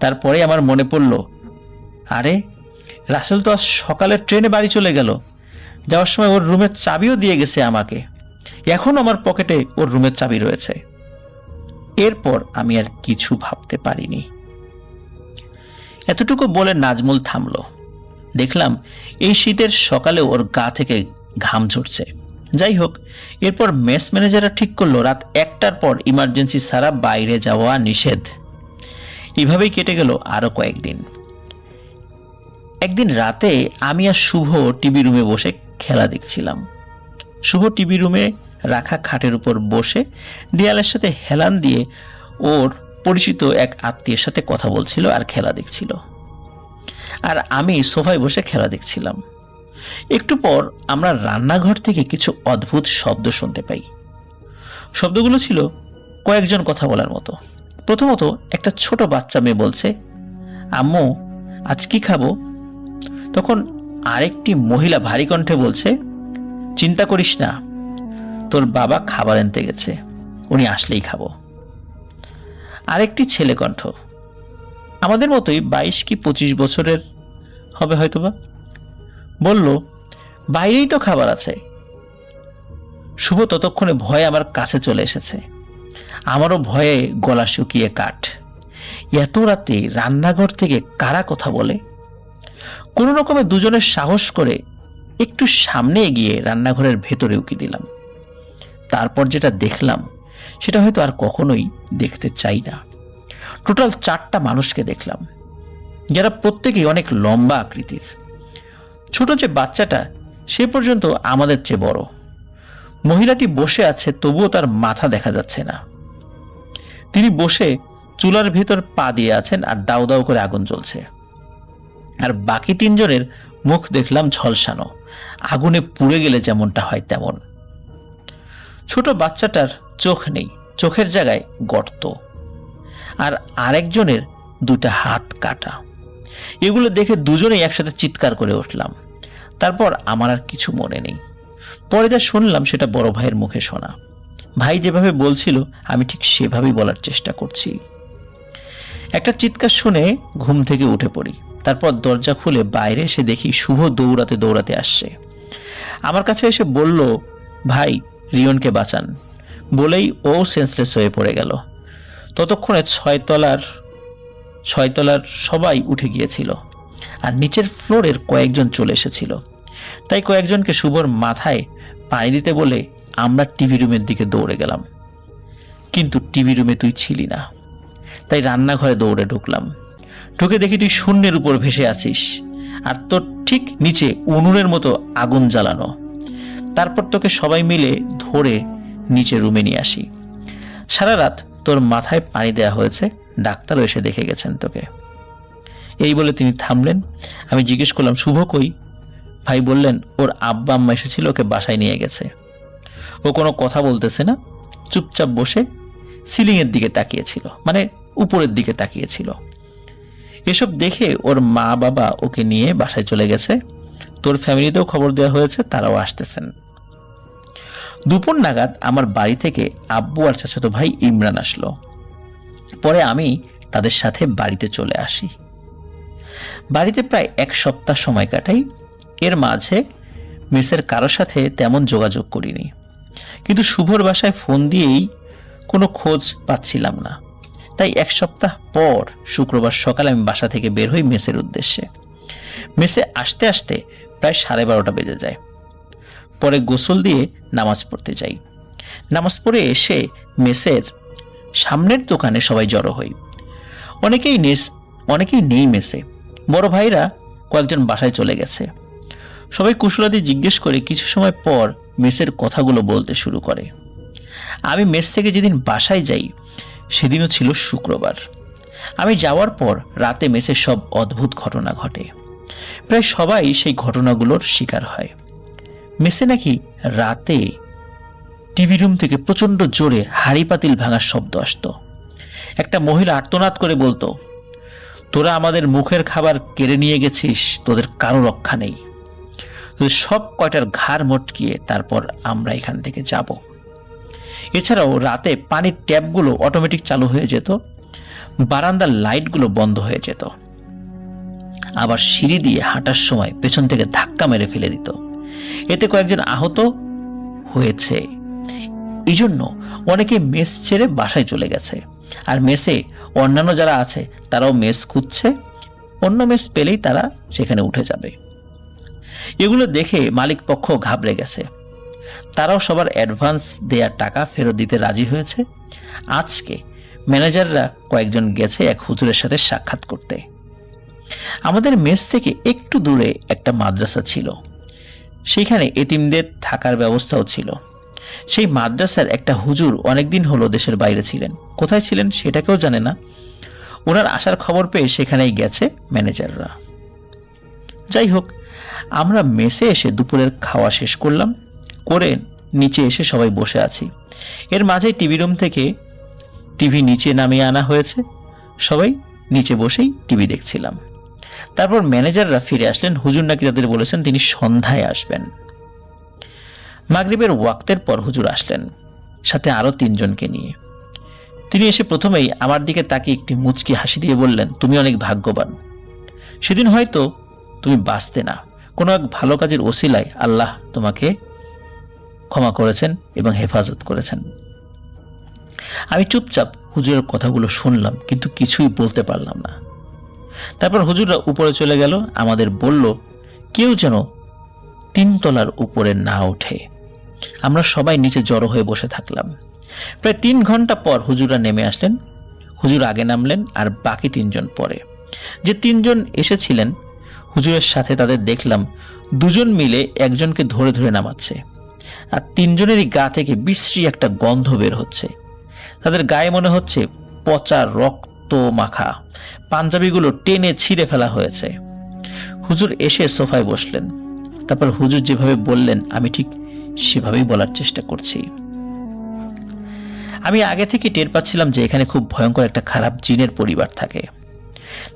তারপরে আমার মনে পড়ল, আরে রাসেল তো আজ সকালের ট্রেনে বাড়ি চলে গেল, যাওয়ার সময় ওর রুমের চাবিও দিয়ে গেছে আমাকে, এখন আমার পকেটে ওর রুমের চাবি রয়েছে। এরপর আমি আর কিছু ভাবতে পারিনি। এতটুকু বলে নাজমুল থামলো। দেখলাম এই শীতের সকালে ওর গা থেকে ঘাম ঝরছে। যাই হোক, এরপর মেস ম্যানেজাররা ঠিক করলো রাত 1টার পর ইমার্জেন্সি ছাড়া বাইরে যাওয়া নিষেধ। এভাবেই কেটে গেল আরো কয়েকদিন। একদিন রাতে আমি আর শুভ টিভি রুমে বসে খেলা দেখছিলাম। শুভ টিভি রুমে রাখা খাটের উপর বসে দেয়ালের সাথে হেলান দিয়ে ওর পরিচিত এক আত্মীয়ের সাথে কথা বলছিল আর খেলা দেখছিল, আর আমি সোফায় বসে খেলা দেখছিলাম। একটু পর আমরা রান্নাঘর থেকে কিছু অদ্ভুত শব্দ শুনতে পাই। শব্দগুলো ছিল কয়েকজন কথা বলার মতো। প্রথমত একটা ছোট বাচ্চা মেয়ে বলছে, আম্মু আজ কি খাবো? তখন আরেকটি মহিলা ভারী কণ্ঠে বলছে, চিন্তা করিস না, তোর বাবা খাবার আনতে গেছে, উনি আসলেই খাবো। আরেকটি ছেলে কণ্ঠ, আমাদের মতোই 22 কি 25 বছরের হবে হয়তোবা, বলল, বাইরেই তো খাবার আছে। শুভ ততক্ষণে ভয়ে আমার কাছে চলে এসেছে। আমারও ভয়ে গলা শুকিয়ে কাঠ। এত রাতে রান্নাঘর থেকে কারা কথা বলে? কোনো রকমে দুজনের সাহস করে একটু সামনে এগিয়ে রান্নাঘরের ভেতরে উকি দিলাম। তারপর যেটা দেখলাম সেটা হয়তো আর কখনোই দেখতে চাই না। টোটাল 4টা মানুষকে দেখলাম, যারা প্রত্যেকেই অনেক লম্বা আকৃতির। ছোট যে বাচ্চাটা সে পর্যন্ত আমাদের চেয়ে বড়। মহিলাটি বসে আছে, তবুও তার মাথা দেখা যাচ্ছে না। তিনি বসে চুলার ভিতর পা দিয়ে আছেন আর দাউ দাউ করে আগুন জ্বলছে। আর বাকি 3 জনের মুখ দেখলাম ঝলসানো, আগুনে পুড়ে গেলে যেমনটা হয় তেমন। ছোট বাচ্চাটার চোখ নেই, চোখের জায়গায় গর্ত, আর আরেকজনের 2টা হাত কাটা। এগুলো দেখে দুজনেই একসাথে চিৎকার করে উঠলাম। তারপর আমার আর কিছু মনে নেই। পরে যা শুনলাম সেটা বড় ভাইয়ের মুখে শোনা। ভাই যেভাবে বলছিল আমি ঠিক সেভাবেই বলার চেষ্টা করছি। একটা চিৎকার শুনে ঘুম থেকে উঠে পড়ি। তারপর দরজা খুলে বাইরে এসে দেখি শুভ দৌড়াতে দৌড়াতে আসছে। আমার কাছে এসে বলল, ভাই রিয়নকে বাঁচান, বলেই ও সেন্সলেস হয়ে পড়ে গেল। ততক্ষণে 6 তলার সবাই উঠে গিয়েছিল, আর নিচের ফ্লোরের কয়েকজন চলে এসেছিল। তাই কয়েকজনকে শুভর মাথায় পানি দিতে বলে আমরা টিভি রুমের দিকে দৌড়ে গেলাম। কিন্তু টিভি রুমে তুই ছিলি না, তাই রান্নাঘরে দৌড়ে ঢুকলাম। ঢুকে দেখি তুই শূন্যের উপর ভেসে আছিস, আর তোর ঠিক নিচে উনুনের মতো আগুন জ্বালানো। তারপর তোকে সবাই মিলে ধরে নিচে রুমে নিয়ে আসি। সারা রাত তোর মাথায় পানি দেওয়া হয়েছে, ডাক্তারও এসে দেখে গেছেন তোকে। এই বলে তিনি থামলেন। আমি জিজ্ঞেস করলাম, শুভ কই? ভাই বললেন, ওর আব্বা আম্মা এসেছিল, ওকে বাসায় নিয়ে গেছে। ও কোনো কথা বলতেছে না, চুপচাপ বসে সিলিংয়ের দিকে তাকিয়েছিল, মানে উপরের দিকে তাকিয়েছিল। এসব দেখে ওর মা বাবা ওকে নিয়ে বাসায় চলে গেছে। তোর ফ্যামিলিতেও খবর দেওয়া হয়েছে, তারাও আসতেছেন। দুপুর নাগাদ আমার বাড়ি থেকে আব্বু আর চাচাতো ভাই ইমরান আসলো। পরে আমি তাদের সাথে বাড়িতে চলে আসি। বাড়িতে প্রায় 1 সপ্তাহ সময় কাটাই। এর মাঝে মেসের কারোর সাথে তেমন যোগাযোগ করিনি, কিন্তু শুভর বাসায় ফোন দিয়েই কোনো খোঁজ পাচ্ছিলাম না। তাই 1 সপ্তাহ পর শুক্রবার সকালে আমি বাসা থেকে বের হই মেসের উদ্দেশ্যে। মেসে আসতে আসতে প্রায় 12:30 বেজে যায়। পরে গোসল দিয়ে নামাজ পড়তে যাই। নামাজ পড়ে এসে মেসের সামনের দোকানে সবাই জড়ো হই। অনেকেই নেই মেসে। বড় ভাইরা কয়েকজন বাসায় চলে গেছে। সবাই কুশলাদি জিজ্ঞেস করে কিছু সময় পর মেসের কথাগুলো বলতে শুরু করে। আমি মেস থেকে যেদিন বাসায় যাই সেদিনও ছিল শুক্রবার। আমি যাওয়ার পর রাতে মেসের সব অদ্ভুত ঘটনা ঘটে। প্রায় সবাই সেই ঘটনাগুলোর শিকার হয়। মেসে নাকি রাতে টিভি রুম থেকে প্রচন্ড জোরে হাঁড়ি পাতিল ভাঙার শব্দ আসতো। একটা মহিলা আর্তনাদ করে বলতো, তোরা আমাদের মুখের খাবার কেড়ে নিয়ে গেছিস, তোদের কারো রক্ষা নেই, তোদের সব কয়টার ঘাড় মটকিয়ে তারপর আমরা এখান থেকে যাব। এছাড়াও রাতে পানির ট্যাপগুলো অটোমেটিক চালু হয়ে যেত, বারান্দার লাইটগুলো বন্ধ হয়ে যেত। আবার সিঁড়ি দিয়ে হাঁটার সময় পেছন থেকে ধাক্কা মেরে ফেলে দিত। এতে কয়েকজন আহত হয়েছে। এই জন্য অনেকে মেস ছেড়ে বাসায় চলে গেছে। আর মেসে অন্যান্য যারা আছে তারাও মেস খুঁজছে, অন্য মেস পেলেই তারা সেখানে উঠে যাবে। এগুলো দেখে মালিক পক্ষ ঘাবড়ে গেছে। তারাও সবার অ্যাডভান্স দেয়া টাকা ফেরত দিতে রাজি হয়েছে। আজকে ম্যানেজাররা কয়েকজন গেছে এক হুজুরের সাথে সাক্ষাৎ করতে। আমাদের মেস থেকে একটু দূরে একটা মাদ্রাসা ছিল, সেখানে এতিমদের থাকার ব্যবস্থাও ছিল। সেই মাদ্রাসার একটা হুজুর অনেকদিন হলো দেশের বাইরে ছিলেন, কোথায় ছিলেন সেটাকেও জানে না। ওনার আসার খবর পেয়ে সেখানেই গেছে ম্যানেজাররা। যাই হোক, আমরা মেসে এসে দুপুরের খাওয়া শেষ করলাম, করে নিচে এসে সবাই বসে আছি। এর মাঝে টিভি রুম থেকে টিভি নিচে নামিয়ে আনা হয়েছে, সবাই নিচে বসেই টিভি দেখছিলাম। তারপর ম্যানেজাররা ফিরে আসলেন, হুজুর নাকি তাদের বলেছেন তিনি সন্ধ্যায় আসবেন। মাগরিবের ওয়াক্তের পর হুজুর আসলেন, সাথে আরো 3 জনকে নিয়ে। তিনি এসে প্রথমেই আমার দিকে তাকিয়ে একটি মুচকি হাসি দিয়ে বললেন, তুমি অনেক ভাগ্যবান, সেদিন হয়তো তুমি বাঁচতে না, কোনো এক ভালো কাজের ওসিলায় আল্লাহ তোমাকে ক্ষমা করেছেন এবং হেফাজত করেছেন। আমি চুপচাপ হুজুরের কথাগুলো শুনলাম, কিন্তু কিছুই বলতে পারলাম না। তারপর হুজুররা উপরে চলে গেল, আমাদের বলল কেউ যেন 3 তলার উপরে না ওঠে। আমরা সবাই নিচে জড়ো হয়ে বসে থাকলাম। প্রায় 3 ঘন্টা পর হুজুররা নেমে আসলেন। হুজুর আগে নামলেন আর বাকি 3 জন পরে। যে 3 জন এসেছিলেন হুজুরের সাথে, তাদের দেখলাম 2 জন মিলে একজনকে ধরে ধরে নামাচ্ছে, আর 3 জনেরই গা থেকে বিশ্রী একটা গন্ধ বের হচ্ছে। তাদের গায়ে মনে হচ্ছে পচা রক্ত মাখা, পাঞ্জাবিগুলো টেনে ছিঁড়ে ফেলা হয়েছে। হুজুর এসে সোফায় বসলেন। তারপর হুজুর যেভাবে বললেন আমি ঠিক সেভাবেই বলার চেষ্টা করছি। আমি আগে থেকে টের পাচ্ছিলাম যে এখানে খুব ভয়ঙ্কর একটা খারাপ জিনের পরিবার থাকে।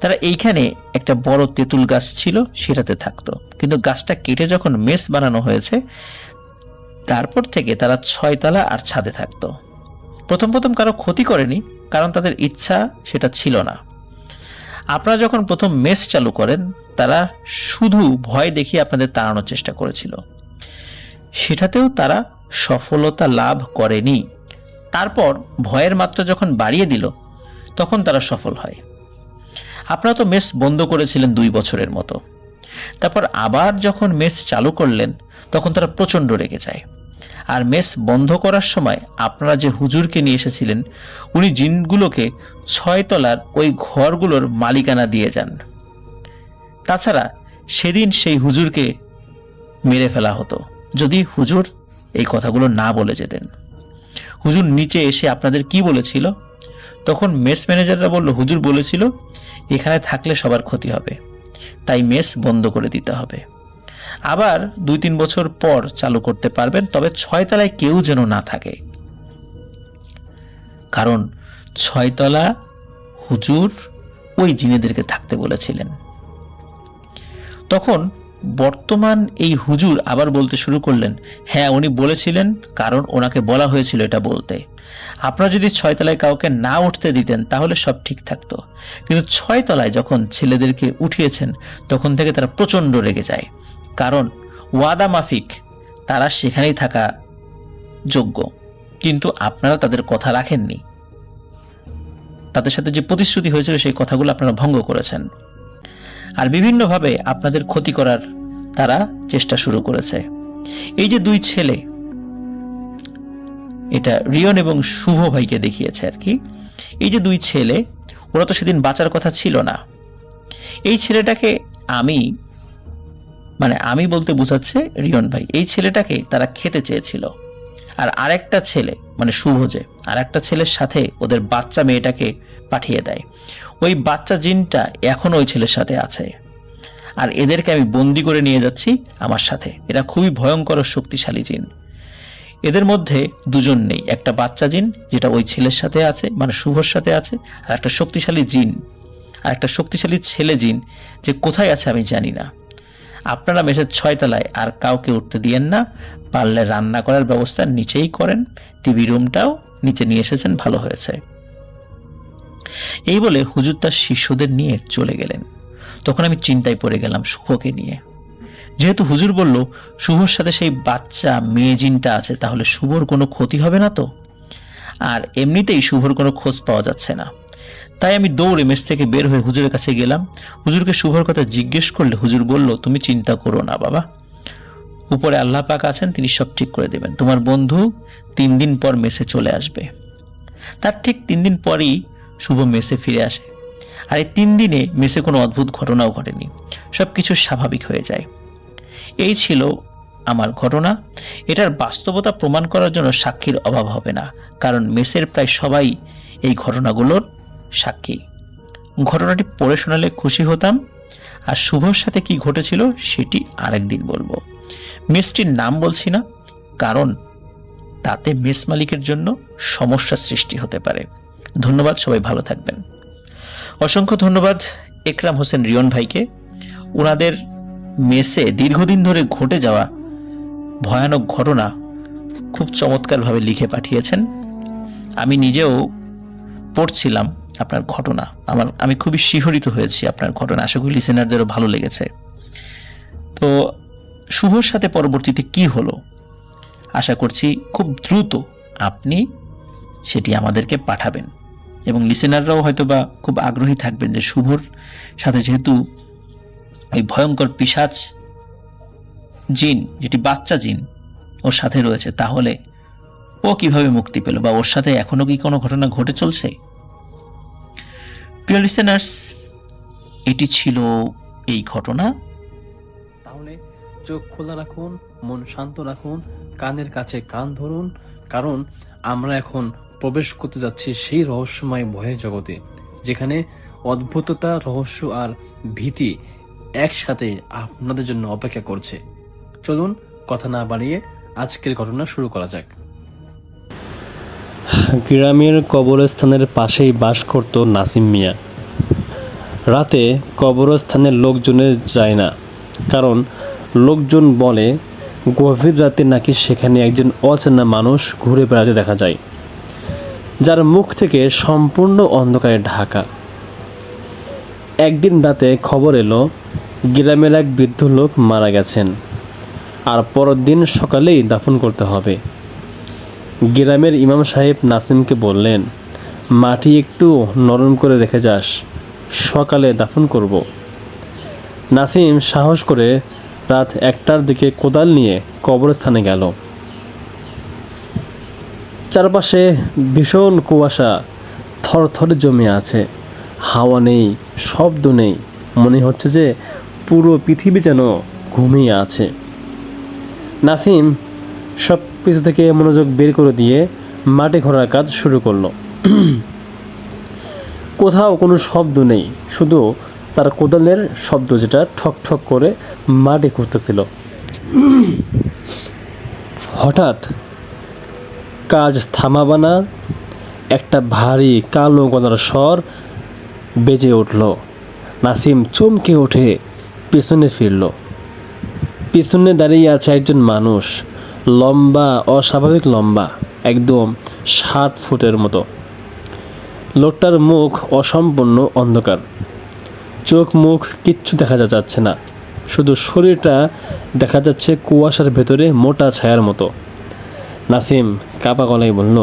তারা এইখানে একটা বড় তেঁতুল গাছ ছিল, সেটাতে থাকতো, কিন্তু গাছটা কেটে যখন মেস বানানো হয়েছে তারপর থেকে তারা 6 তলা আর ছাদে থাকতো। প্রথম প্রথম কারো ক্ষতি করেনি, কারণ তাদের ইচ্ছা সেটা ছিল না। আপনারা যখন প্রথম মেস চালু করেন তারা শুধু ভয় দেখিয়ে আপনাদের তাড়ানোর চেষ্টা করেছিল, সেটাতেও তারা সফলতা লাভ করেনি। তারপর ভয়ের মাত্রা যখন বাড়িয়ে দিল তখন তারা সফল হয়। আপনারা তো মেস বন্ধ করেছিলেন 2 বছরের মতো, তারপর আবার যখন মেস চালু করলেন তখন তারা প্রচণ্ড রেগে যায়। আর মেস বন্ধ করার সময় আপনারা যে হুজুরকে নিয়ে এসেছিলেন উনি জিনগুলোকে 6 তলার ওই ঘরগুলোর মালিকানা দিয়ে যান। তাছাড়া সেদিন সেই হুজুরকে মেরে ফেলা হতো যদি হুজুর এই কথাগুলো না বলে যেতেন। হুজুর নিচে এসে আপনাদের কি বলেছিল? তখন মেস ম্যানেজাররা বলল হুজুর বলেছিল এখানে থাকলে সবার ক্ষতি হবে, তাই মেস বন্ধ করে দিতে হবে। আবার 2-3 বছর পর চালু করতে পারবেন, তবে 6 তলায় কেউ যেন না থাকে, কারণ 6 তলা হুজুর ওই জিনেদেরকে থাকতে বলেছিলেন। তখন বর্তমান এই হুজুর আবার বলতে শুরু করলেন, হ্যাঁ উনি বলেছিলেন, কারণ ওনাকে বলা হয়েছিল এটা বলতে। আপনারা যদি 6 তলায় কাউকে না উঠতে দিতেন তাহলে সব ঠিক থাকতো, কিন্তু 6 তলায় যখন ছেলেদেরকে উঠিয়েছেন তখন থেকে তারা প্রচণ্ড রেগে যায়, কারণ ওয়াদা মাফিক তারা সেখানেই থাকা যোগ্য, কিন্তু আপনারা তাদের কথা রাখেননি। তাদের সাথে যে প্রতিশ্রুতি হয়েছিল সেই কথাগুলো আপনারা ভঙ্গ করেছেন, আর বিভিন্নভাবে আপনাদের ক্ষতি করার তারা চেষ্টা শুরু করেছে। এই যে 2 ছেলে, এটা রিয়ন এবং শুভ ভাইকে দেখিয়েছে আর কি। এই যে 2 ছেলে, ওরা তো সেদিন বাঁচার কথা ছিল না। এই ছেলেটাকে আমি বলতে বোঝাচ্ছে রিয়ন ভাই, এই ছেলেটাকে তারা খেতে চেয়েছিল। আর আরেকটা ছেলে মানে শুভ, যে আরেকটা ছেলের সাথে ওদের বাচ্চা মেয়েটাকে পাঠিয়ে দেয়। ওই বাচ্চা জিনটা এখন ওই ছেলের সাথে আছে, আর এদেরকে আমি বন্দি করে নিয়ে যাচ্ছি আমার সাথে। এরা খুবই ভয়ঙ্কর ও শক্তিশালী জিন। এদের মধ্যে 2 জন নেই, একটা বাচ্চা জিন যেটা ওই ছেলের সাথে আছে, মানে শুভর সাথে আছে, আর একটা শক্তিশালী জিন, আর একটা শক্তিশালী ছেলে জিন যে কোথায় আছে আমি জানি না। আপনারা মেসের 6 তলায় আর কাউকে উঠতে দিয়েন না, পারলে রান্না করার ব্যবস্থা নিচেই করেন, টিভি রুমটাও নিচে নিয়ে এসেছেন, ভালো হয়েছে। এই বলে হুজুর তার শিষ্যদের নিয়ে চলে গেলেন। তখন আমি চিন্তায় পড়ে গেলাম শুভকে নিয়ে। যেহেতু হুজুর বলল শুভর সাথে সেই বাচ্চা মেয়ে জিনটা আছে, তাহলে শুভর কোনো ক্ষতি হবে না তো? আর এমনিতেই শুভর কোনো খোঁজ পাওয়া যাচ্ছে না। তাই আমি দৌড়ে মেস থেকে বের হয়ে হুজুরের কাছে গেলাম। হুজুরকে শুভর কথা জিজ্ঞেস করলে হুজুর বলল, তুমি চিন্তা করো না বাবা, উপরে আল্লাহ পাক আছেন, তিনি সব ঠিক করে দেবেন। তোমার বন্ধু 3 দিন পর মেসে চলে আসবে। তার ঠিক 3 দিন পরই শুভ মেসে ফিরে আসে। আর এই 3 দিনে মেসে কোনো অদ্ভুত ঘটনাও ঘটেনি, সব কিছু স্বাভাবিক হয়ে যায়। এই ছিল আমার ঘটনা। এটার বাস্তবতা প্রমাণ করার জন্য সাক্ষীর অভাব হবে না, কারণ মেসের প্রায় সবাই এই ঘটনাগুলোর সাক্ষী। ঘটনাটি পড়ে শোনালে খুশি হতাম, আর শুভর সাথে কি ঘটেছিল সেটি আরেকদিন বলবো। মেসটির নাম বলছি না, কারণ তাতে মেস মালিকের জন্য সমস্যার সৃষ্টি হতে পারে। ধন্যবাদ, সবাই ভালো থাকবেন। অসংখ্য ধন্যবাদ একরাম হোসেন রিয়ন ভাইকে। ওনাদের মেসে দীর্ঘদিন ধরে ঘটে যাওয়া ভয়ানক ঘটনা খুব চমৎকারভাবে লিখে পাঠিয়েছেন। আমি নিজেও পড়ছিলাম আপনার ঘটনা, আমি খুবই শিহরিত হয়েছি আপনার ঘটনা। আশা করি লিসেনারদেরও ভালো লেগেছে। তো শুভর সাথে পরবর্তীতে কি হলো আশা করছি খুব দ্রুত আপনি সেটি আমাদেরকে পাঠাবেন, এবং লিসেনাররাও হয়তো বা খুব আগ্রহী থাকবেন যে শুভর সাথে যেহেতু ওই ভয়ঙ্কর পিশাচ জিন, যেটি বাচ্চা জিন, ওর সাথে রয়েছে, তাহলে ও কিভাবে মুক্তি পেল, বা ওর সাথে এখনো কি কোনো ঘটনা ঘটে চলছে। প্রিয় লিসেনার্স, এটি ছিল এই ঘটনা। তাহলে চোখ খোলা রাখুন, মন শান্ত রাখুন, কানের কাছে কান ধরুন, কারণ আমরা এখন প্রবেশ করতে যাচ্ছি সেই রহস্যময় ভয়ের জগতে, যেখানে অদ্ভুততা, রহস্য আর ভীতি একসাথে আপনাদের জন্য অপেক্ষা করছে। চলুন কথা না বাড়িয়ে আজকের ঘটনা শুরু করা যাক। গ্রামের কবরস্থানের পাশেই বাস করত নাসিম মিয়া। রাতে কবরস্থানের লোকজনের যায় না, কারণ লোকজন বলে গভীর রাতে নাকি সেখানে একজন অচেনা মানুষ ঘুরে বেড়াতে দেখা যায়, যার মুখ থেকে সম্পূর্ণ অন্ধকারে ঢাকা। একদিন রাতে খবর এলো গ্রামের এক বৃদ্ধ লোক মারা গেছেন, আর পরের দিন সকালেই দাফন করতে হবে। গ্রামের ইমাম সাহেব নাসিমকে বললেন, মাটি একটু নরম করে রেখে যাস, সকালে দাফন করব। নাসিম সাহস করে রাত 1টার দিকে কোদাল নিয়ে কবরস্থানে গেল। চারপাশে ভীষণ কুয়াশা থরথরে জমে আছে, হাওয়া নেই, শব্দ নেই, মনে হচ্ছে যে পুরো পৃথিবী যেন ঘুমিয়ে আছে। নাসিম সব কিছু থেকে মনোযোগ বের করে দিয়ে মাটি খোঁড়ার কাজ শুরু করলো। কোথাও কোনো শব্দ নেই, শুধু তার কোদালের শব্দ, যেটা ঠক ঠক করে মাটি খুঁড়তেছিল। হঠাৎ কাজ থামাবা না, একটা ভারী কালো গলার স্বর বেজে উঠল। নাসিম চমকে উঠে পিছনে ফিরল। পিছনে দাঁড়িয়ে আছে একজন মানুষ, লম্বা, অস্বাভাবিক লম্বা, একদম 60 ফুটের মতো। লোকটার মুখ অসম্পূর্ণ অন্ধকার, চোখ মুখ কিচ্ছু দেখা যাচ্ছে না, শুধু শরীরটা দেখা যাচ্ছে কুয়াশার ভেতরে মোটা ছায়ার মতো। নাসিম কাপা গলায় বলল,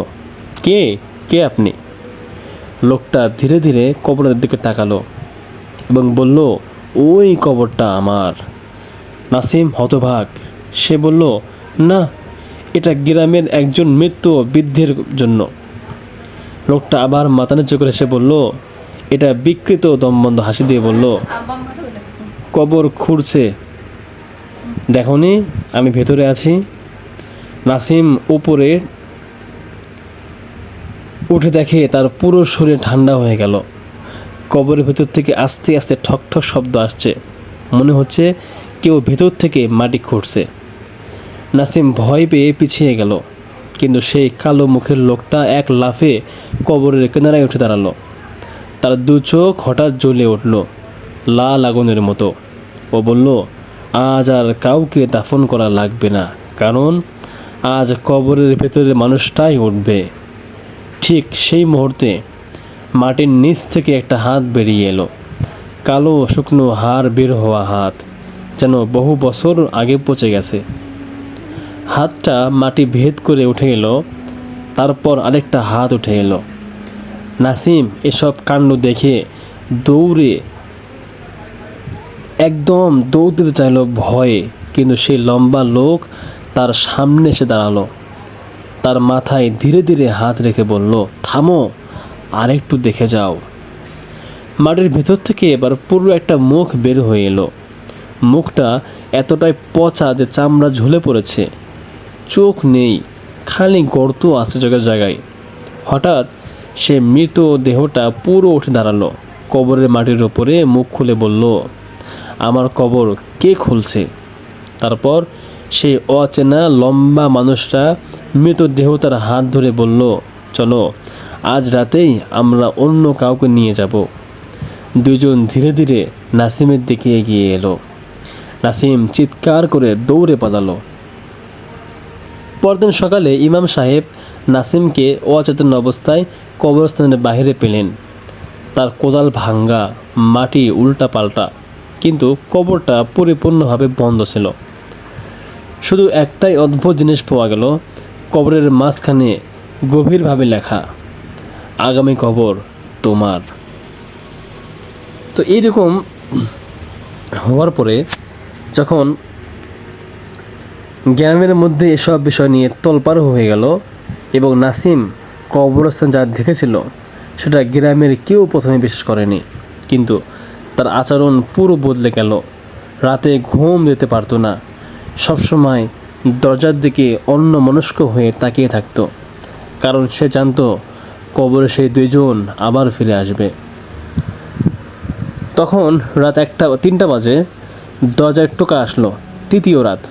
কে কে আপনি? লোকটা ধীরে ধীরে কবরের দিকে তাকালো এবং বলল, ওই কবরটা আমার। নাসিম হতভাগ, সে বলল, না, এটা গ্রামের একজন মৃত বৃদ্ধের জন্য। লোকটা আবার মাথা নিচু করে সে বলল, এটা বিকৃত দমবন্ধ হাসি দিয়ে বলল, কবর খুঁড়ছে, দেখোনি আমি ভেতরে আছি। নাসিম উপরে উঠে দেখে তার পুরো শরীর ঠান্ডা হয়ে গেল। কবরের ভেতর থেকে আস্তে আস্তে ঠক ঠক শব্দ আসছে, মনে হচ্ছে কেউ ভেতর থেকে মাটি খুঁড়ছে। নাসিম ভয় পেয়ে পিছিয়ে গেল, কিন্তু সেই কালো মুখের লোকটা এক লাফে কবরের কিনারায় উঠে দাঁড়ালো। তার দু চোখ হঠাৎ জ্বলে উঠল লাল আগুনের মতো। ও বলল, আজ আর কাউকে দাফন করা লাগবে না, কারণ আজ কবরের ভেতরে মানুষটাই উঠবে। ঠিক সেই মুহূর্তে মাটির নিচ থেকে একটা হাত বেরিয়ে এলো, কালো শুকনো হাড় বের হওয়া হাত, যেন বহু বছর আগে পচে গেছে। হাতটা মাটি ভেদ করে উঠে এলো, তারপর আরেকটা হাত উঠে এলো। নাসিম এসব কাণ্ড দেখে একদম দৌড়তে চাইল ভয়ে, কিন্তু সেই লম্বা লোক তার সামনে এসে দাঁড়ালো। তার মাথায় ধীরে ধীরে হাত রেখে বলল, থামো, আরেকটু দেখে যাও। মাটির ভেতর থেকে এবার পুরো একটা মুখ বের হয়ে এলো। মুখটা এতটাই পচা যে চামড়া ঝুলে পড়েছে, চোখ নেই, খালি গর্ত আছে জায়গায় জায়গায়। হঠাৎ সে মৃত দেহটা পুরো উঠে দাঁড়ালো, কবরের মাটির ওপরে মুখ খুলে বলল, আমার কবর কে খুলছে? তারপর সেই অচেনা লম্বা মানুষটা মৃত দেহটার হাত ধরে বলল, চলো আজ রাতেই আমরা অন্য কাউকে নিয়ে যাব। দুজন ধীরে ধীরে নাসিমের দিকে এগিয়ে এলো। নাসিম চিৎকার করে দৌড়ে পালালো। পরদিন সকালে ইমাম সাহেব নাসিমকে অচেতন অবস্থায় কবরস্থানের বাইরে পেলেন। তার কোদাল ভাঙ্গা, মাটি উল্টা পাল্টা, কিন্তু কবরটা পরিপূর্ণভাবে বন্ধ ছিল। শুধু একটাই অদ্ভুত জিনিস পাওয়া গেল, কবরের মাঝখানে গভীরভাবে লেখা, আগামী কবর তোমার। তো এইরকম হওয়ার পরে যখন গ্রামের মধ্যে এসব বিষয় নিয়ে তোলপাড় হয়ে গেল এবং নাসিম কবরস্থান যা দেখেছিল সেটা গ্রামের কেউ প্রথমে বিশ্বাস করেনি, কিন্তু তার আচরণ পুরো বদলে গেল। রাতে ঘুম যেতে পারতো না, সবসময় দরজার দিকে অন্যমনস্ক হয়ে তাকিয়ে থাকতো, কারণ সে জানতো কবরে সেই দুইজন আবার ফিরে আসবে। তখন রাত 1-3টা বাজে, দরজায় টোকা আসলো। তৃতীয় রাত,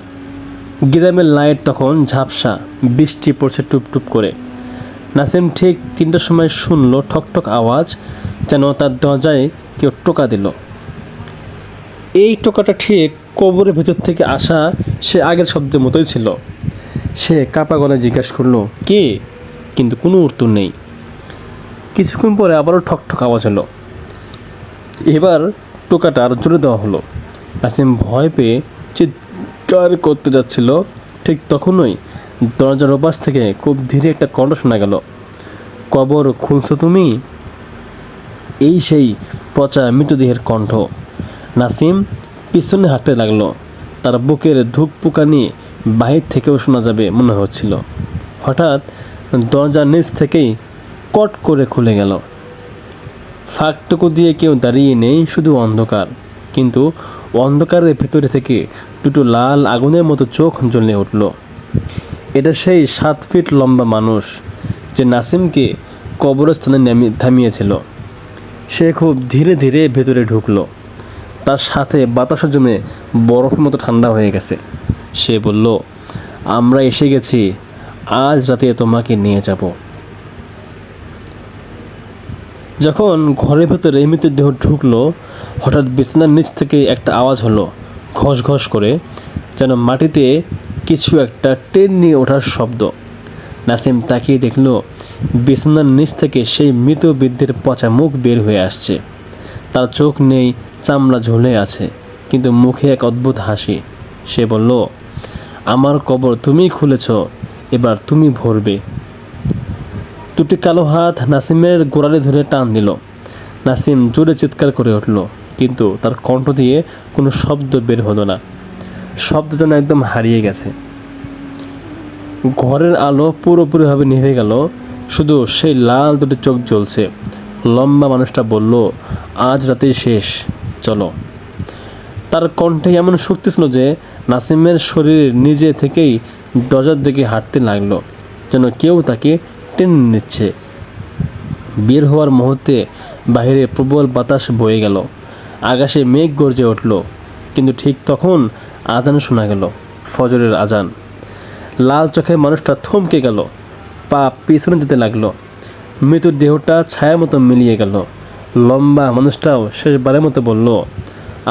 গ্রামের লাইট তখন ঝাপসা, বৃষ্টি পড়ছে টুপটুপ করে। নাসিম ঠিক 3টার সময় শুনলো ঠকঠক আওয়াজ, যেন তার দরজায় কেউ টোকা দিল। এই টোকাটা ঠিক কবরের ভেতর থেকে আসা সে আগের শব্দের মতোই ছিল। সে কাপা গলায় জিজ্ঞাসা করলো, কে? কিন্তু কোনো উত্তর নেই। কিছুক্ষণ পরে আবারও ঠকঠক আওয়াজ হলো। এবার টোকাটা আরও জোরে দেওয়া হলো। নাসিম ভয় পেয়ে চিৎকার করতে যাচ্ছিল, ঠিক তখনই দরজার ওপাশ থেকে খুব ধীরে একটা কণ্ঠ শোনা গেল, কবর খুলছো তুমি? এই সেই পচা মৃতদেহের কণ্ঠ। নাসিম পিছনে হাঁটতে লাগলো। তার বুকের ধুকপুকানি বাহির থেকেও শোনা যাবে মনে হচ্ছিল। হঠাৎ দরজার নিচ থেকেই কট করে খুলে গেল। ফাঁকটুকু দিয়ে কেউ দাঁড়িয়ে নেই, শুধু অন্ধকার। কিন্তু অন্ধকারের ভেতরে থেকে দুটো লাল আগুনের মতো চোখ জ্বলে উঠল। এটা সেই 7 ফিট লম্বা মানুষ যে নাসিমকে কবরস্থানে থামিয়েছিল। সে খুব ধীরে ধীরে ভেতরে ঢুকলো। তার সাথে বাতাসে জমে বরফের মতো ঠান্ডা হয়ে গেছে। সে বলল, আমরা এসে গেছি, আজ রাতে তোমাকে নিয়ে যাব। যখন ঘরের ভেতরে মৃতদেহ ঢুকলো, হঠাৎ বিছানার নিচ থেকে একটা আওয়াজ হলো, ঘস ঘস করে, যেন মাটিতে কিছু একটা টেনে নিয়ে ওঠার শব্দ। নাসিম তাকিয়ে দেখল বিছানার নিচ থেকে সেই মৃত বৃদ্ধের পচা মুখ বের হয়ে আসছে। তার চোখ নেই, চামড়া ঝুলে আছে, কিন্তু মুখে এক অদ্ভুত হাসি। সে বলল, আমার কবর তুমি খুলেছ, এবার তুমি ভরবে। দুটি কালো হাত নাসিমের গোড়ালি ধরে টান দিল। নাসিম জোরে চিৎকার করে উঠল, কিন্তু তার কণ্ঠ দিয়ে কোনো শব্দ বের হলো না। শব্দ যেন একদম হারিয়ে গেছে। ঘরের আলো পুরোপুরিভাবে নিভে গেল, শুধু সেই লাল দুটি চোখ জ্বলছে। লম্বা মানুষটা বলল, আজ রাতেই শেষ, চলো। তার কণ্ঠে এমন শক্তি ছিল যে নাসিমের শরীর নিজে থেকেই দরজার দিকে হাঁটতে লাগলো, যেন কেউ তাকে টেনে নিচ্ছে। বের হওয়ার মুহূর্তে বাইরে প্রবল বাতাস বয়ে গেল, আকাশে মেঘ গর্জে উঠল। কিন্তু ঠিক তখন আজান শোনা গেল, ফজরের আজান। লাল চোখের মানুষটা থমকে গেল, পা পিছনে যেতে লাগলো। মৃত্যুর দেহটা ছায়ার মতো মিলিয়ে গেল। লম্বা মানুষটাও শেষবারের মতো বলল,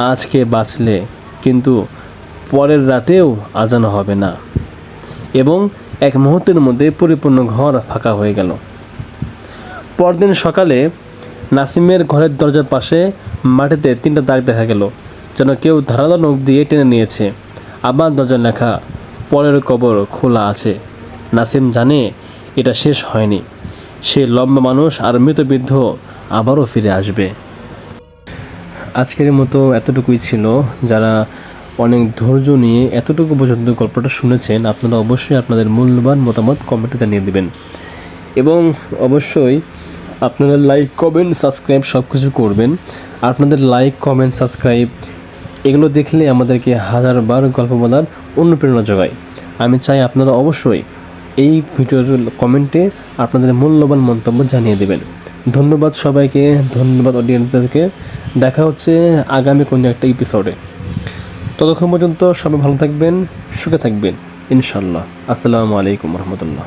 আজকে বাঁচলে, কিন্তু পরের রাতেও আজান হবে না। এবং এক মুহূর্তের মধ্যে পরিপূর্ণ ঘর ফাঁকা হয়ে গেল। পরদিন সকালে নাসিমের ঘরের দরজার পাশে মাটিতে 3টা দাগ দেখা গেল, যেন কেউ ধারালো নখ দিয়ে টেনে নিয়েছে। আবার দরজার লেখা, পরের কবর খোলা আছে। নাসিম জানে এটা শেষ হয়নি, সে লম্বা মানুষ আর মৃত বৃদ্ধ আবারও ফিরে আসবে। আজকের মতো এতটুকুই ছিল। যারা অনেক ধৈর্য নিয়ে এতটুকু পর্যন্ত গল্পটা শুনেছেন, আপনারা অবশ্যই আপনাদের মূল্যবান মতামত কমেন্টে জানিয়ে দেবেন। এবং অবশ্যই আপনারা লাইক কমেন্ট সাবস্ক্রাইব সব কিছু করবেন। আপনাদের লাইক কমেন্ট সাবস্ক্রাইব এগুলো দেখলে আমাদেরকে হাজারবার গল্প বলার অনুপ্রেরণা যোগায়। আমি চাই আপনারা অবশ্যই এই ভিডিওর কমেন্টে আপনাদের মূল্যবান মন্তব্য জানিয়ে দেবেন। ধন্যবাদ সবাইকে, ধন্যবাদ অডিয়েন্সদেরকে। দেখা হচ্ছে আগামী কোনো একটা এপিসোডে। ততক্ষণ পর্যন্ত সবাই ভালো থাকবেন, সুখে থাকবেন ইনশাল্লাহ। আসসালামু আলাইকুম রহমতুল্লাহ।